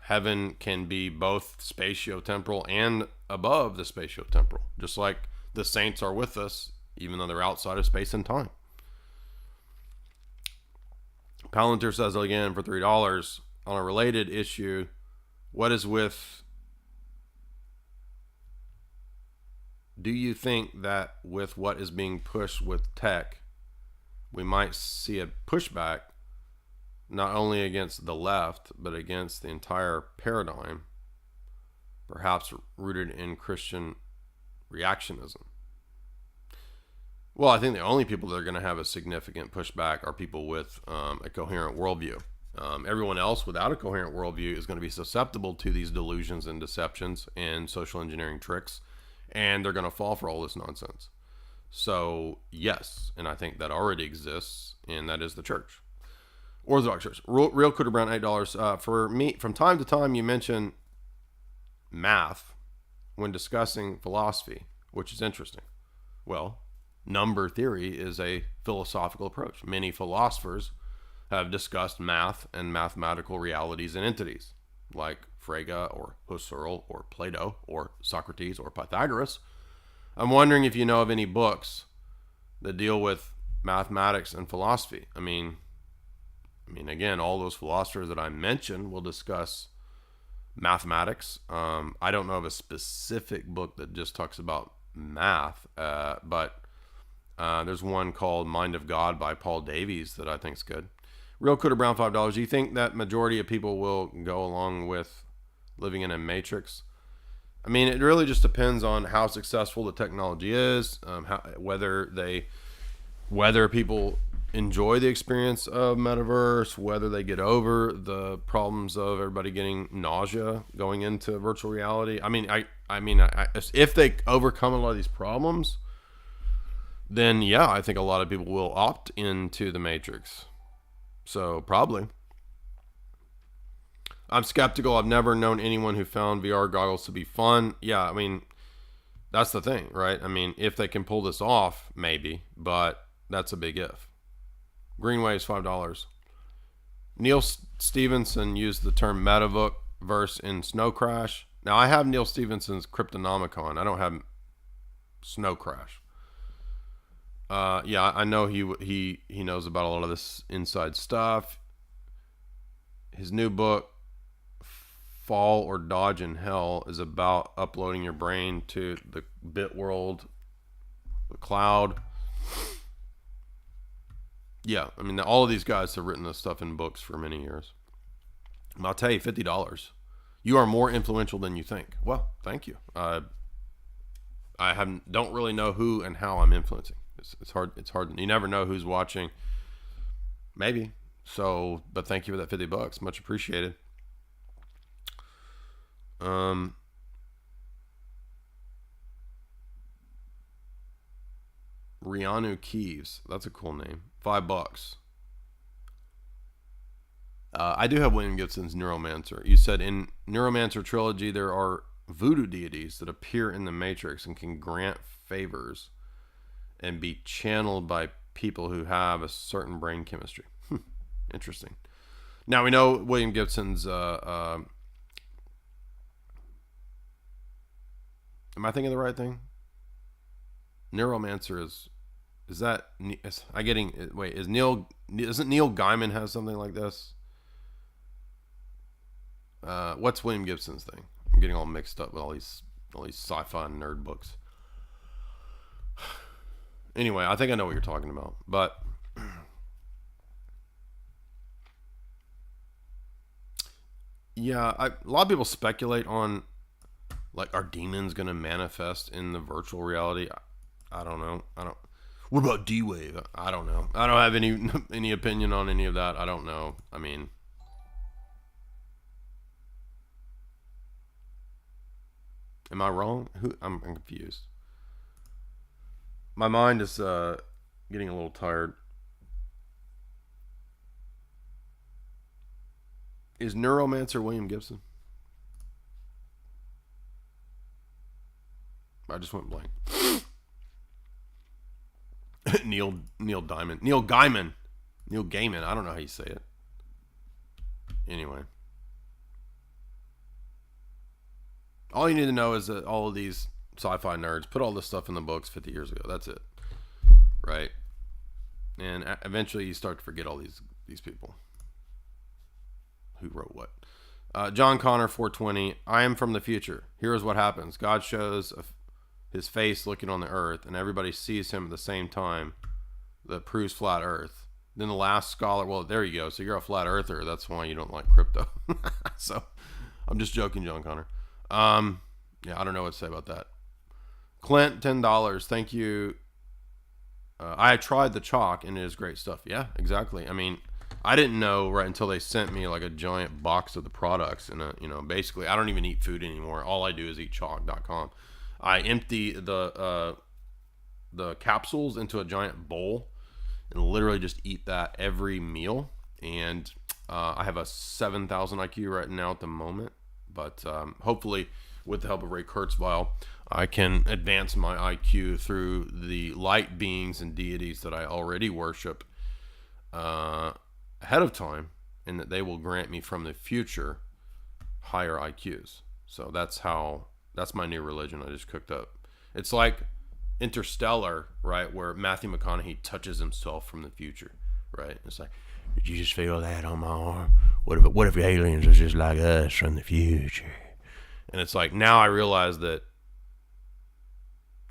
heaven can be both spatio-temporal and above the spatio-temporal, just like the saints are with us, even though they're outside of space and time. Palantir says again for $3, on a related issue, what is with, do you think that with what is being pushed with tech, we might see a pushback not only against the left, but against the entire paradigm, perhaps rooted in Christian reactionism? Well, I think the only people that are going to have a significant pushback are people with a coherent worldview. Everyone else without a coherent worldview is going to be susceptible to these delusions and deceptions and social engineering tricks, and they're going to fall for all this nonsense. So, yes, and I think that already exists, and that is the church. Orthodox Church. Real Cooter Brown, $8. For me, from time to time, you mention math when discussing philosophy, which is interesting. Well, number theory is a philosophical approach. Many philosophers have discussed math and mathematical realities and entities, like Frege or Husserl or Plato or Socrates or Pythagoras. I'm wondering if you know of any books that deal with mathematics and philosophy. I mean, again, all those philosophers that I mentioned will discuss mathematics. I don't know of a specific book that just talks about math, but there's one called Mind of God by Paul Davies that I think is good. Real Cooter Brown, $5. Do you think that majority of people will go along with living in a matrix? I mean, it really just depends on how successful the technology is, whether people enjoy the experience of metaverse, whether they get over the problems of everybody getting nausea going into virtual reality. I mean, if they overcome a lot of these problems, then yeah, I think a lot of people will opt into the matrix. So probably. I'm skeptical. I've never known anyone who found VR goggles to be fun. Yeah, I mean, that's the thing, right? I mean, if they can pull this off, maybe, but that's a big if. Greenway is $5. Neil Stevenson used the term metaverse in Snow Crash. Now, I have Neil Stephenson's Cryptonomicon. I don't have Snow Crash. Yeah, I know he knows about a lot of this inside stuff. His new book, Fall or Dodge in Hell, is about uploading your brain to the bit world, the cloud. Yeah, I mean, all of these guys have written this stuff in books for many years. And I'll tell you, $50. You are more influential than you think. Well, thank you. I don't really know who and how I'm influencing. It's hard. You never know who's watching. Maybe. So, but thank you for that $50. Much appreciated. Rianu Keeves. That's a cool name. $5. I do have William Gibson's Neuromancer. You said in Neuromancer trilogy there are voodoo deities that appear in the Matrix and can grant favors and be channeled by people who have a certain brain chemistry. Interesting. Now we know William Gibson's am I thinking the right thing? Neuromancer is that I getting wait, isn't Neil Gaiman has something like this? What's William Gibson's thing? I'm getting all mixed up with all these sci-fi and nerd books. Anyway, I think I know what you're talking about, but yeah, a lot of people speculate on, like, are demons going to manifest in the virtual reality? I don't know. What about D-Wave? I don't know. I don't have any opinion on any of that. I don't know. I mean, am I wrong? I'm confused. My mind is getting a little tired. Is Neuromancer William Gibson? I just went blank. Neil Gaiman. I don't know how you say it. Anyway. All you need to know is that all of these sci-fi nerds put all this stuff in the books 50 years ago. That's it. Right? And eventually you start to forget all these people. Who wrote what? John Connor 420. I am from the future. Here is what happens. God shows his face looking on the earth, and everybody sees him at the same time. That proves flat earth. Then the last scholar, well, there you go. So you're a flat earther. That's why you don't like crypto. So I'm just joking, John Connor. Yeah, I don't know what to say about that. Clint, $10. Thank you. I tried the chalk, and it is great stuff. Yeah, exactly. I mean, I didn't know right until they sent me like a giant box of the products. And, basically, I don't even eat food anymore. All I do is eat chalk.com. I empty the capsules into a giant bowl and literally just eat that every meal. And I have a 7,000 IQ right now at the moment. But hopefully, with the help of Ray Kurzweil, I can advance my IQ through the light beings and deities that I already worship ahead of time, and that they will grant me from the future higher IQs. So that's my new religion I just cooked up. It's like Interstellar, right, where Matthew McConaughey touches himself from the future, right? It's like, did you just feel that on my arm? What if aliens are just like us from the future? And it's like, now I realize that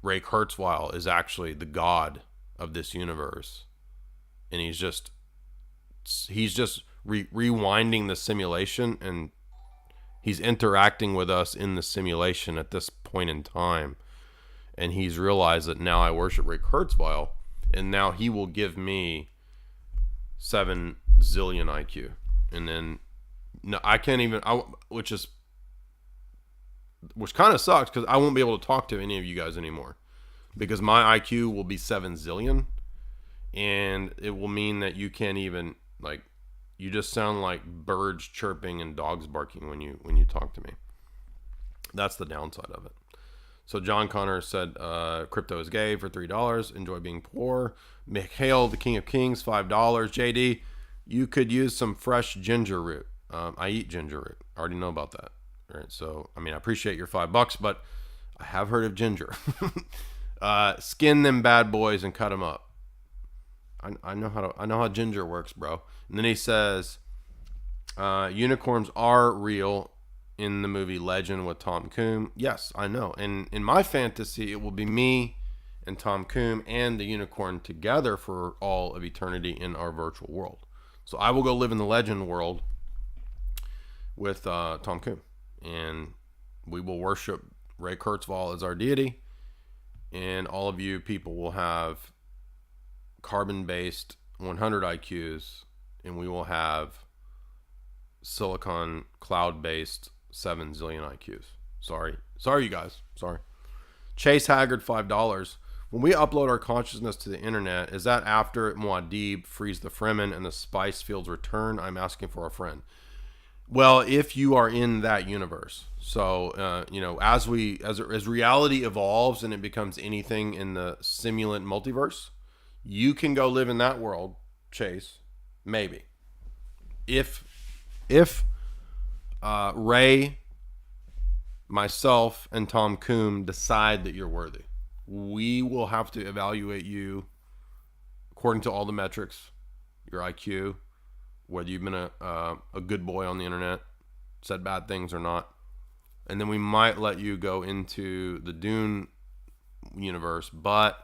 Ray Kurzweil is actually the god of this universe, and he's just rewinding the simulation, and he's interacting with us in the simulation at this point in time. And he's realized that now I worship Ray Kurzweil, and now he will give me 7 zillion IQ. And then I can't even, which kind of sucks, because I won't be able to talk to any of you guys anymore, because my IQ will be 7 zillion, and it will mean that you can't even, like, you just sound like birds chirping and dogs barking when you talk to me. That's the downside of it. So John Connor said, crypto is gay for $3. Enjoy being poor. Mikhail, the King of Kings, $5. JD, you could use some fresh ginger root. I eat ginger root. I already know about that. All right. So, I appreciate your $5, but I have heard of ginger. Skin them bad boys and cut them up. I know how ginger works, bro. And then he says, unicorns are real in the movie Legend with Tom Cruise. Yes, I know. And in my fantasy, it will be me and Tom Cruise and the unicorn together for all of eternity in our virtual world. So I will go live in the Legend world with Tom Cruise, and we will worship Ray Kurzweil as our deity, and all of you people will have carbon-based 100 IQs, and we will have silicon cloud-based 7 zillion IQs. Sorry, you guys. Sorry. Chase Haggard, $5. When we upload our consciousness to the internet, is that after Muad'Dib frees the Fremen and the spice fields return? I'm asking for a friend. Well, if you are in that universe. So, as reality evolves and it becomes anything in the simulant multiverse, you can go live in that world, Chase. Maybe. If Ray, myself, and Tom Cruise decide that you're worthy, we will have to evaluate you according to all the metrics, your IQ, whether you've been a good boy on the internet, said bad things or not. And then we might let you go into the Dune universe, but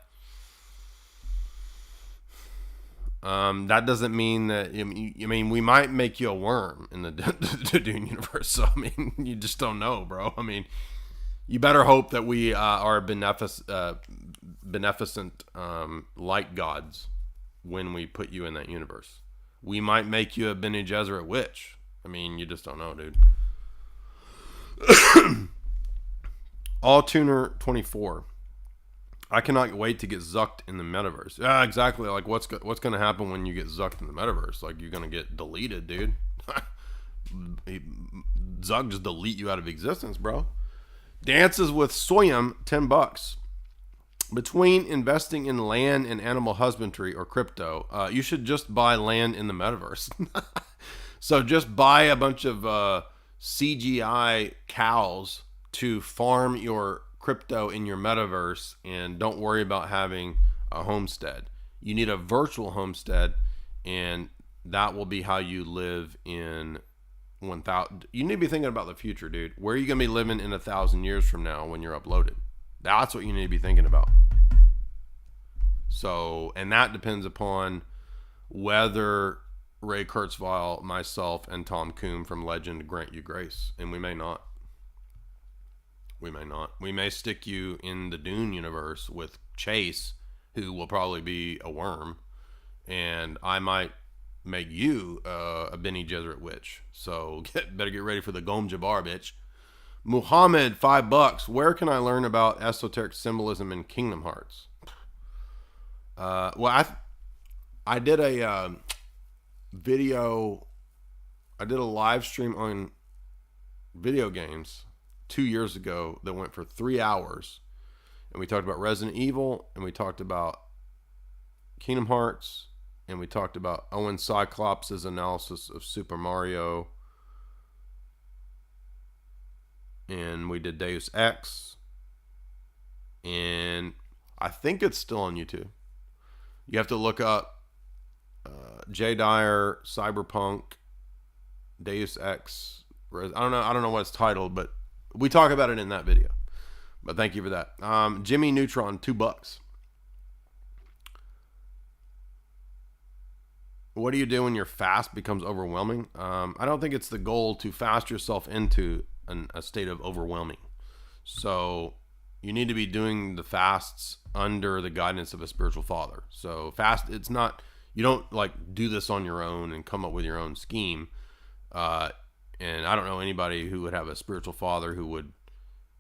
that doesn't mean that, we might make you a worm in the Dune universe. So, you just don't know, bro. You better hope that we are beneficent light gods when we put you in that universe. We might make you a Bene Gesserit witch. You just don't know, dude. All Tuner 24. I cannot wait to get zucked in the metaverse. Yeah, exactly. Like, what's going to happen when you get zucked in the metaverse? Like, you're going to get deleted, dude. Zuck just delete you out of existence, bro. Dances with Soyam, $10. Between investing in land and animal husbandry or crypto, you should just buy land in the metaverse. So just buy a bunch of CGI cows to farm your crypto in your metaverse, and don't worry about having a homestead. You need a virtual homestead, and that will be how you live in 1,000. You need to be thinking about the future, dude. Where are you going to be living in 1,000 years from now when you're uploaded? That's what you need to be thinking about. So, and that depends upon whether Ray Kurzweil, myself, and Tom Cruise from Legend grant you grace. And we may not. We may not. We may stick you in the Dune universe with Chase, who will probably be a worm. And I might make you a Bene Gesserit witch. So better get ready for the Gom Jabbar, bitch. Muhammad, $5. Where can I learn about esoteric symbolism in Kingdom Hearts? Well, I did a video. I did a live stream on video games 2 years ago that went for 3 hours, and we talked about Resident Evil, and we talked about Kingdom Hearts, and we talked about Owen Cyclops' analysis of Super Mario, and we did Deus Ex, and I think it's still on YouTube. You have to look up J. Dyer, Cyberpunk, Deus Ex. I don't know what it's titled, but we talk about it in that video. But thank you for that. Jimmy Neutron, $2. What do you do when your fast becomes overwhelming? I don't think it's the goal to fast yourself into a state of overwhelming. So you need to be doing the fasts under the guidance of a spiritual father. So fast, it's not, you don't like do this on your own and come up with your own scheme. And I don't know anybody who would have a spiritual father who would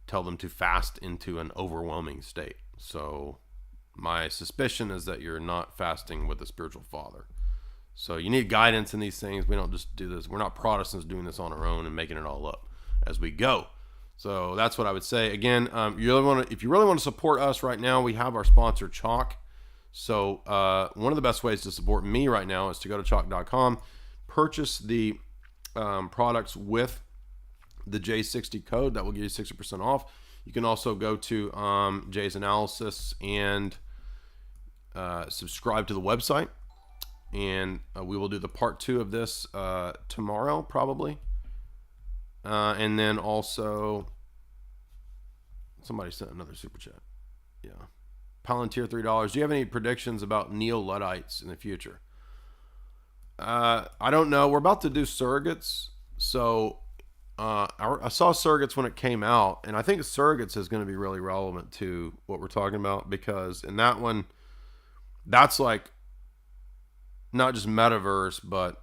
tell them to fast into an overwhelming state. So my suspicion is that you're not fasting with a spiritual father. So you need guidance in these things. We don't just do this. We're not Protestants doing this on our own and making it all up as we go. So that's what I would say. Again, if you really want to support us right now, we have our sponsor, Chalk. So one of the best ways to support me right now is to go to chalk.com, purchase the products with the J60 code that will give you 60% off. You can also go to Jay's Analysis and subscribe to the website. And we will do the part 2 of this tomorrow, probably. And then also, somebody sent another super chat. Yeah. Palantir, $3. Do you have any predictions about neo-Luddites in the future? I don't know. We're about to do surrogates. So I saw surrogates when it came out. And I think surrogates is going to be really relevant to what we're talking about. Because in that one, that's like not just metaverse, but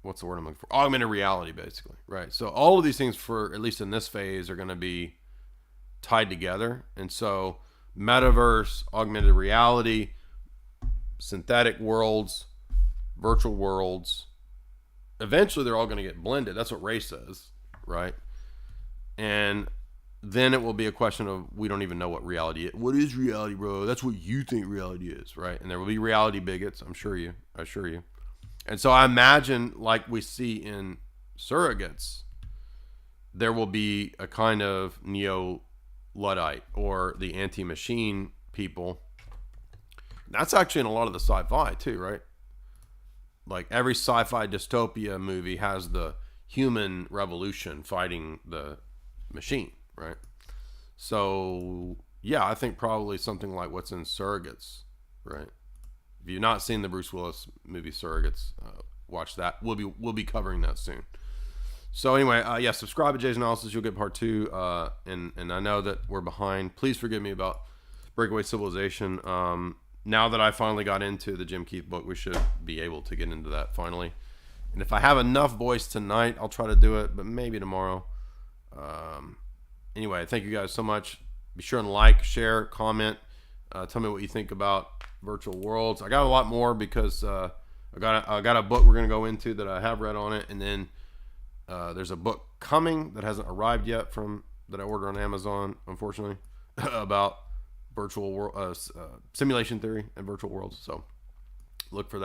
what's the word I'm looking for? Augmented reality, basically, right? So all of these things, for at least in this phase, are going to be tied together. And so metaverse, augmented reality, synthetic worlds, virtual worlds, eventually they're all going to get blended. That's what Ray says, right? And then it will be a question of, we don't even know what reality is. What is reality, bro? That's what you think reality is, right? And there will be reality bigots, I assure you. And so I imagine, like we see in surrogates, there will be a kind of neo-Luddite or the anti-machine people. That's actually in a lot of the sci-fi too, right? Like every sci-fi dystopia movie has the human revolution fighting the machine, right? So yeah, I think probably something like what's in Surrogates, right? If you've not seen the Bruce Willis movie Surrogates, watch that. We'll be covering that soon. So anyway, yeah, subscribe to Jay's Analysis. You'll get part 2. And I know that we're behind. Please forgive me about Breakaway Civilization. Now that I finally got into the Jim Keith book, we should be able to get into that finally. And if I have enough voice tonight, I'll try to do it, but maybe tomorrow. Anyway, thank you guys so much. Be sure and like, share, comment. Tell me what you think about virtual worlds. I got a lot more because I got a book we're going to go into that I have read on it. And then there's a book coming that hasn't arrived yet that I ordered on Amazon, unfortunately, about virtual world, simulation theory and virtual worlds. So look for that.